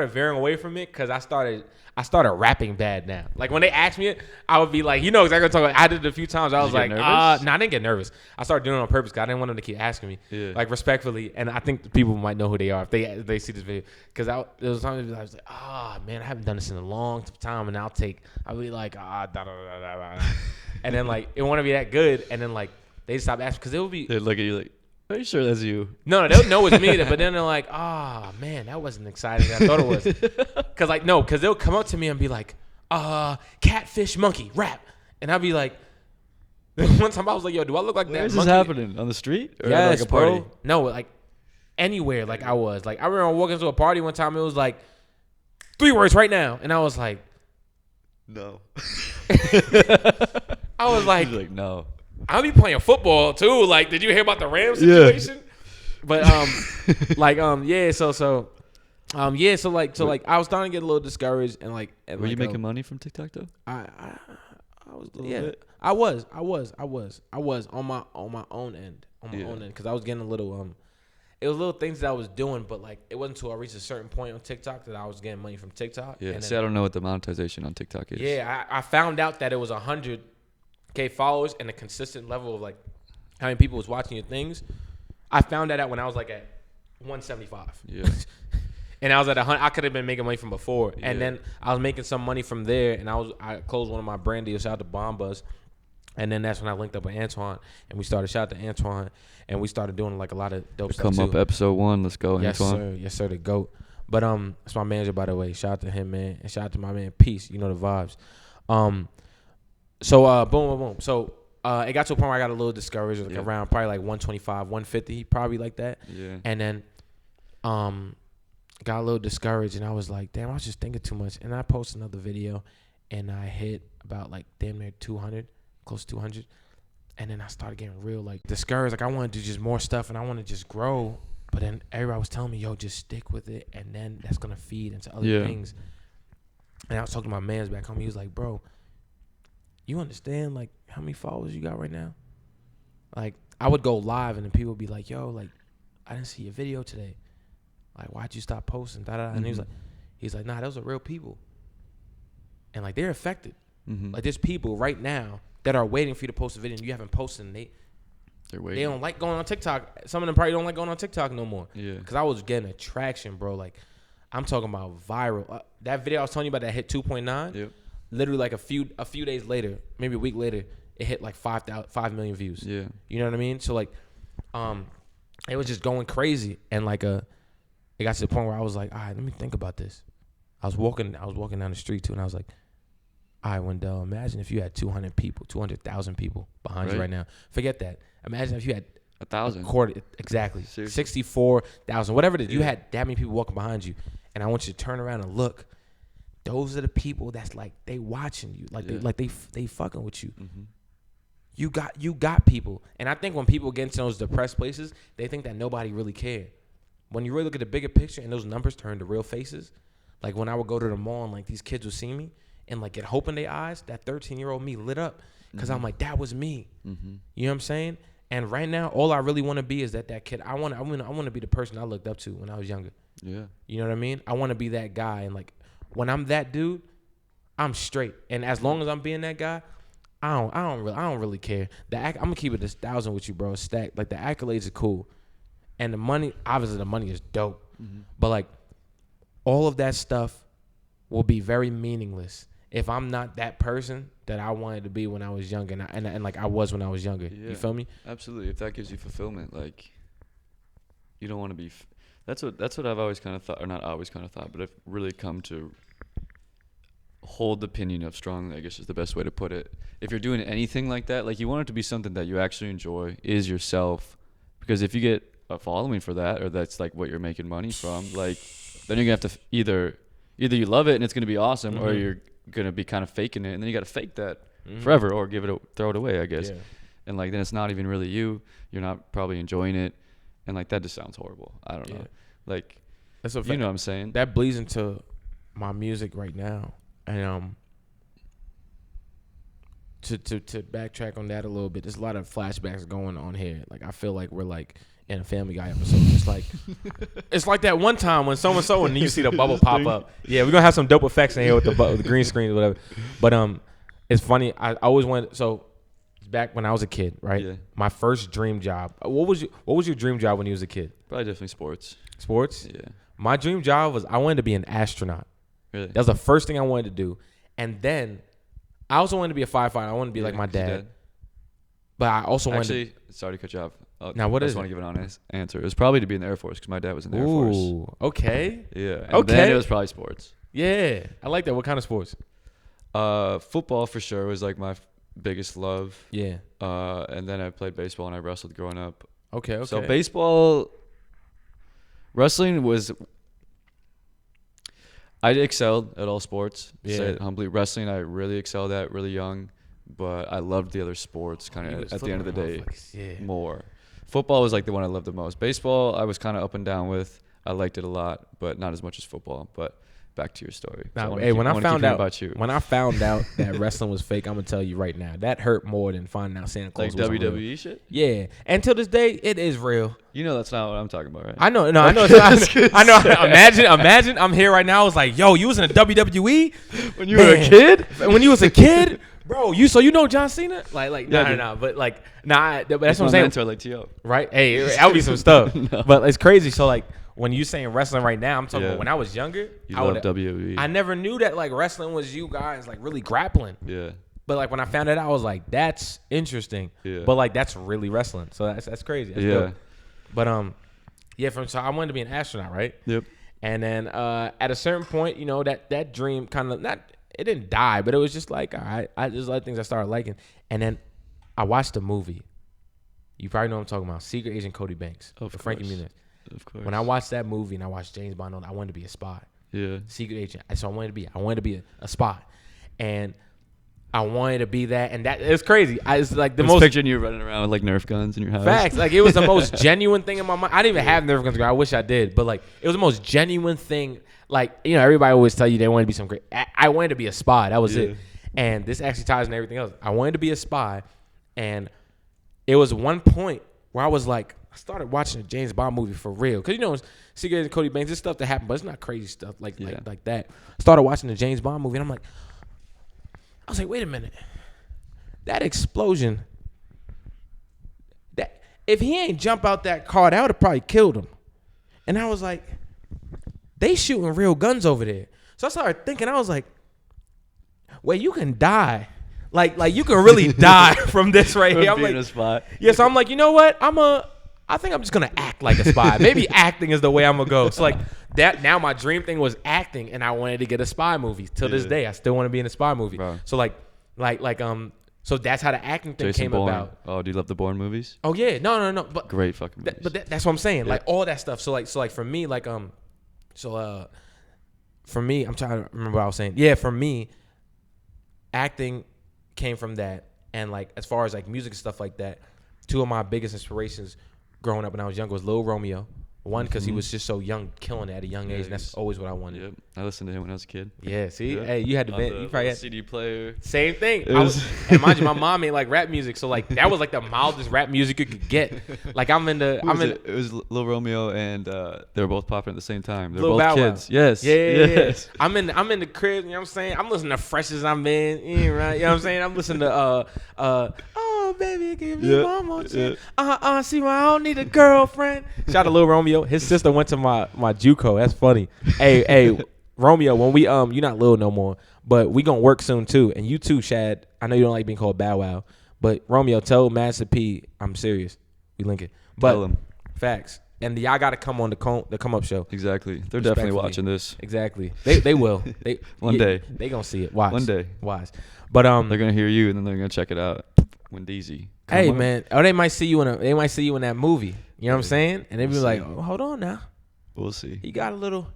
veering away from it because I started rapping bad now. Like when they asked me it, I would be like, you know exactly what I'm talking about. I did it a few times. I was like, I didn't get nervous. I started doing it on purpose because I didn't want them to keep asking me, like respectfully. And I think the people might know who they are if they see this video. Because there was times I was like, man, I haven't done this in a long time, and I'll be like, da da da da da, and then like it won't be that good, and then like they stop asking because it would be. They look at you like, are you sure that's you? No, they'll know it's me. But then they're like, man, that wasn't exciting. I thought it was. Because they'll come up to me and be like, catfish monkey, rap. And I'll be like, one time I was like, yo, do I look like that monkey? Where's this happening? On the street? Or yes, like a party? bro. No, like anywhere like I was. Like I remember walking to a party one time. It was like 3 words right now. And I was like. No. I was like. He's like, no. I'll be playing football too. Like, did you hear about the Rams situation? Yeah. But I was starting to get a little discouraged and like. Were you making money from TikTok though? I was a little bit. I was on my own end because I was getting a little It was little things that I was doing, but like it wasn't until I reached a certain point on TikTok that I was getting money from TikTok. Yeah. And See, I don't know what the monetization on TikTok is. Yeah, I found out that it was 100K followers and a consistent level of like how many people was watching your things. I found that out when I was like at 175. Yeah. And I was at 100. I could have been making money from before. And then I was making some money from there. And I closed one of my brand deals. Shout out to Bombas. And then that's when I linked up with Antoine. And we started, shout out to Antoine. And we started doing like a lot of dope stuff Come Up episode 1. Let's go, yes, Antoine. Sir. Yes, sir. The GOAT. But that's my manager, by the way. Shout out to him, man. And shout out to my man, Peace. You know the vibes. So boom. So it got to a point where I got a little discouraged, like around probably like 125, 150, probably like that. Yeah. And then got a little discouraged, and I was like, damn, I was just thinking too much. And I posted another video, and I hit about like damn near 200, close to 200. And then I started getting real like discouraged. Like I wanted to do just more stuff, and I want to just grow. But then everybody was telling me, yo, just stick with it, and then that's gonna feed into other things. And I was talking to my mans back home. He was like, bro, you understand like how many followers you got right now? Like I would go live, and then people would be like, yo, like I didn't see your video today. Like why'd you stop posting? And he's like, nah, those are real people, and like they're affected. Like there's people right now that are waiting for you to post a video, and you haven't posted, and they're waiting. They don't like going on TikTok. Some of them probably don't like going on TikTok no more. Yeah. Because I was getting attraction, bro. Like I'm talking about viral. That video I was telling you about that hit 2.9. Yep. Literally like a few days later, maybe a week later, it hit like 5 million views. Yeah. You know what I mean? So like, it was just going crazy, and like it got to the point where I was like, all right, let me think about this. I was walking down the street too, and I was like, all right, Wendell, imagine if you had 200,000 people behind you right now. Forget that. Imagine if you had 1,000. Exactly. Seriously? 64,000, whatever it is. You had that many people walking behind you, and I want you to turn around and look. Those are the people that's like they watching you, like they fucking with you. You got people, and I think when people get into those depressed places, they think that nobody really cared. When you really look at the bigger picture and those numbers turn to real faces, like when I would go to the mall and like these kids would see me and like get hope in their eyes, that 13-year-old me lit up because I'm like, that was me. You know what I'm saying? And right now, all I really want to be is that kid. I want to be the person I looked up to when I was younger. Yeah. You know what I mean? I want to be that guy, and like when I'm that dude, I'm straight. And as long as I'm being that guy, I don't really care. I'm gonna keep it 1,000 with you, bro. Stacked. Like the accolades are cool, and the money, obviously the money is dope. But like all of that stuff will be very meaningless if I'm not that person that I wanted to be when I was younger, and like I was when I was younger. Yeah. You feel me? Absolutely. If that gives you fulfillment, like you don't want to be. That's what I've always kind of thought, or not always kind of thought, but I've really come to hold the opinion of strongly, I guess is the best way to put it. If you're doing anything like that, like you want it to be something that you actually enjoy, is yourself. Because if you get a following for that, or that's like what you're making money from, like then you're gonna have to either you love it and it's gonna be awesome, or you're gonna be kind of faking it, and then you gotta fake that forever, or throw it away, I guess. Yeah. And like then it's not even really you. You're not probably enjoying it, and like that just sounds horrible. I don't know. Like that's you know what I'm saying? That bleeds into my music right now. And to backtrack on that a little bit, there's a lot of flashbacks going on here. Like I feel like we're like in a Family Guy episode. It's like that one time when so and you see the bubble pop up. Yeah, we're gonna have some dope effects in here with the green screen or whatever. But it's funny. I always wanted back when I was a kid, right? Yeah. My first dream job. What was your dream job when you was a kid? Probably definitely sports. Sports? Yeah. My dream job was I wanted to be an astronaut. Really? That was the first thing I wanted to do. And then I also wanted to be a firefighter. I wanted to be like my dad. But I also wanted to... Sorry to cut you off. Now, what is it? I just want to give an honest answer. It was probably to be in the Air Force because my dad was in the Air Force. Ooh, okay. Yeah. And then it was probably sports. Yeah. I like that. What kind of sports? Football for sure was like my biggest love. Yeah. And then I played baseball and I wrestled growing up. Okay. So baseball, wrestling was... I excelled at all sports. Yeah. Say it humbly. Wrestling, I really excelled at really young, but I loved the other sports kind of at the end of the day more. Football was like the one I loved the most. Baseball, I was kind of up and down with. I liked it a lot, but not as much as football. But back to your story. Now, when I found out that wrestling was fake, I'm gonna tell you right now, that hurt more than finding out Santa Claus was WWE real. shit. Yeah, and till this day, it is real. You know that's not what I'm talking about, right? I know. No, I know. I know. Imagine I'm here right now. I was like, yo, you was in the WWE when you were a kid. When you was a kid, bro. You know John Cena? No. But but that's what I'm saying. Mentor, like T.O. Right? Hey, that'll be some stuff. No. But it's crazy. So like. When you saying wrestling right now, I'm talking about when I was younger. I love WWE. I never knew that like wrestling was you guys like really grappling. Yeah. But like when I found it out, I was like, that's interesting. Yeah. But like that's really wrestling. So that's crazy. That's dope. But so I wanted to be an astronaut, right? Yep. And then at a certain point, you know, that dream kind of it didn't die, but it was just like, all right, there's a lot of things I started liking. And then I watched a movie. You probably know what I'm talking about. Secret Agent Cody Banks. Of Frankie Muniz. Of course. When I watched that movie and I watched James Bond, I wanted to be a spy. Yeah. Secret agent. So I wanted to be a spy. And I wanted to be that. And that it's crazy. It's like the most picturing you running around with like Nerf guns in your house. Facts. Like it was the most genuine thing in my mind. I didn't even have Nerf guns. I wish I did. But like it was the most genuine thing. Like, you know, everybody always tell you they wanted to be some great. I wanted to be a spy. That was it. And this actually ties into everything else. I wanted to be a spy. And it was one point where I was like, I started watching a James Bond movie for real. Because, you know, Secret Agent Cody Banks, this stuff that happened, but it's not crazy stuff like that. I started watching the James Bond movie, and I was like, wait a minute. That explosion, that if he ain't jump out that car, that would have probably killed him. And I was like, they shooting real guns over there. So I started thinking, I was like, wait, you can die. Like you can really die from this right here. I'm like, a spy. Yeah, so I'm like, you know what? I think I'm just gonna act like a spy. Maybe acting is the way I'm gonna go. So like that. Now my dream thing was acting, and I wanted to get a spy movie. Till this day, I still want to be in a spy movie. Bro. So so that's how the acting thing Jason came Bourne. about. Oh, do you love the Bourne movies? Oh yeah, no. But great fucking movies. But that's what I'm saying. Yeah. Like all that stuff. So like for me, for me, I'm trying to remember what I was saying. Yeah, for me, acting came from that. And like as far as like music and stuff like that, two of my biggest inspirations growing up when I was younger was Lil Romeo. One, because he was just so young, killing it at a young age, and that's always what I wanted. Yep. I listened to him when I was a kid. Yeah, see? Yeah. Hey, you had to you probably had CD player. Same thing. And mind you, my mom made like rap music, so like that was like the mildest rap music you could get. Like it was Lil Romeo and they were both popping at the same time. They're Lil both Bow Wow. kids. Yes. Yes. I'm in the crib, you know what I'm saying? I'm listening to Fresh as I'm in, right? You know what I'm saying? I'm listening to oh baby, give me one more chance. See, I don't need a girlfriend. Shout out to Lil Romeo. His sister went to my JUCO. That's funny. Hey, Romeo, when we you're not Lil no more, but we gonna work soon too. And you too, Shad. I know you don't like being called Bow Wow, but Romeo, tell Master P I'm serious. We link it. But tell him. Facts. And y'all gotta come on the Come Up show. Exactly. They're definitely watching this. Exactly. They will. One day. They gonna see it. Watch. One day. Watch. But they're gonna hear you and then they're gonna check it out. Wendeezy. Hey man, they might see you in that movie. You know what I'm saying? And they be like, oh, hold on now. We'll see. He got a little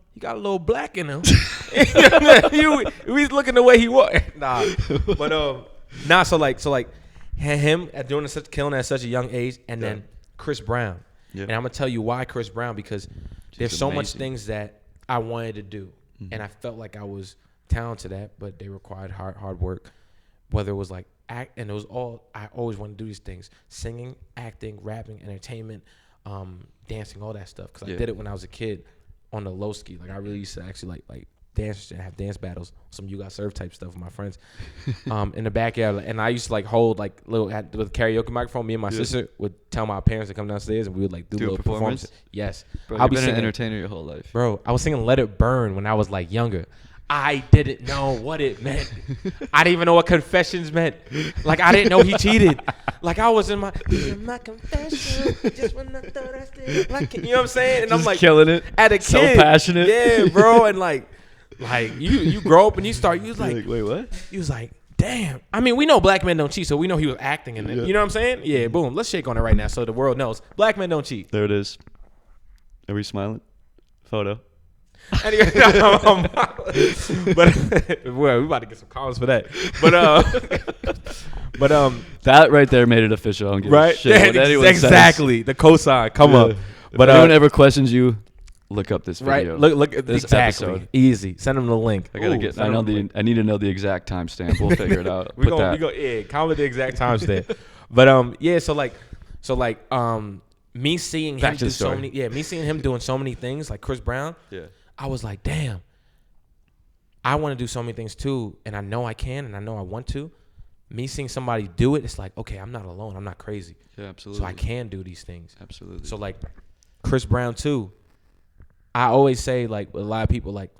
black in him. He's looking the way he was. So like him at doing such killing at such a young age, and then Chris Brown. Yeah. And I'm gonna tell you why Chris Brown, because there's so much things that I wanted to do, and I felt like I was talented at, but they required hard work. Whether it was like act, and it was all I always wanted to do these things: singing, acting, rapping, entertainment, dancing, all that stuff. Because I did it when I was a kid on the low ski. Like I really used to actually like dance and have dance battles, some You Got Served type stuff with my friends in the backyard. And I used to like hold like little with a karaoke microphone. Me and my sister would tell my parents to come downstairs and we would like do little performances. Yes, Bro, I'll you've be been singing, an entertainer your whole life. Bro, I was singing Let It Burn when I was like younger. I didn't know what it meant. I didn't even know what confessions meant. Like I didn't know he cheated. Like I was in my confession. Just when I thought I still like it. You know what I'm saying? And Just I'm like killing it. at a kid. So passionate. Yeah, bro. And like you grow up and you start. You was like, wait, what? You was like, damn. I mean, we know black men don't cheat, so we know he was acting in it. You know what I'm saying? Yeah. Boom. Let's shake on it right now, so the world knows black men don't cheat. There it is. Are we smiling? Photo. Anyway, but well, we about to get some comments for that. But that right there made it official. I don't give right? a shit what anyone exactly. says. The cosign. Come up. But But anyone ever questions you, look up this right? video. Look at this exactly. episode. Easy. Send them the link. I gotta get. I know the. I need to know the exact timestamp. We'll figure it out. We go. Yeah, comment the exact timestamp. But yeah. So me seeing him do so many. Yeah, me seeing him doing so many things like Chris Brown. Yeah. I was like, damn. I want to do so many things too, and I know I can, and I know I want to. Me seeing somebody do it, it's like, okay, I'm not alone. I'm not crazy. Yeah, absolutely. So I can do these things. Absolutely. So like Chris Brown too. I always say like with a lot of people like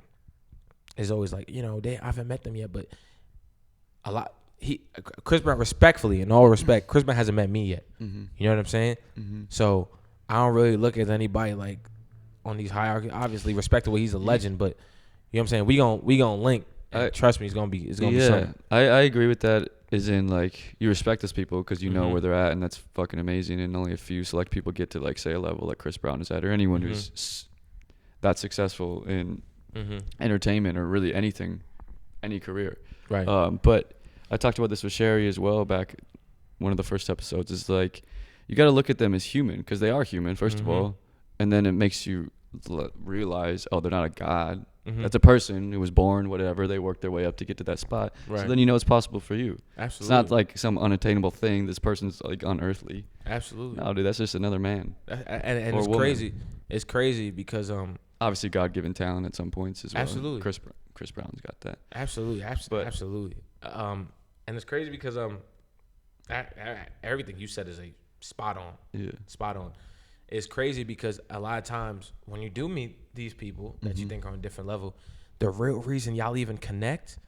is always like, you know, I haven't met them yet, but Chris Brown, respectfully, in all respect, Chris Brown hasn't met me yet. Mm-hmm. You know what I'm saying? Mm-hmm. So I don't really look at anybody like on these hierarchies. Obviously, respectable, he's a legend, but you know what I'm saying? We gonna link. Trust me, it's gonna be something. I agree with that. Is in like you respect those people because you know where they're at, and that's fucking amazing. And only a few select people get to like say a level like Chris Brown is at, or anyone who's that successful in entertainment or really anything, any career. Right. But I talked about this with Sherry as well back one of the first episodes. Is like you got to look at them as human because they are human first of all, and then it makes you realize, oh, they're not a god. That's a person who was born, whatever. They worked their way up to get to that spot. Right. So then you know it's possible for you. Absolutely. It's not like some unattainable thing. This person's like unearthly. Absolutely. No, dude, that's just another man. And it's crazy. It's crazy because obviously God-given talent at some points as well. Absolutely. Chris Brown's got that. Absolutely. Absolutely. And it's crazy because everything you said is a spot on. Yeah. Spot on. It's crazy because a lot of times when you do meet these people that you think are on a different level, the real reason y'all even connect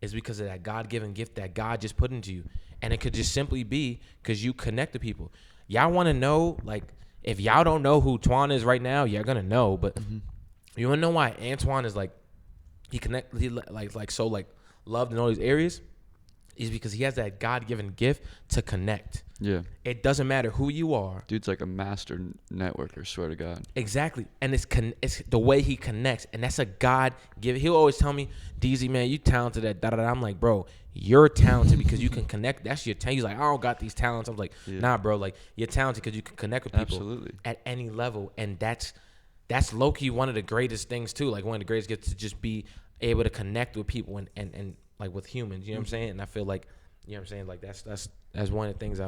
is because of that God-given gift that God just put into you. And it could just simply be because you connect to people. Y'all want to know, like, if y'all don't know who Twan is right now, you're going to know. But you want to know why Antoine is, like, he so, like, loved in all these areas? Is because he has that God-given gift to connect. Yeah. It doesn't matter who you are. Dude's like a master networker, swear to God. Exactly. And it's the way he connects. And that's a God-given. He'll always tell me, DZ, man, you talented at da-da-da. I'm like, bro, you're talented because you can connect. That's your talent. He's like, I don't got these talents. I'm like, nah, bro. Like, you're talented because you can connect with people at any level. And that's low-key one of the greatest things, too. Like, one of the greatest gifts to just be able to connect with people and like with humans, you know what I'm saying? And I feel like, you know what I'm saying, like that's one of the things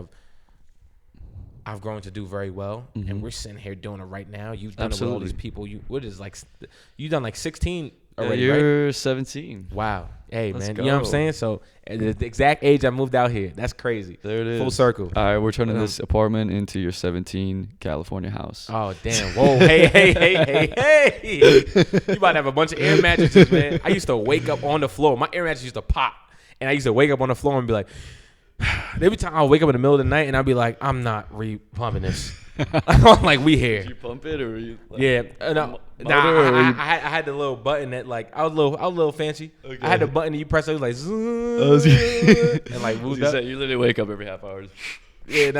I've grown to do very well. And we're sitting here doing it right now. You've done it with all these people. You've done like 16 already, you're 17. Wow. Hey, Let's man, go. you know what I'm saying? So at the exact age I moved out here. That's crazy. There it is. Full circle. All right, we're turning this apartment into your 17 California house. Oh, damn. Whoa. Hey. You about to have a bunch of air mattresses, man. I used to wake up on the floor. My air mattress used to pop. And I used to wake up on the floor and be like, every time I wake up in the middle of the night and I'd be like, I'm not re-pumping this. I'm like, we here. Did you pump it or were you? Like, yeah. No. I had the little button that like, I was a little fancy. Okay. I had the button that you press, it was like, and like moved up. You literally wake up every half hour. Yeah,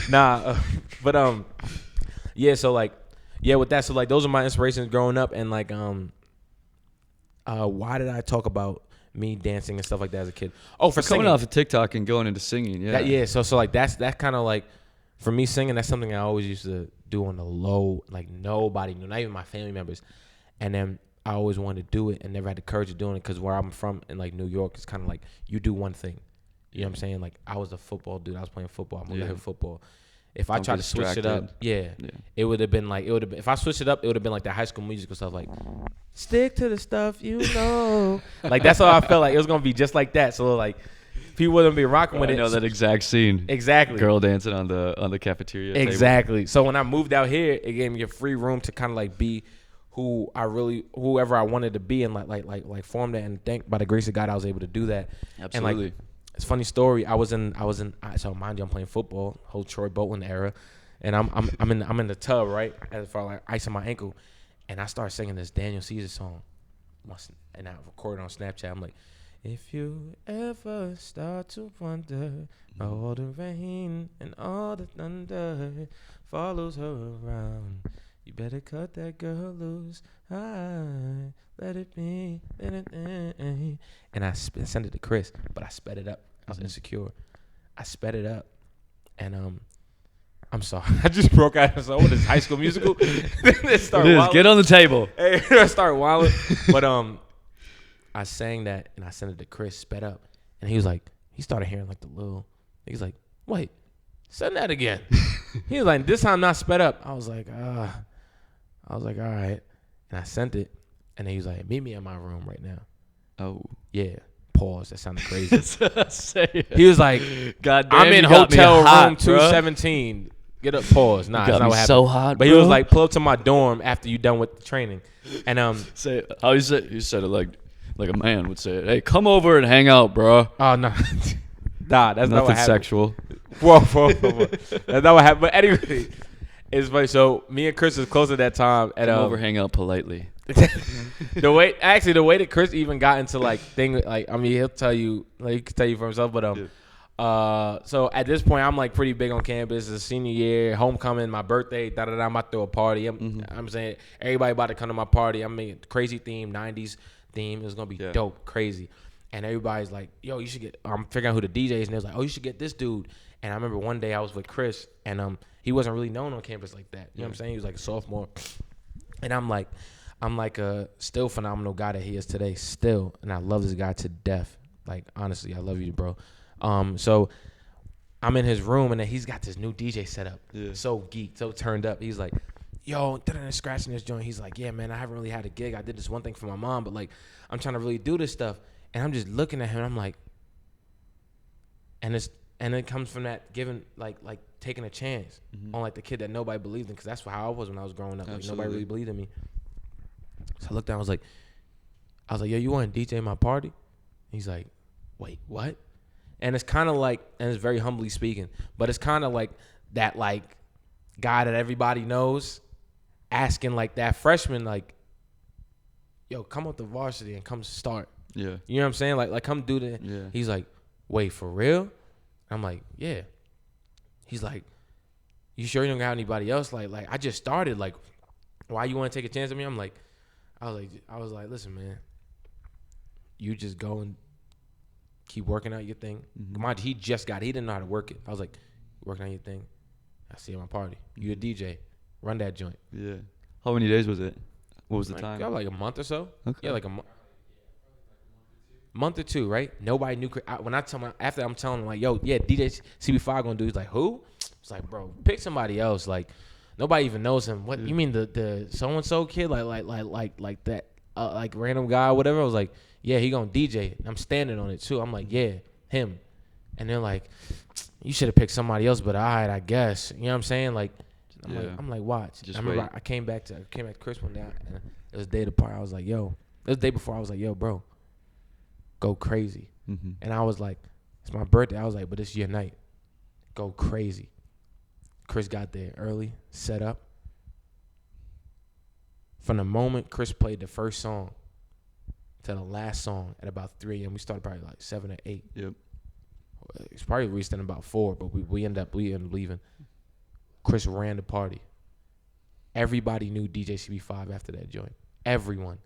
nah. But yeah. So like, yeah, with that, so like, those are my inspirations growing up, and like, why did I talk about me dancing and stuff like that as a kid? Oh, for coming singing. off of TikTok and going into singing, yeah. So like that's kind of like, for me, singing, that's something I always used to do on the low. Like nobody knew, not even my family members. And then I always wanted to do it and never had the courage of doing it because where I'm from in like New York, it's kind of like you do one thing. You know what I'm saying? Like, I was a football dude. I was playing football. I'm gonna hit football. If I Don't tried get to switch it up, distracted. it would have been like, if I switched it up, it would have been like that High School Musical stuff, like, stick to the stuff you know. Like, that's how I felt like it was going to be just like that. So, like, people wouldn't be rocking with it. I know that exact scene. Exactly. Girl dancing on the cafeteria Exactly. table. So, when I moved out here, it gave me a free room to kind of, like, be whoever I wanted to be and, like form that. And thank by the grace of God, I was able to do that. Absolutely. And, like, it's a funny story. I was in, so mind you, I'm playing football, whole Troy Bolton era. And I'm in the tub, right? As far like ice on my ankle, and I start singing this Daniel Caesar song, and I recorded on Snapchat. I'm like, if you ever start to wonder, all the rain and all the thunder follows her around, you better cut that girl loose. Let it be. And I sent it to Chris, but I sped it up. I was insecure. I sped it up, and I'm sorry. I just broke out of what is High School Musical? It is. Get on the table. Hey, I start wilding. But I sang that and I sent it to Chris, sped up, and he was like, he started hearing like the little. He's like, wait, send that again. He was like, this time not sped up. I was like, all right, and I sent it, and he was like, meet me in my room right now. Oh yeah. Pause. That sounded crazy. Say He was like, God damn, I'm in you got me hotel hot, room bro. 217. Get up, pause. Nah, You that's got not me what happened. so hot, but bro. he was like, pull up to my dorm after you done with the training. And say how you said it like a man would say it. Hey, come over and hang out, bro. oh no, nah, that's not what Nothing happened. sexual. Whoa. That's not what happened. But anyway, it's funny. So me and Chris was close at that time. And Come over, hang out politely. the way that Chris even got into like thing, like, I mean, he'll tell you, like, he can tell you for himself, but so at this point I'm like pretty big on campus. It's senior year, homecoming, my birthday, I'm about to throw a party. I'm saying everybody about to come to my party. I'm making crazy theme, 90s theme. It was gonna be dope, crazy. And everybody's like, yo, you should get, I'm figuring out who the DJ is, and they was like, oh, you should get this dude. And I remember one day I was with Chris, and he wasn't really known on campus like that. You know what I'm saying? He was like a sophomore. And I'm like a still phenomenal guy that he is today, still. And I love this guy to death. Like, honestly, I love you, bro. So I'm in his room, and then he's got this new DJ set up. Yeah. So geeked, so turned up. He's like, yo, scratching this joint. He's like, yeah, man, I haven't really had a gig. I did this one thing for my mom, but, like, I'm trying to really do this stuff. And I'm just looking at him, and I'm like, and it comes from that giving, like taking a chance on, like, the kid that nobody believed in, because that's how I was when I was growing up. Like, nobody really believed in me. So I looked down, I was like, yo, you want to DJ my party? He's like, wait, what? And it's kind of like, and it's very humbly speaking, but it's kind of like that, like, guy that everybody knows asking, like, that freshman, like, yo, come up to varsity and come start. Yeah. You know what I'm saying? Like come do that. Yeah. He's like, wait, for real? I'm like, yeah. He's like, you sure you don't got anybody else? Like I just started. Like, why you want to take a chance on me? I was like, listen, man, you just go and keep working out your thing. Mind you, he didn't know how to work it. I was like, working on your thing. I see you at my party. You a DJ. Run that joint. Yeah. How many days was it? What was the time? Like a month or so. Okay. Yeah, like a month or two, right? Nobody knew. After I'm telling him, like, yo, yeah, DJ CB5 gonna do. He's like, who? It's like, bro, pick somebody else. Like, nobody even knows him. What you mean the so and so kid? Like that like random guy or whatever. I was like, yeah, he gonna DJ. I'm standing on it too. I'm like, yeah, him. And they're like, you should have picked somebody else, but all right, I guess. You know what I'm saying? Like, I'm like, watch. Just I remember wait. I came back to Chris one day, and it was the day of the party. I was like, yo, it was the day before. I was like, yo, bro, go crazy. And I was like, it's my birthday. I was like, but it's your night. Go crazy. Chris got there early, set up. From the moment Chris played the first song to the last song at about 3 a.m., we started probably like 7 or 8. Yep. It's probably reached in about 4, but we ended up leaving. Chris ran the party. Everybody knew DJ CB5 after that joint. Everyone.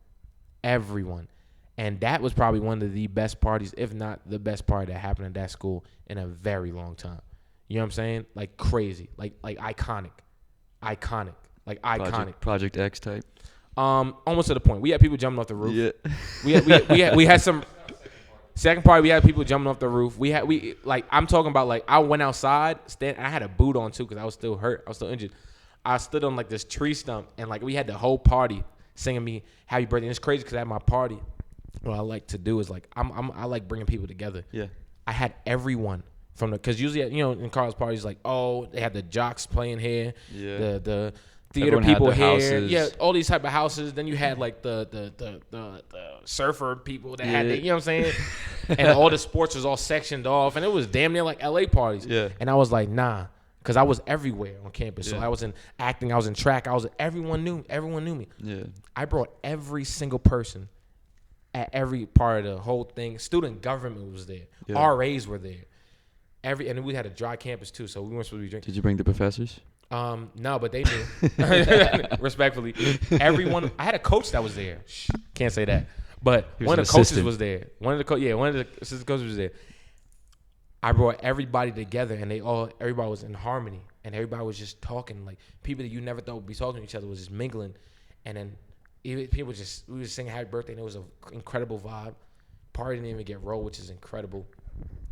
And that was probably one of the best parties, if not the best party that happened at that school in a very long time. You know what I'm saying? Like crazy. Like iconic. Like iconic. Project X type. Almost to the point. We had people jumping off the roof. Yeah. We had some Second party, we had people jumping off the roof. I'm talking about like I went outside, I had a boot on too because I was still hurt. I was still injured. I stood on like this tree stump and like we had the whole party singing me happy birthday. And it's crazy because at my party, what I like to do is like I like bringing people together. Yeah. I had everyone from because usually in Carl's parties like they had the jocks playing here, the theater people here, houses. All these type of houses. Then you had like the surfer people that had you know what I'm saying, and all the sports was all sectioned off, and it was damn near like LA parties. Yeah, and I was like nah. Because I was everywhere on campus. So I was in acting, I was in track, everyone knew me. Yeah. I brought every single person at every part of the whole thing. Student government was there. Yeah. RAs were there. And we had a dry campus too, so we weren't supposed to be drinking. Did you bring the professors? No, but they knew. Respectfully. Everyone, I had a coach that was there. Can't say that. But one of the coaches was there. One of the assistant coaches was there. I brought everybody together, and everybody was in harmony, and everybody was just talking like people that you never thought would be talking to each other was just mingling, and then we were singing happy birthday, and it was an incredible vibe. Party didn't even get rolled, which is incredible,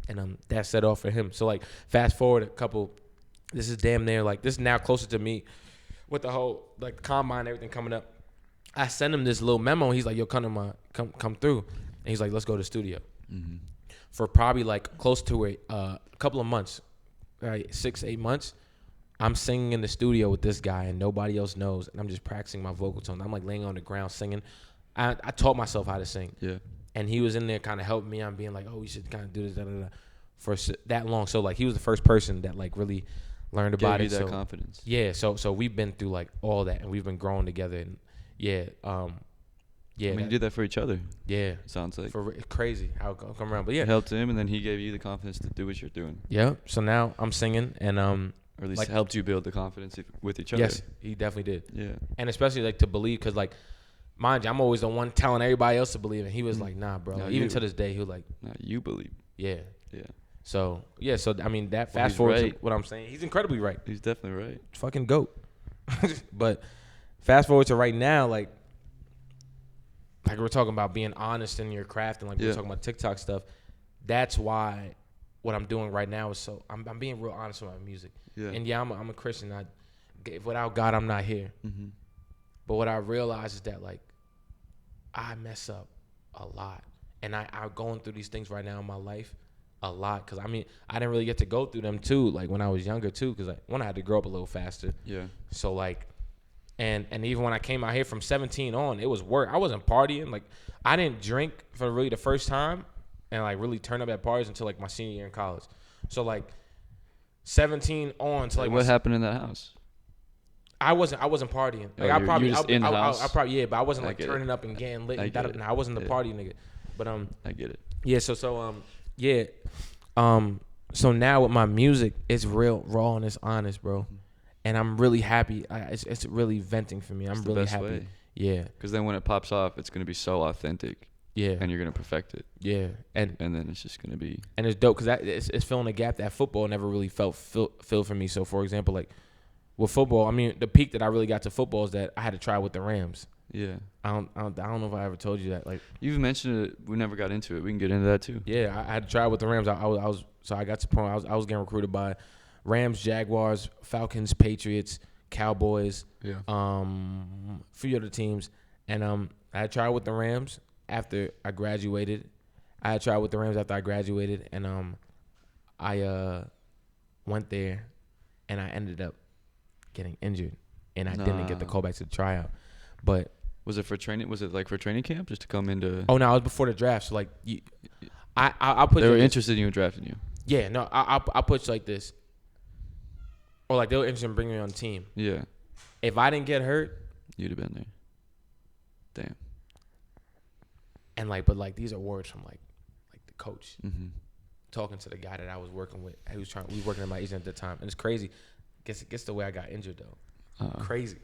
and that set off for him. So like fast forward a couple, this is damn near like this is now closer to me, with the whole like combine and everything coming up. I sent him this little memo. And he's like, "Yo, come through," and he's like, "Let's go to the studio." Mm-hmm. For probably like close to a couple of months, right, 6-8 months, I'm singing in the studio with this guy and nobody else knows, and I'm just practicing my vocal tones. I'm like laying on the ground singing. I taught myself how to sing. Yeah. And he was in there kind of helping me. I'm being like, oh, you should kind of do this, for that long. So like he was the first person that like really learned about it. Gave you that confidence. Yeah. So we've been through like all that, and we've been growing together. And yeah. Yeah, you did that for each other. Yeah, sounds like crazy how it come around. But yeah, it helped him, and then he gave you the confidence to do what you're doing. Yeah. So now I'm singing, and or at least helped you build the confidence with each other. Yes, he definitely did. Yeah, and especially like to believe, because like, mind you, I'm always the one telling everybody else to believe, and he was like, "Nah, bro." Even to this day, he was like, "Nah, you believe." Yeah. Yeah. So I mean, that fast forward to what I'm saying, he's incredibly right. He's definitely right. Fucking GOAT. But fast forward to right now, like we're talking about being honest in your craft, and like we're talking about TikTok stuff. That's why what I'm doing right now is I'm being real honest with my music. Yeah. And yeah, I'm a Christian. Without God, I'm not here. Mm-hmm. But what I realize is that like I mess up a lot, and I'm going through these things right now in my life a lot, because I mean I didn't really get to go through them too, like when I was younger too, because I had to grow up a little faster. Yeah. So like. And even when I came out here from 17 on, it was work. I wasn't partying. Like, I didn't drink for really the first time and, like, really turn up at parties until, like, my senior year in college. So, like, 17 on to, like, what happened in that house? I wasn't partying. Like, I probably, but I wasn't, like, turning up and getting lit. I wasn't the party nigga. But, I get it. Yeah, so now with my music, it's real raw and it's honest, bro. Mm-hmm. And I'm really happy. It's really venting for me. I'm really happy. Way. Yeah. Because then when it pops off, it's going to be so authentic. Yeah. And you're going to perfect it. Yeah. And then it's just going to be. And it's dope because it's filling a gap that football never really filled for me. So, for example, like with football, I mean, the peak that I really got to football is that I had to try with the Rams. Yeah. I don't know if I ever told you that. Like, you've mentioned it. We never got into it. We can get into that too. Yeah. I had to try with the Rams. I got to the point I was getting recruited by Rams, Jaguars, Falcons, Patriots, Cowboys, a few other teams. And I had tried with the Rams after I graduated. And I went there, and I ended up getting injured, and I didn't get the call back to the tryout. But was it for training? Was it like for training camp just to come into? Oh no, it was before the draft. So like, I put. They were interested in you and drafting you. Yeah, no, I put you like this. Or like they were interested in bringing me on the team. Yeah. If I didn't get hurt, you'd have been there. Damn. And like, but like these are words from like the coach talking to the guy that I was working with. We were working at my agent at the time, and it's crazy. Guess the way I got injured though. Crazy.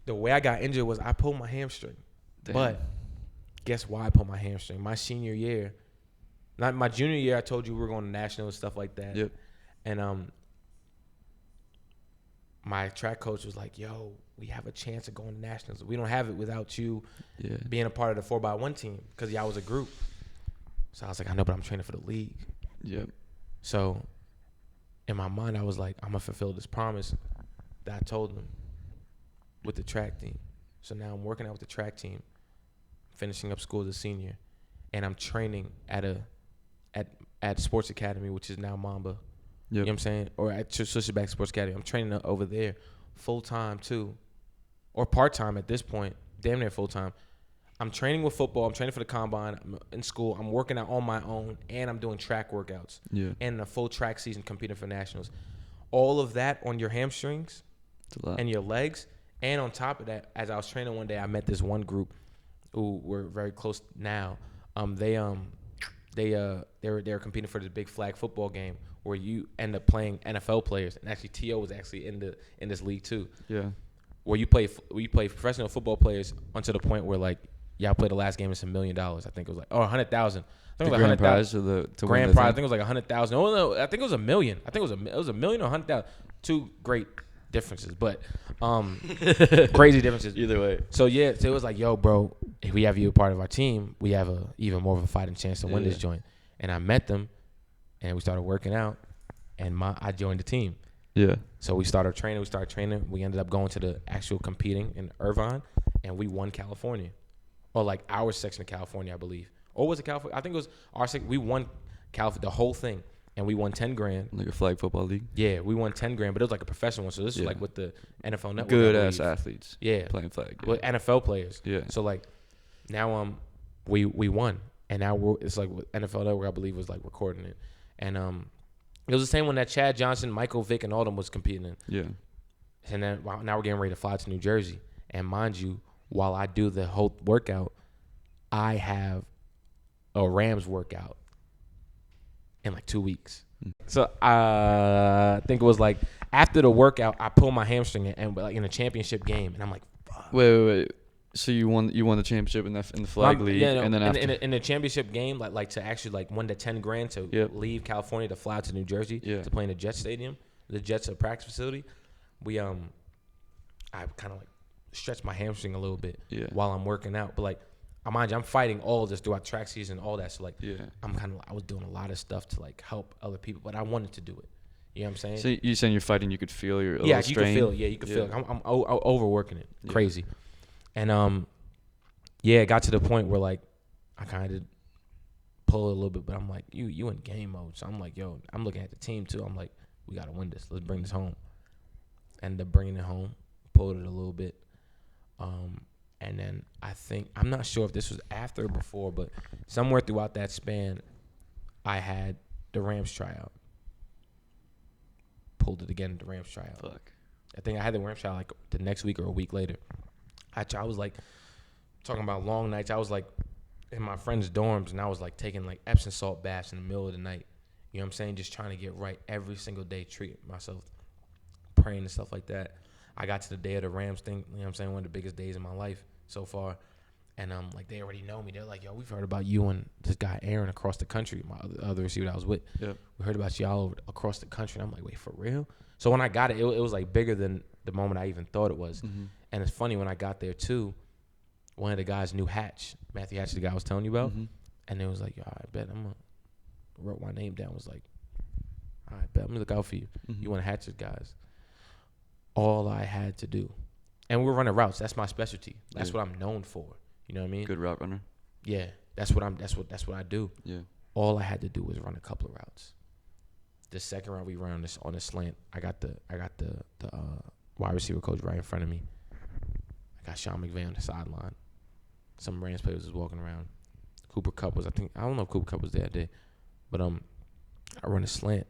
The way I got injured was I pulled my hamstring. Damn. But guess why I pulled my hamstring? My senior year, not my junior year. I told you we were going to national and stuff like that. Yep. And my track coach was like, yo, we have a chance of going to nationals. We don't have it without you being a part of the 4x1 team, because y'all was a group. So I was like, I know, but I'm training for the league. Yep. So in my mind, I was like, I'm going to fulfill this promise that I told them with the track team. So now I'm working out with the track team, finishing up school as a senior, and I'm training at Sports Academy, which is now Mamba. Yep. You know what I'm saying? Or at Switchback Sports Academy. I'm training over there full-time too, or part-time at this point, damn near full-time. I'm training with football. I'm training for the combine. I'm in school. I'm working out on my own, and I'm doing track workouts. Yeah. And a full track season competing for nationals. All of that on your hamstrings and your legs. And on top of that, as I was training one day, I met this one group who were very close now. They were competing for this big flag football game where you end up playing NFL players. And actually, T.O. was actually in this league too. Yeah. Where you play professional football players unto the point where like y'all play the last game, it's $1 million. I think it was like, or 100,000. I think The it was like grand prize to grand win the prize. I thing? think it was like 100,000. Oh no, I think it was $1 million. I think it was $1 million or 100,000. Two great differences, but crazy differences. Either way. So yeah, so it was like, yo, bro, if we have you a part of our team, we have a even more of a fighting chance to win this joint. And I met them, and we started working out, and I joined the team. Yeah. So we started training. We ended up going to the actual competing in Irvine, and we won California, or like our section of California, I believe. Or was it California? I think it was our section. We won California, the whole thing, and we won $10,000. Like a flag football league. Yeah, we won $10,000, but it was like a professional one. So this was like with the NFL Network. Good ass athletes. Yeah, playing flag. Yeah. with NFL players. Yeah. So like now we won, and now it's like with NFL Network, I believe, was like recording it, and it was the same one that Chad Johnson, Michael Vick, and all them was competing in. Yeah. And then now we're getting ready to fly to New Jersey. And mind you, while I do the whole workout, I have a Rams workout in like 2 weeks. So I think it was like after the workout, I pulled my hamstring and like in a championship game, and I'm like, fuck. Wait. So you won the championship in the flag league, Yeah, no, and then after in the championship game, like to actually like win the $10,000 to leave California to fly to New Jersey to play in the Jets stadium, the Jets practice facility. We I kind of like stretched my hamstring a little bit while I'm working out, but like mind you, I'm fighting all this throughout track season, all that. So like I was doing a lot of stuff to like help other people, but I wanted to do it. You know what I'm saying? So you saying you're fighting, you could feel your you strain? could feel it. Yeah, you could feel it. I'm overworking it, crazy. And it got to the point where like I kind of pull it a little bit, but I'm like, you in game mode. So I'm like, yo, I'm looking at the team too. I'm like, we gotta win this. Let's bring this home. Ended up bringing it home, pulled it a little bit, and then I'm not sure if this was after or before, but somewhere throughout that span, I had the Rams tryout. Pulled it again, the Rams tryout. Fuck. I think I had the Rams tryout like the next week or a week later. I was like talking about long nights. I was like in my friends' dorms, and I was like taking like Epsom salt baths in the middle of the night. You know what I'm saying? Just trying to get right every single day, treat myself, praying and stuff like that. I got to the day of the Rams thing. You know what I'm saying? One of the biggest days of my life so far. And like they already know me. They're like, yo, we've heard about you and this guy Aaron across the country. My other receiver that I was with. Yep. We heard about y'all across the country. And I'm like, wait, for real? So when I got it, it was like bigger than the moment I even thought it was. Mm-hmm. And it's funny, when I got there too, one of the guys knew Hatch, Matthew Hatch, the guy I was telling you about. Mm-hmm. And it was like, yo, I bet wrote my name down. Was like, all right, bet I'm gonna look out for you. Mm-hmm. You want to Hatch's guys? All I had to do, and we're running routes. That's my specialty. That's what I'm known for. You know what I mean? Good route runner. Yeah, that's what I do. Yeah. All I had to do was run a couple of routes. The second route we ran on this slant, I got the wide receiver coach right in front of me. I got Sean McVay on the sideline. Some Rams players was walking around. Cooper Kupp was, I don't know if Cooper Kupp was there that day, but I run a slant,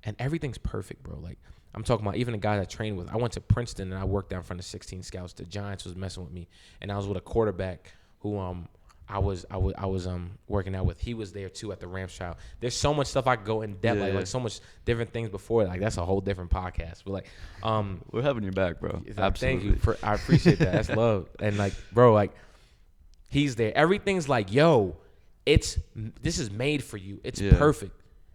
and everything's perfect, bro. Like, I'm talking about even the guys I trained with. I went to Princeton and I worked out in front of 16 scouts. The Giants was messing with me, and I was with a quarterback who I was working out with. He was there too at the Rams trial. There's so much stuff I could go in depth, like so much different things before. Like, that's a whole different podcast. But like, we're having your back, bro. Absolutely. Thank you. I appreciate that. That's love. And like, bro, like, he's there. Everything's like, yo, this is made for you. It's perfect.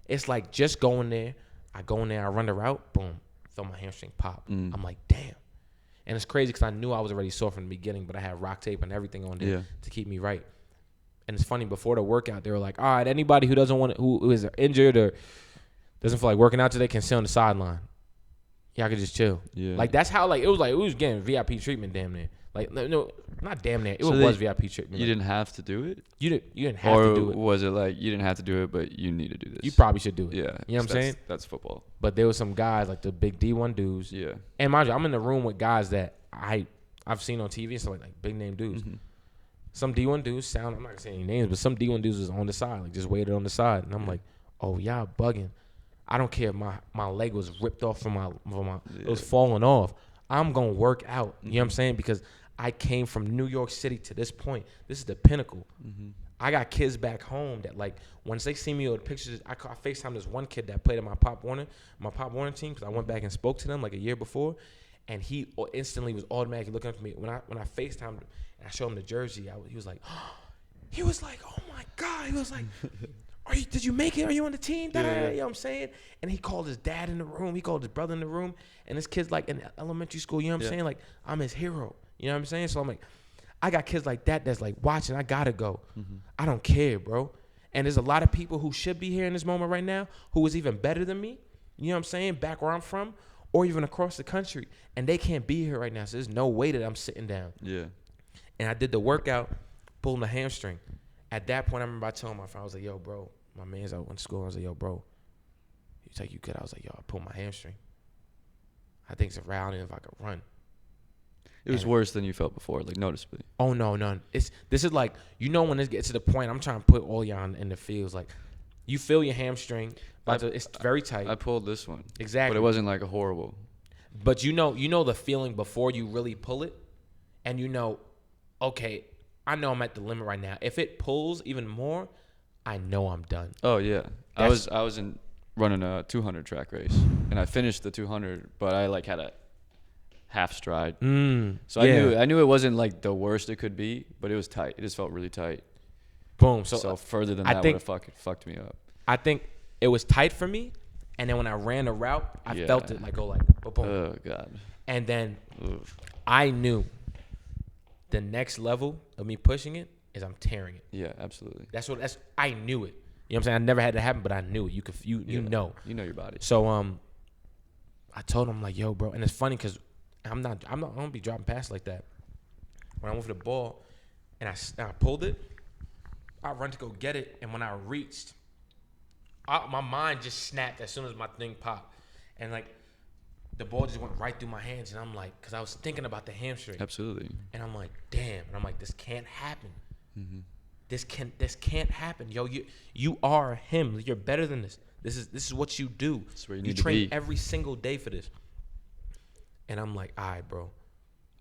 It's like just going there. I go in there, I run the route, boom, feel my hamstring pop. I'm like, damn. And it's crazy because I knew I was already sore from the beginning, but I had rock tape and everything on there to keep me right. And it's funny, before the workout, they were like, all right, anybody who doesn't want to, who is injured or doesn't feel like working out today can sit on the sideline. Y'all could just chill. Yeah. Like, that's how, like, it was getting VIP treatment damn near. Like, no, not damn near. It So was VIP treatment. You like, didn't have to do it? You didn't have to do it. Or was it like you didn't have to do it, but you need to do this? You probably should do it. Yeah. You know what I'm saying? That's football. But there was some guys, like the big D1 dudes. Yeah. And mind you, I'm in the room with guys that I've seen on TV and stuff, like big name dudes. Mm-hmm. Some D1 dudes I'm not gonna say any names, but some D1 dudes was on the side, like just waited on the side. And I'm like, oh, y'all bugging. I don't care if my leg was ripped off from my it was falling off. I'm gonna work out. You know what I'm saying? Because I came from New York City to this point. This is the pinnacle. Mm-hmm. I got kids back home that, like, once they see me with pictures, I FaceTime this one kid that played at my Pop Warner team, because I went back and spoke to them like a year before, and he instantly was automatically looking up for me. When I FaceTimed him and I showed him the jersey, he was like, oh my God. He was like, did you make it? Are you on the team? You know what I'm saying? And he called his dad in the room. He called his brother in the room. And this kid's like in elementary school. You know what I'm saying? Like, I'm his hero. You know what I'm saying? So I'm like, I got kids like that that's like watching. I got to go. Mm-hmm. I don't care, bro. And there's a lot of people who should be here in this moment right now who is even better than me. You know what I'm saying? Back where I'm from, or even across the country. And they can't be here right now. So there's no way that I'm sitting down. Yeah. And I did the workout, pulling the hamstring. At that point, I remember I told my friend, I was like, yo, bro, my man's out in school. I was like, yo, bro, he's like, you good? I was like, yo, I pulled my hamstring. I think it's around if I could run. It was worse than you felt before, like noticeably. Oh, no. This is like, when this gets to the point, I'm trying to put all y'all in the fields. Like, you feel your hamstring, but it's very tight. I pulled this one. Exactly. But it wasn't like a horrible. But you know the feeling before you really pull it, and okay, I know I'm at the limit right now. If it pulls even more, I know I'm done. Oh yeah, I was running a 200 track race, and I finished the 200, but I like had a half stride. So I knew it wasn't like the worst it could be, but it was tight. It just felt really tight. Boom. So further than that would have fucked me up. I think it was tight for me, and then when I ran the route, I felt it like boom. Oh God. And then I knew the next level of me pushing it is I'm tearing it. Yeah, absolutely. I knew it. You know what I'm saying? I never had it happen, but I knew it. You know. You know your body. So I told him, like, yo, bro, and it's funny because I'm not gonna be dropping passes like that. When I went for the ball and I pulled it, I run to go get it, and when I reached, my mind just snapped as soon as my thing popped, and like the ball just went right through my hands, and I'm like, because I was thinking about the hamstring. Absolutely. And I'm like, damn, and I'm like, this can't happen. Mm-hmm. This can't happen, yo. You are him. You're better than this. This is what you do. That's where you need to train be. every single day for this. And I'm like, all right, bro.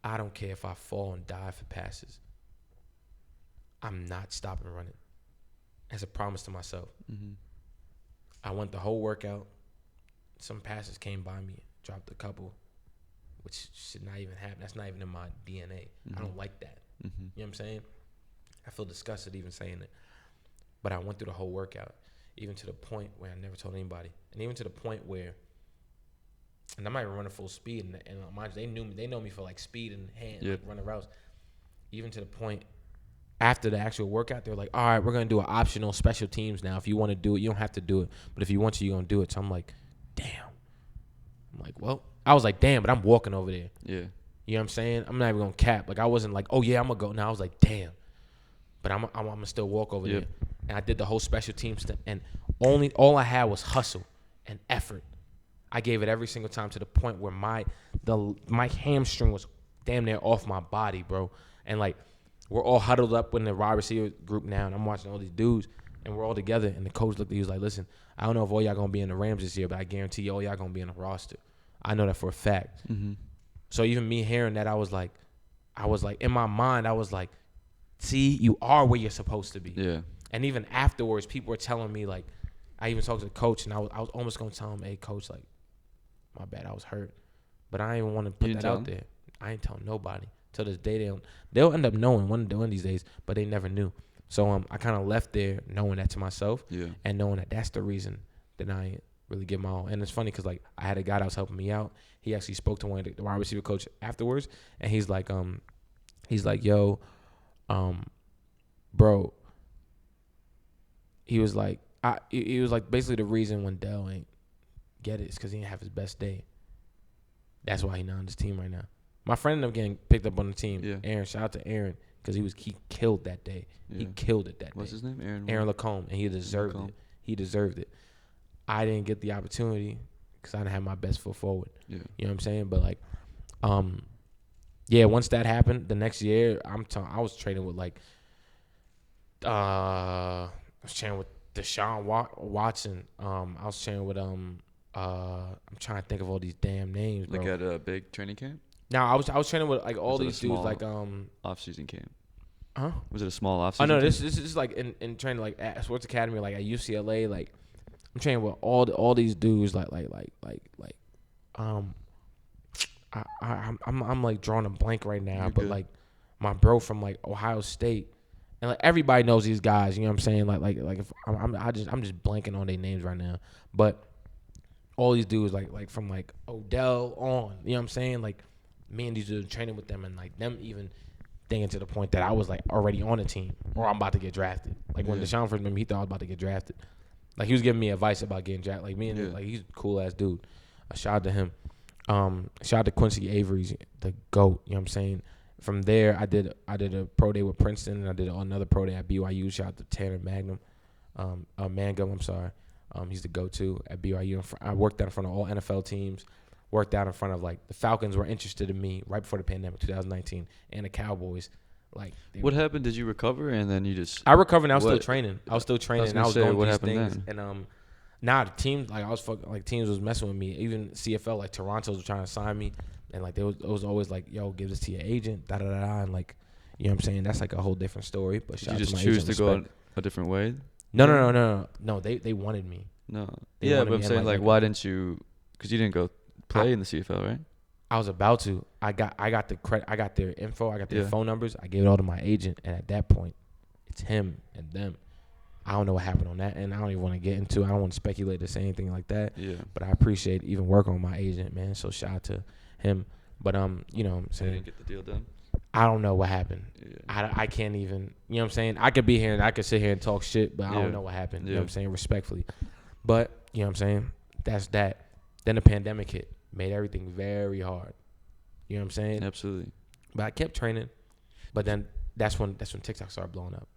I don't care if I fall and die for passes. I'm not stopping running. As a promise to myself. Mm-hmm. I went the whole workout. Some passes came by me, dropped a couple, which should not even happen. That's not even in my DNA. Mm-hmm. I don't like that. Mm-hmm. You know what I'm saying? I feel disgusted even saying it. But I went through the whole workout, even to the point where I never told anybody. And even to the point where, and I'm not even running full speed, and mind you, they know me for like speed and hand, like running routes. Even to the point, after the actual workout, they're like, all right, we're going to do an optional special teams now. If you want to do it, you don't have to do it. But if you want to, you're going to do it. So I'm like, damn. I'm like, well, I was like, damn, but I'm walking over there. Yeah. You know what I'm saying? I'm not even going to cap. Like, I wasn't like, oh, yeah, I'm going to go. No, I was like, damn. But I'm going to still walk over there. And I did the whole special teams thing. And all I had was hustle and effort. I gave it every single time to the point where my hamstring was damn near off my body, bro. And, like, we're all huddled up in the wide receiver group now, and I'm watching all these dudes, and we're all together. And the coach looked at me, he was like, listen, I don't know if all y'all going to be in the Rams this year, but I guarantee you all y'all going to be in the roster. I know that for a fact. Mm-hmm. So even me hearing that, I was like, in my mind, I was like, see, you are where you're supposed to be. Yeah. And even afterwards, people were telling me, like, I even talked to the coach, and I was almost going to tell him, hey, coach, like, my bad, I was hurt. But I didn't even want to put that out there. I ain't telling nobody. Till this day, they'll end up knowing one of these days, but they never knew. So I kind of left there knowing that to myself, and knowing that that's the reason that I ain't really give my all. And it's funny because, like, I had a guy that was helping me out. He actually spoke to one of the wide receiver coach afterwards, and he's like, yo, bro, he was like, he was like basically the reason Wendell ain't get it is because he didn't have his best day. That's why he not on this team right now. My friend ended up getting picked up on the team. Yeah. Aaron, shout out to Aaron because he killed that day. Yeah. He killed it that day. What's his name? Aaron Lacombe, and he deserved Lacombe. it. He deserved it. I didn't get the opportunity because I didn't have my best foot forward. Yeah. You know what I'm saying? But like, yeah. Once that happened, the next year, I was training with like, I was training with Deshaun Watson. I was training with I'm trying to think of all these damn names, bro. Like at a big training camp? Now I was training with like all Was it a these dudes small like off-season camp. huh? Was it a small Oh off-season no, camp? this is like in training like at Sports Academy, like at UCLA, like I'm training with all these dudes like I'm like drawing a blank right now, You're but good. like my bro from like Ohio State, and like everybody knows these guys. You know what I'm saying? Like if I'm just blanking on their names right now, but all these dudes like from like Odell on. You know what I'm saying? Like me and these dudes training with them, and like them even thinking to the point that I was like already on the team or I'm about to get drafted. Like when Deshaun first met me, he thought I was about to get drafted. Like he was giving me advice about getting drafted. Like me and him, like he's a cool ass dude. Shout out to him. Shout out to Quincy Avery's the GOAT. You know what I'm saying? From there, I did a pro day with Princeton, and I did another pro day at BYU. Shout out to Tanner Mangum. I'm sorry. He's the go-to at BYU. I worked out in front of all NFL teams. Worked out in front of like the Falcons were interested in me right before the pandemic, 2019, and the Cowboys. Like, What happened? Did you recover and then you just? I recovered and I was still What- training. I was still training. gonna And I was say, doing what these happened things. then? And the team like I was fucking like teams was messing with me. Even CFL like Toronto was trying to sign me, and like it was always like, yo, give this to your agent, da da da da, and like, you know what I'm saying? That's like a whole different story. But Did shout you out just my choose agent, to go respect. a different way? No. They wanted me. No. They Yeah, wanted but me I'm and, saying like, why didn't you? Because you didn't go play in the CFL, right? I was about to. I got the credit. I got their info. I got their Yeah. phone numbers. I gave it all to my agent, and at that point, it's him and them. I don't know what happened on that, and I don't even want to get into. I don't want to speculate to say anything like that. Yeah. But I appreciate even working with my agent, man. So shout out to him. But you know what I'm So you saying? didn't get the deal done. I don't know what happened. Yeah. I can't even. You know what I'm saying? I could be here and I could sit here and talk shit, but I Yeah. don't know what happened. You know Yeah. what I'm saying? Respectfully. But you know what I'm saying? That's that. Then the pandemic hit, made everything very hard. You know what I'm saying? Absolutely. But I kept training. But then that's when TikTok started blowing up.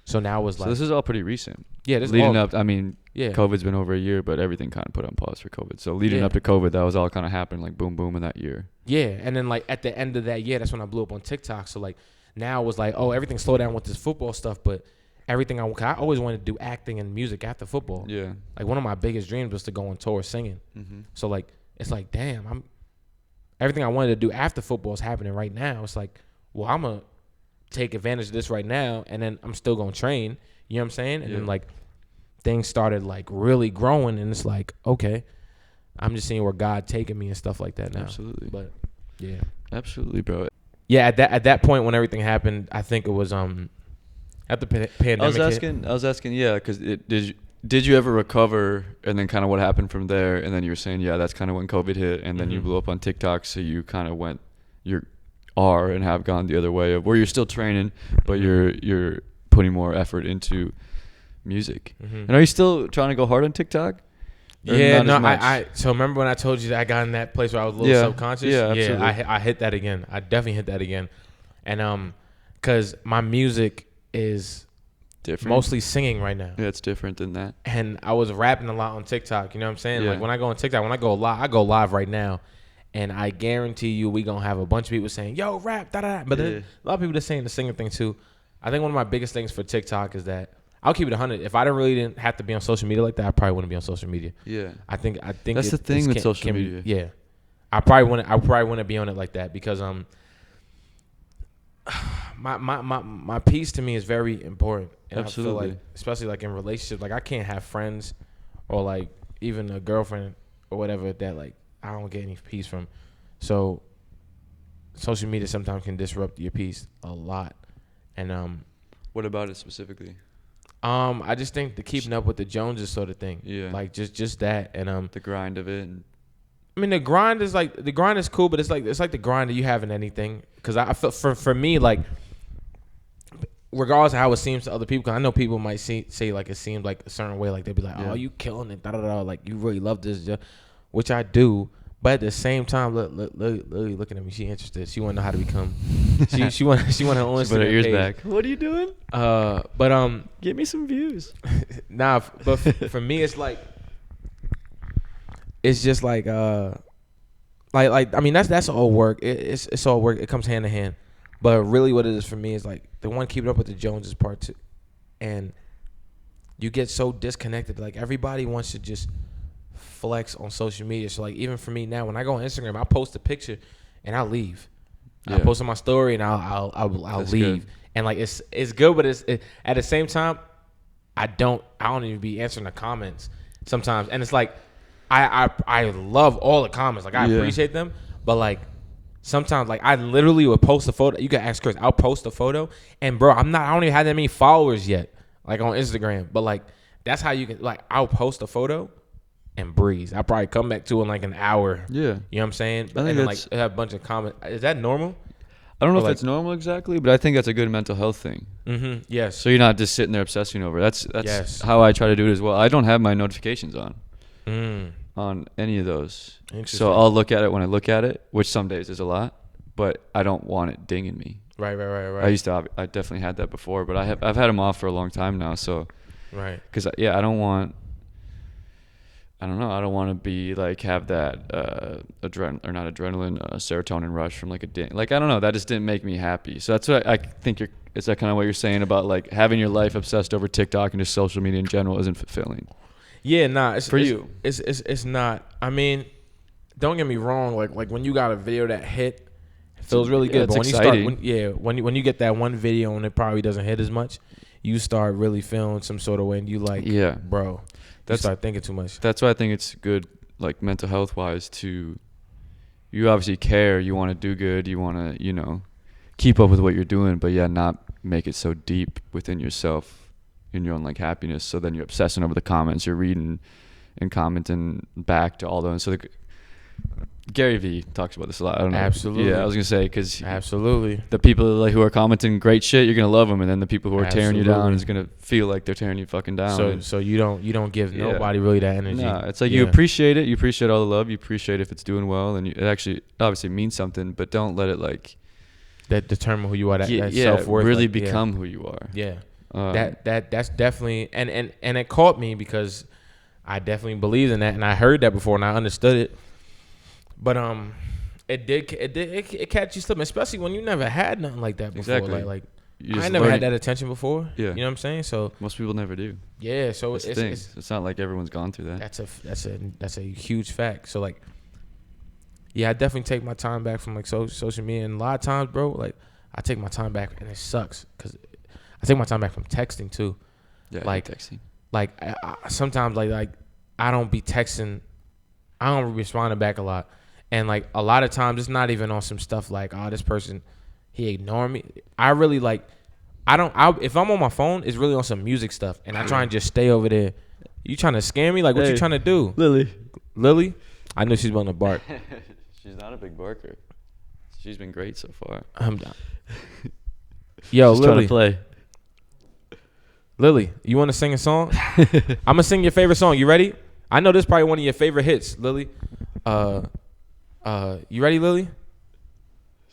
So now it was So like, this is all pretty recent. yeah, this Leading all, up, I mean, yeah, COVID's been over a year, but everything kind of put on pause for COVID. So leading Yeah. up to COVID, that was all kind of happening like boom, boom in that year. yeah. And then like at the end of that year, that's when I blew up on TikTok. So like now it was like, oh, everything slowed down with this football stuff, but everything I always wanted to do acting and music after football. Yeah. Like one of my biggest dreams was to go on tour singing. Mm-hmm. So like it's like, damn, everything I wanted to do after football is happening right now. It's like, well, I'm gonna take advantage of this right now, and then I'm still gonna train. You know what I'm saying? And then Yeah. like things started like really growing, and it's like, okay, I'm just seeing where God taking me and stuff like that now. Absolutely. But yeah, Absolutely, bro. yeah. At that point when everything happened, I think it was at the pandemic. I was hit. asking, yeah, because did you ever recover, and then kind of what happened from there, and then you were saying, yeah, that's kind of when COVID hit, and then you Mhm. blew up on TikTok, so you kind of are and have gone the other way of where you're still training, but you're putting more effort into music. Mhm. And are you still trying to go hard on TikTok? Or Yeah, not no, as much? I so remember when I told you that I got in that place where I was a little Yeah, subconscious? yeah, absolutely. I hit that again. I definitely hit that again. And cuz my music is different. mostly singing right now. Yeah, it's different than that. And I was rapping a lot on TikTok, you know what I'm saying? Yeah. Like when I go on TikTok, when I go live right now, and I guarantee you we going to have a bunch of people saying, "Yo, rap, da da da." But Yeah. then a lot of people just saying the singing thing too. I think one of my biggest things for TikTok is that I'll keep it 100. If I didn't have to be on social media like that, I probably wouldn't be on social media. Yeah. I think That's the thing with social media. Yeah, I probably wouldn't be on it like that because my piece to me is very important. And Absolutely. I feel like, especially like in relationships, like I can't have friends or like even a girlfriend or whatever that like I don't get any peace from. So social media sometimes can disrupt your peace a lot. And What about it specifically? I just think the keeping up with the Joneses sort of thing. Yeah. Like just that. And The grind of it. And I mean the grind is cool, but it's like the grind that you have in anything. Cause I feel for me, like regardless of how it seems to other people, because I know people might say like it seems like a certain way, like they'll be like, Yeah. "Oh, you killing it, da da da," like you really love this, which I do. But at the same time, look, Lily looking at me. She interested. She want to know how to become. She want her own She put her Instagram ears page. back. What are you doing? But Give me some views. nah. But for me, it's like, it's just like I mean that's all work. It's all work. It comes hand in hand. But really, what it is for me is like the one keeping up with the Joneses part too, and you get so disconnected. Like everybody wants to just flex on social media. So like even for me now, when I go on Instagram, I post a picture and I'll leave. I post on my story and I'll That's leave. good. And like it's good, but at the same time, I don't even be answering the comments sometimes. And it's like I love all the comments. Like I appreciate them, but like sometimes like I literally would post a photo. You can ask Chris. I'll post a photo, and bro, I don't even have that many followers yet, like on Instagram. But like that's how you can like I'll post a photo and breeze. I'll probably come back to it in like an hour. Yeah. You know what I'm saying? I think and then that's- like have a bunch of comments. Is that normal? I don't know Or if like- that's normal exactly, but I think that's a good mental health thing. Mm-hmm. Yes. So you're not just sitting there obsessing over it. That's Yes. how I try to do it as well. I don't have my notifications Mm. on any of those. Interesting. So I'll look at it when I look at it, which some days is a lot, but I don't want it dinging me. Right. I definitely had that before, but I've had them off for a long time now. So, Right. because I don't want to be like have that serotonin rush from like a ding. Like I don't know, that just didn't make me happy. So that's what I think is that kind of what you're saying about like having your life obsessed over TikTok and just social media in general isn't fulfilling. Yeah, nah. It's you. It's not. I mean, don't get me wrong. Like when you got a video that hit, it feels really good. it's But when exciting. you start, when you get that one video and it probably doesn't hit as much, you start really feeling some sort of way, and you like, Yeah. bro, you start thinking too much. That's why I think it's good, like mental health wise, to you obviously care, you want to do good, you want to, keep up with what you're doing, but not make it so deep within yourself, in your own like happiness. So then you're obsessing over the comments, you're reading and commenting back to all those. So Gary Vee talks about this a lot. I don't know. Absolutely. Yeah, I was gonna say because Absolutely. the people like who are commenting great shit, you're gonna love them, and then the people who are tearing you down Absolutely. is gonna feel like they're tearing you fucking down. So you don't give Yeah. nobody really that energy. Nah, it's like you appreciate it. You appreciate all the love. You appreciate if it's doing well, and it actually obviously means something. But don't let it like that determine who you are. That self-worth. really like, become who you are. Yeah. That's Definitely and it caught me because I definitely believed in that and I heard that before and I understood it. But it catch you slipping, especially when you never had nothing like that before. Exactly. Like You I just never learn had it. that attention before. Yeah. You know what I'm saying? So Most people never do. yeah, so That's the thing. It's not like everyone's gone through that. that's a huge fact. So like yeah, I definitely take my time back from like social media, and a lot of times, bro, like I take my time back and it sucks because I take my time back from texting too. Yeah, like texting. Like I sometimes like I don't be texting, I don't be responding back a lot, and like a lot of times it's not even on some stuff like, oh, this person he ignored me. I really like if I'm on my phone, it's really on some music stuff, and I try and just stay over there. You trying to scam me? Like what you trying to do, Lily? I knew she's going to bark. She's not a big barker. She's been great so far. I'm done. Yo, She's trying Lily. to play. Lily, you want to sing a song? I'm gonna sing your favorite song. You ready? I know this is probably one of your favorite hits, Lily. You ready, Lily?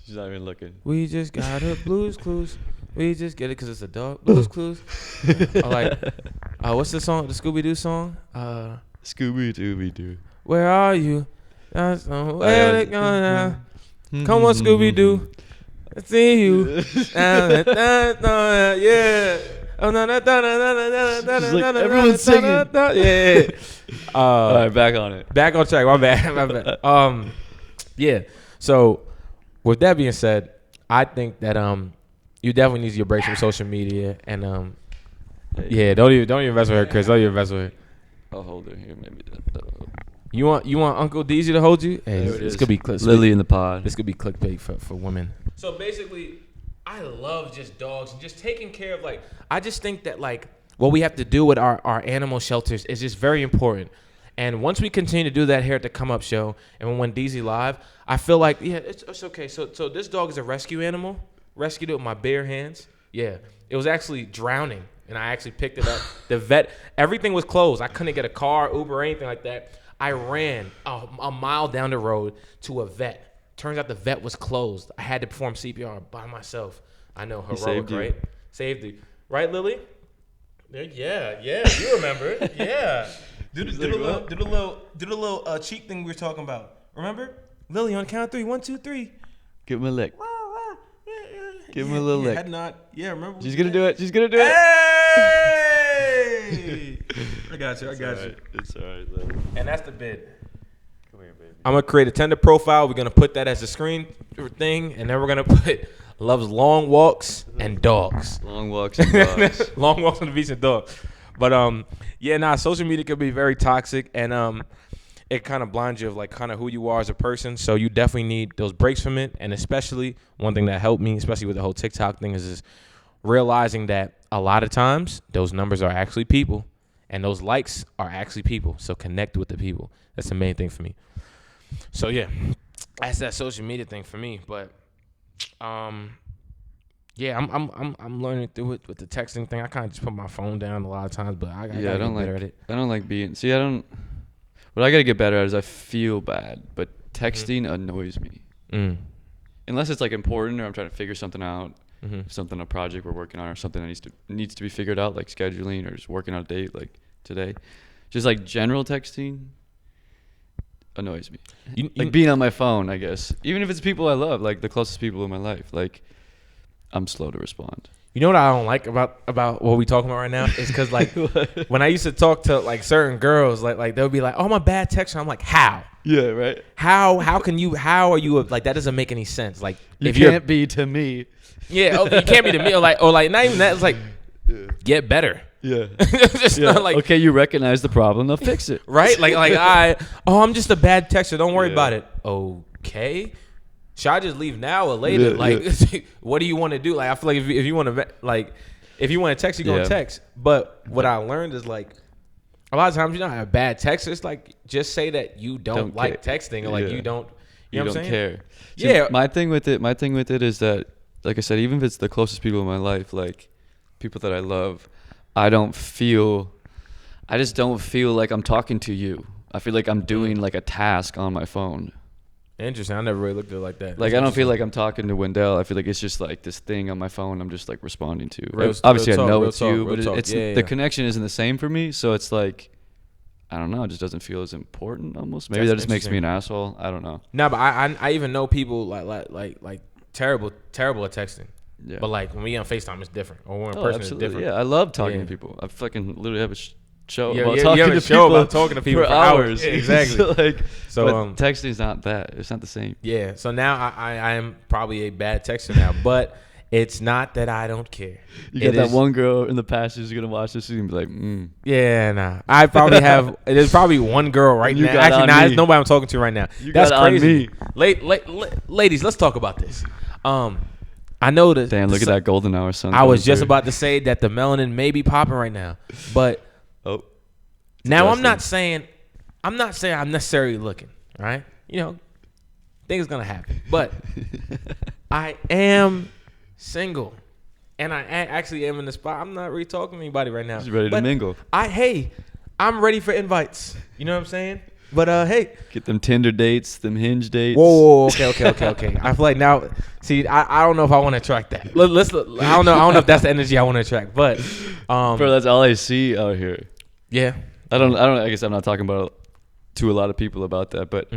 She's not even looking. We just got a Blues Clues. We just get it because it's a dog. Blues Clues. What's the song? The Scooby Doo song? Scooby Dooby Doo. Where are you? Where they going now? Come on, Scooby Doo. I see you. Yeah. Oh, no, no, no, no, no, no, no, She's like, no, no, everyone's singing. Yeah. All right, back on it. Back on track. My bad. Yeah. So, with that being said, I think that you definitely need your break from social media, and yeah, don't even mess with her, Chris. Don't even mess with her. I'll hold her here, maybe. You want Uncle Deezy to hold you? Hey, There it this is. could be clickbait. Lily in the pod. This could be clickbait for women. So basically, I love just dogs and just taking care of, like, I just think that, like, what we have to do with our animal shelters is just very important. And once we continue to do that here at the Come Up Show and when Deezy Live, I feel like, yeah, it's okay. So this dog is a rescue animal. Rescued it with my bare hands. Yeah, it was actually drowning, and I actually picked it up. The vet, everything was closed. I couldn't get a car, Uber, or anything like that. I ran a mile down the road to a vet. Turns out the vet was closed. I had to perform CPR by myself. I know, heroic, right? Saved you. Right, Lily? Yeah, you remember it. Yeah. Do the little cheek thing we were talking about. Remember? Lily, on the count of 3. 1, 2, 3. Give him a lick. Give him a little lick. Had not. Yeah, remember? She's gonna do it. Hey! I got you. It's all right, Lily. And that's the bid. Come here, baby. I'm going to create a Tinder profile. We're going to put that as a screen thing. And then we're going to put loves long walks and dogs. Long walks and dogs. Long walks on the beach and dogs. But, social media could be very toxic. And it kind of blinds you of, like, kind of who you are as a person. So you definitely need those breaks from it. And especially one thing that helped me, especially with the whole TikTok thing, is realizing that a lot of times those numbers are actually people. And those likes are actually people. So connect with the people. That's the main thing for me. So, yeah, that's that social media thing for me. But, I'm learning through it with the texting thing. I kind of just put my phone down a lot of times, but I gotta get better at it. I don't like being. See, what I gotta get better at is I feel bad, but texting annoys me. Unless it's like important or I'm trying to figure something out, a project we're working on or something that needs to be figured out, like scheduling or just working out a date, like today. Just like general texting annoys me. Being on my phone, I guess. Even if it's people I love, like the closest people in my life, like I'm slow to respond. You know what I don't like about what we talking about right now is because like when I used to talk to like certain girls, like they'll be like, "Oh, I'm a bad texter." I'm like, "How?" Yeah, right. How are you like that? Doesn't make any sense. Like you can't be to me. Yeah, you can't be to me. Or like not even that. It's like get better. Yeah. Just not like, okay, you recognize the problem, now fix it. Right? I'm just a bad texter. Don't worry about it. Okay. Should I just leave now or later? What do you want to do? Like, I feel like if you want to, like, if you want to text, you're going to text. But what I learned is, like, a lot of times, you're not a bad texter. It's like, just say that you don't like texting or, like, you don't, you know what I'm saying? Care. See, yeah. My thing with it is that, like I said, even if it's the closest people in my life, like, people that I love, I just don't feel like I'm talking to you. I feel like I'm doing, like, a task on my phone. Interesting. I never really looked at it like that. Like, I don't feel like I'm talking to Wendell. I feel like it's just like this thing on my phone I'm just like responding to. Obviously, I know it's you, but the connection isn't the same for me. So it's like, I don't know. It just doesn't feel as important almost. Maybe that just makes me an asshole. I don't know. No, but I even know people like terrible at texting. Yeah. But like when we on FaceTime, it's different. Or when in person, it's different. Yeah, I love talking to people. I fucking literally have a show about talking to people for hours. Yeah, exactly. But texting's not that. It's not the same. Yeah. So now I am probably a bad texter now, but it's not that I don't care. You got that one girl in the past who's gonna watch this and be like, Yeah, nah. I probably have. There's probably one girl right now. Actually, there's nobody I'm talking to right now. That's crazy. Ladies, let's talk about this. I know that. Damn, look at that golden hour sun. I was just about to say that the melanin may be popping right now, but now I'm not saying I'm necessarily looking, right? You know, things gonna happen, but I am single, and I actually am in the spot. I'm not really talking to anybody right now. Just ready to mingle. I'm ready for invites. You know what I'm saying? But hey, get them Tinder dates, them Hinge dates. Whoa, okay. I feel like now, see, I don't know if I want to attract that. I don't know if that's the energy I want to attract. But bro, that's all I see out here. Yeah, I don't. I guess I'm not talking about to a lot of people about that. But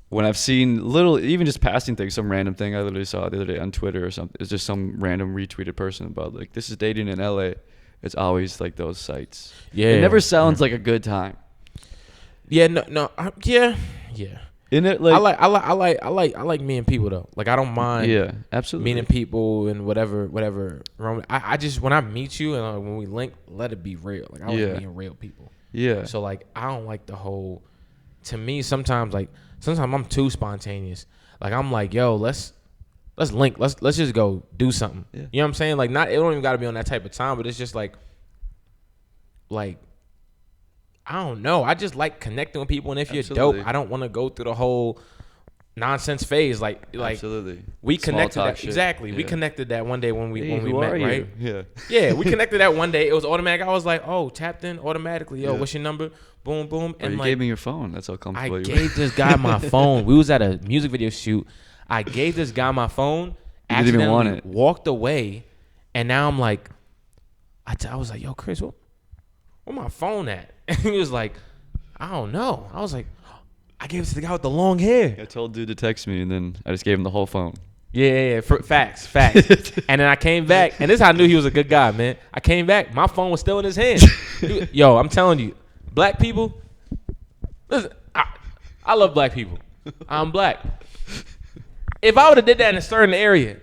when I've seen even just passing things, some random thing I literally saw the other day on Twitter or something. It's just some random retweeted person about like this is dating in LA. It's always like those sites. Yeah, it never sounds like a good time. Yeah, yeah. In it, like I like meeting people though. Like I don't mind. Yeah, absolutely. Meeting people and whatever. I just when I meet you and when we link, let it be real. Like I like meeting real people. Yeah. So like I don't like the whole. To me, sometimes I'm too spontaneous. Like I'm like, yo, let's link. Let's just go do something. Yeah. You know what I'm saying? Like it don't even got to be on that type of time, but it's just like. I don't know. I just like connecting with people, and if you're dope, I don't want to go through the whole nonsense phase. Like Absolutely. we Small connected talk that shit. exactly. Yeah. We connected that one day when we Hey, when we who met, are you? right? Yeah. Yeah, we connected that one day. It was automatic. I was like, oh, tapped in automatically. Yo, Yeah. what's your number? Boom, boom. Or you like, gave me your phone. That's how I comfortable you gave this guy my phone. We was at a music video shoot. I gave this guy my phone. You didn't even want it. Walked away, and now I'm like, I was like, yo, Chris, where my phone at? And he was like, I don't know. I was like, I gave it to the guy with the long hair. I told dude to text me, and then I just gave him the whole phone. Yeah. Facts. And then I came back, and this is how I knew he was a good guy, man. I came back, my phone was still in his hand. Yo, I'm telling you, black people, listen, I love black people. I'm black. If I would have did that in a certain area,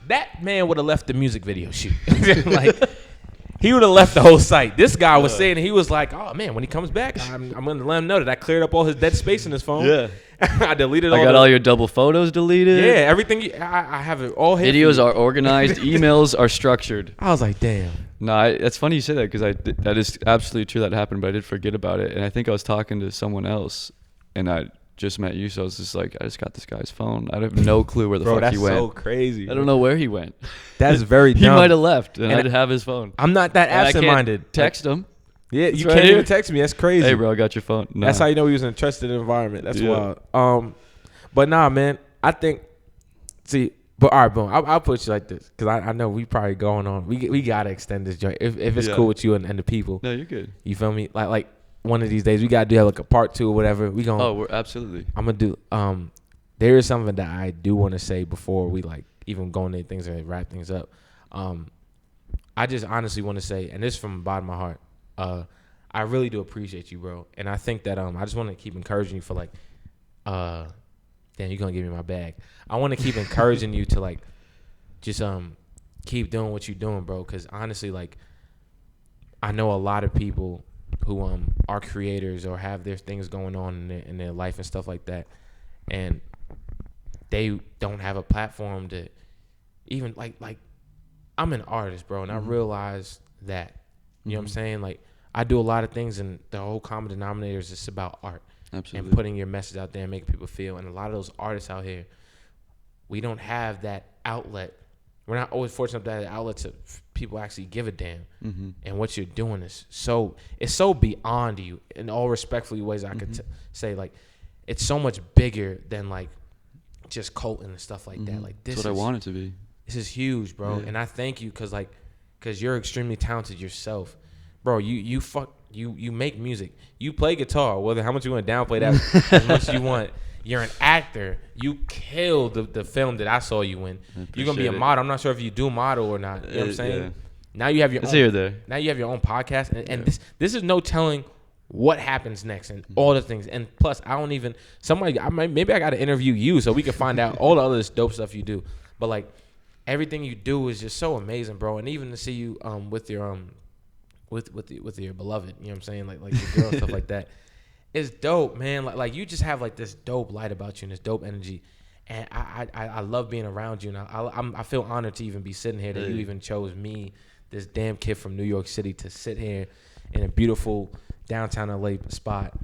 that man would have left the music video shoot. Like, he would have left the whole site. This guy was saying, he was like, oh man, when he comes back, I'm going to let him know that I cleared up all his dead space in his phone. Yeah. I deleted I got all your double photos deleted. Yeah, everything. I have it all hidden. Videos are organized. Emails are structured. I was like, damn. No, it's funny you say that because that is absolutely true that happened, but I did forget about it. And I think I was talking to someone else, and I just met you, so I was just like, I just got this guy's phone. I have no clue where the fuck he went. Bro, that's so crazy. I don't know where he went. That's very dumb. He might have left, and And I'd have his phone. I'm not that And I can't absent-minded. text him. Yeah, It's you right can't here. even text me. That's crazy. Hey, bro, I got your phone. Nah. That's how you know he was in a trusted environment. That's Yeah. wild. But nah, man. I think. See, but all right, boom. I'll put you like this because I know we probably going on. We gotta extend this joint if it's Yeah. cool with you and the people. No, you're good. You feel me? Like one of these days we gotta do like a part 2 or whatever. We gonna. Oh, we're absolutely. I'm gonna do. There is something that I do want to say before we like even go into things and wrap things up. I just honestly want to say, and this is from the bottom of my heart. I really do appreciate you, bro. And I think that I just want to keep encouraging you for like, damn, you're gonna give me my bag. I want to keep encouraging you to like, just keep doing what you're doing, bro. Because honestly, like, I know a lot of people who are creators or have their things going on in their life and stuff like that, and they don't have a platform to even like I'm an artist, bro, and I realize that, you know what I'm saying? Like, I do a lot of things, and the whole common denominator is just about art. Absolutely. And putting your message out there and making people feel. And a lot of those artists out here, we don't have that outlet. We're not always fortunate to have that outlet to people actually give a damn. Mm-hmm. And what you're doing is it's so beyond you in all respectfully ways I could say. Like, it's so much bigger than like just Kolton and stuff like that. Like, this That's what I want it to be. This is huge, bro. Yeah. And I thank you because you're extremely talented yourself. Bro, you make music. You play guitar. Whether how much you want to downplay that as much as you want. You're an actor. You killed the film that I saw you in. You're gonna be a model. I'm not sure if you do model or not. You know what I'm saying? Yeah. Now you have your It's own. here or there. Now you have your own podcast, and this is no telling what happens next and all the things. And plus, I don't even maybe I got to interview you so we can find out all the other dope stuff you do. But like everything you do is just so amazing, bro. And even to see you with your with your beloved, you know what I'm saying, like your girl and stuff like that. It's dope, man. Like you just have like this dope light about you and this dope energy, and I love being around you. And I feel honored to even be sitting here that you even chose me, this damn kid from New York City, to sit here in a beautiful downtown LA spot.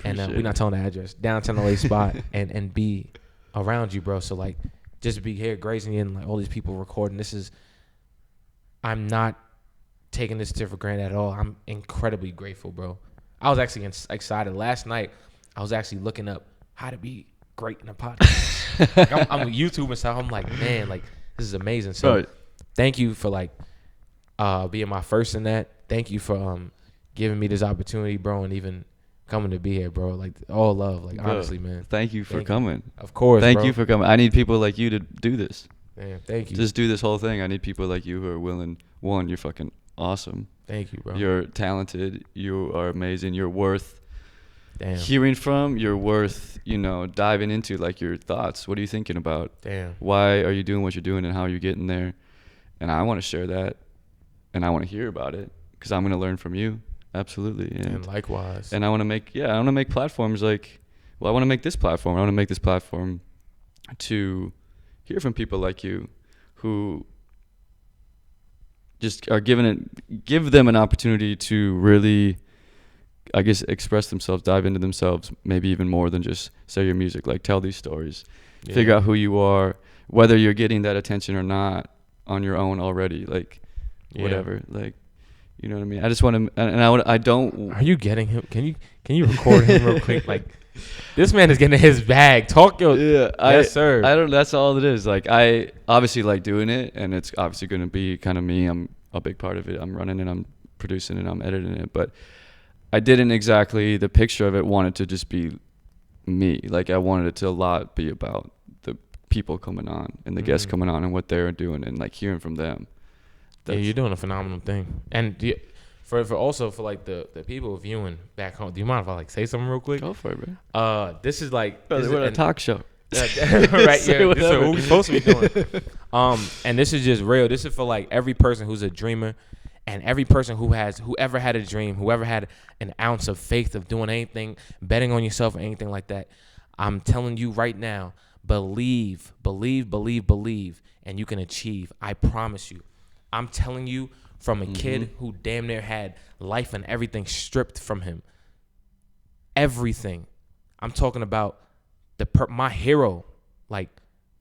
And we're not telling the address. Downtown LA spot and be around you, bro. So like just be here grazing you and like all these people recording. I'm not taking this for granted at all. I'm incredibly grateful, bro. I was actually excited. Last night, I was actually looking up how to be great in a podcast. Like, I'm on YouTube and stuff. I'm like, man, like, this is amazing. So thank you for, like, being my first in that. Thank you for giving me this opportunity, bro, and even coming to be here, bro. Like, all love. Like, Bro, honestly, man. Thank you for coming. Of course, Thank you for coming. I need people like you to do this. Man, thank you. Just do this whole thing. I need people like you who are willing. One, you're fucking awesome. Thank you, bro. You're talented. You are amazing. You're worth hearing from. You're worth, diving into, like, your thoughts. What are you thinking about? Damn. Why are you doing what you're doing and how you're getting there? And I want to share that, and I want to hear about it because I'm going to learn from you. Absolutely. And likewise. And I want to make platforms like, I want to make this platform. I want to make this platform to hear from people like you who just are give them an opportunity to really I guess, express themselves, dive into themselves, maybe even more than just say your music. Like, tell these stories, figure out who you are, whether you're getting that attention or not on your own already. Like, whatever. Like, you know what I mean? I just want to, and I don't. Are you getting him? Can you record him real quick? Like, this man is getting his bag. Talk your. Yeah, yes, sir. I don't. That's all it is. Like, I obviously like doing it, and it's obviously going to be kind of me. I'm a big part of it. I'm running it. I'm producing it. I'm editing it. But I didn't exactly, the picture of it wanted to just be me. Like, I wanted it to a lot be about the people coming on and the guests coming on and what they're doing and like hearing from them. Yeah, you're doing a phenomenal thing. And for also for like the people viewing back home, do you mind if I like say something real quick? Go for it, bro. This is like We're a talk show. right? Yeah, this is what we're supposed to be doing. And this is just real. This is for like every person who's a dreamer, and every person whoever had a dream, whoever had an ounce of faith of doing anything, betting on yourself or anything like that. I'm telling you right now, believe, and you can achieve. I promise you. I'm telling you, from a kid who damn near had life and everything stripped from him. Everything. I'm talking about my hero, like,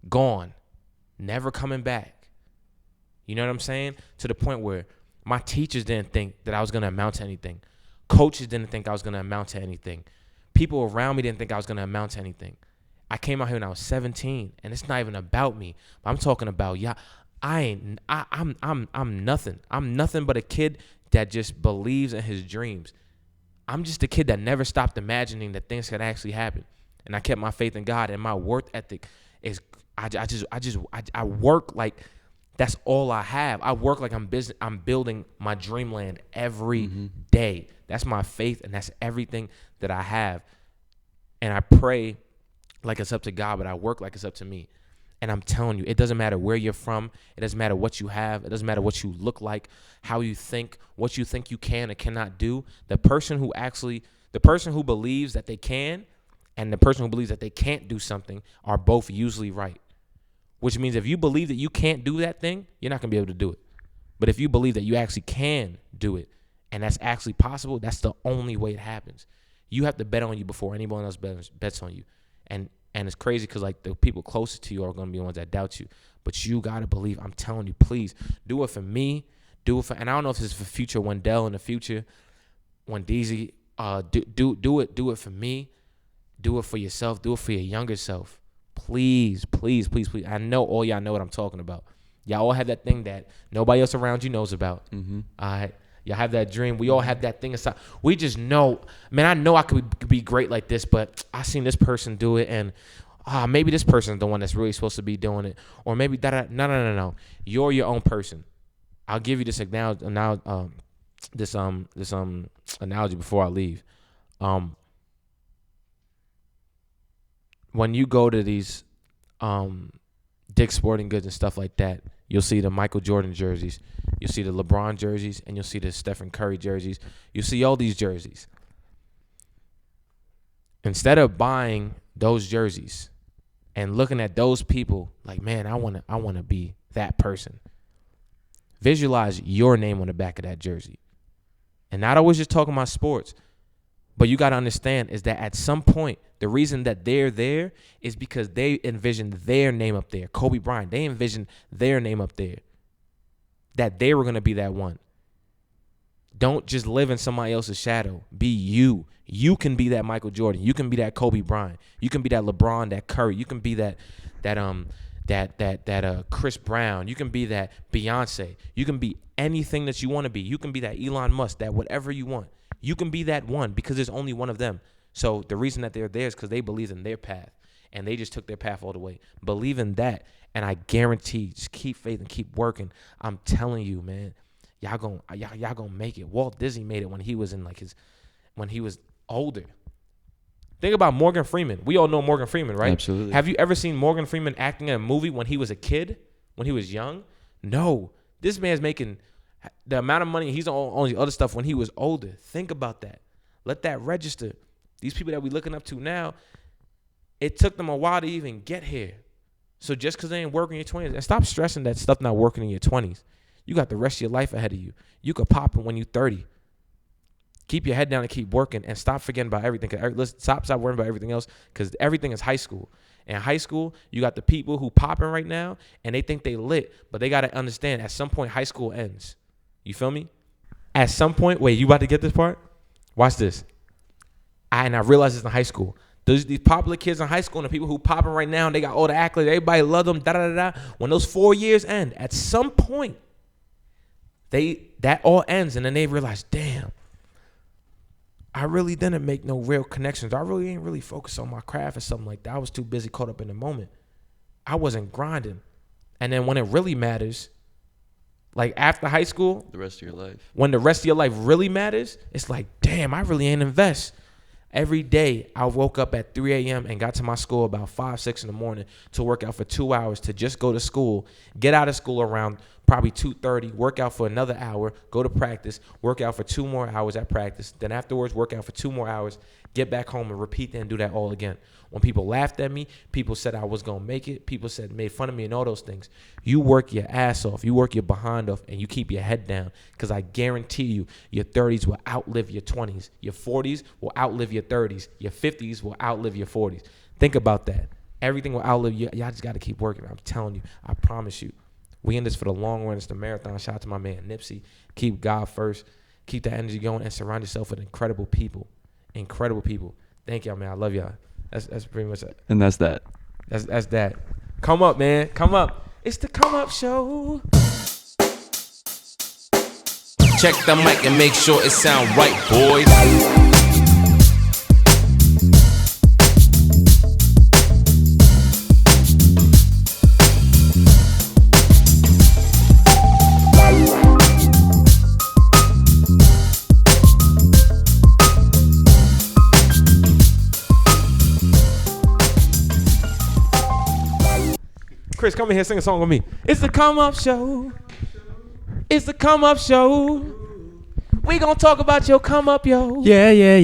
gone, never coming back. You know what I'm saying? To the point where my teachers didn't think that I was going to amount to anything. Coaches didn't think I was going to amount to anything. People around me didn't think I was going to amount to anything. I came out here when I was 17, and it's not even about me. I'm talking about, I'm nothing. I'm nothing but a kid that just believes in his dreams. I'm just a kid that never stopped imagining that things could actually happen. And I kept my faith in God, and my work ethic is I work like that's all I have. I work like I'm building my dreamland every day. That's my faith, and that's everything that I have. And I pray like it's up to God, but I work like it's up to me. And I'm telling you, it doesn't matter where you're from. It doesn't matter what you have. It doesn't matter what you look like, how you think, what you think you can or cannot do. The person who believes that they can and the person who believes that they can't do something are both usually right. Which means if you believe that you can't do that thing, you're not going to be able to do it. But if you believe that you actually can do it and that's actually possible, that's the only way it happens. You have to bet on you before anyone else bets on you. And it's crazy because, like, the people closest to you are going to be the ones that doubt you. But you got to believe. I'm telling you, please, do it for me. And I don't know if this is for future Wendell in the future, Wendeezy. Do it for me. Do it for yourself. Do it for your younger self. Please, please, please, please. I know all y'all know what I'm talking about. Y'all all have that thing that nobody else around you knows about. All right. Y'all have that dream. We all have that thing inside. We just know, man, I know I could be great like this, but I seen this person do it, and maybe this person's the one that's really supposed to be doing it. Or maybe no. You're your own person. I'll give you this analogy before I leave. When you go to these Dick's Sporting Goods and stuff like that, you'll see the Michael Jordan jerseys. You'll see the LeBron jerseys, and you'll see the Stephen Curry jerseys. You'll see all these jerseys. Instead of buying those jerseys and looking at those people like, man, I want to be that person. Visualize your name on the back of that jersey. And not always just talking about sports, but you got to understand is that at some point, the reason that they're there is because they envisioned their name up there. Kobe Bryant, they envisioned their name up there. That they were going to be that one. Don't just live in somebody else's shadow. Be you. You can be that Michael Jordan. You can be that Kobe Bryant. You can be that LeBron, that Curry. You can be that Chris Brown. You can be that Beyonce. You can be anything that you want to be. You can be that Elon Musk, that whatever you want. You can be that one because there's only one of them. So the reason that they're there is because they believe in their path. And they just took their path all the way. Believe in that. And I guarantee, just keep faith and keep working. I'm telling you, man, y'all gonna make it. Walt Disney made it when he was when he was older. Think about Morgan Freeman. We all know Morgan Freeman, right? Absolutely. Have you ever seen Morgan Freeman acting in a movie when he was a kid, when he was young? No. This man's making the amount of money he's on the other stuff when he was older. Think about that. Let that register. These people that we're looking up to now, it took them a while to even get here. So just because they ain't working in your 20s, and stop stressing that stuff not working in your 20s. You got the rest of your life ahead of you. You could pop it when you're 30. Keep your head down and keep working and stop forgetting about everything. Listen, stop worrying about everything else because everything is high school. In high school, you got the people who popping right now and they think they lit, but they got to understand at some point high school ends. You feel me? At some point, wait, you about to get this part? Watch this. I realized this in high school. These popular kids in high school and the people who popping right now and they got all the accolades, everybody love them, da-da-da-da. When those 4 years end, at some point, that all ends and then they realize, damn, I really didn't make no real connections. I really ain't really focused on my craft or something like that. I was too busy caught up in the moment. I wasn't grinding. And then when it really matters, like after high school, The rest of your life. when the rest of your life really matters, it's like, damn, I really ain't invest. Every day I woke up at 3 a.m. and got to my school about 5, 6 in the morning to work out for 2 hours to just go to school, get out of school around probably 2:30, work out for another hour, go to practice, work out for 2 more hours at practice, then afterwards work out for 2 more hours, get back home and repeat that and do that all again. When people laughed at me, people said I was going to make it, people said made fun of me and all those things. You work your ass off, you work your behind off, and you keep your head down because I guarantee you your 30s will outlive your 20s. Your 40s will outlive your 30s. Your 50s will outlive your 40s. Think about that. Everything will outlive you. Y'all just got to keep working. I'm telling you. I promise you. We in this for the long run. It's the marathon. Shout out to my man Nipsey. Keep God first. Keep that energy going and surround yourself with incredible people. Incredible people. Thank y'all, man. I love y'all. That's pretty much it. And that's that. That's that. Come up, man. Come up. It's the Come Up Show. Check the mic and make sure it sound right, boys. Chris, come in here, sing a song with me. It's the Come Up Show. It's the Come Up Show. We gonna talk about your come up, yo. Yeah. Yeah.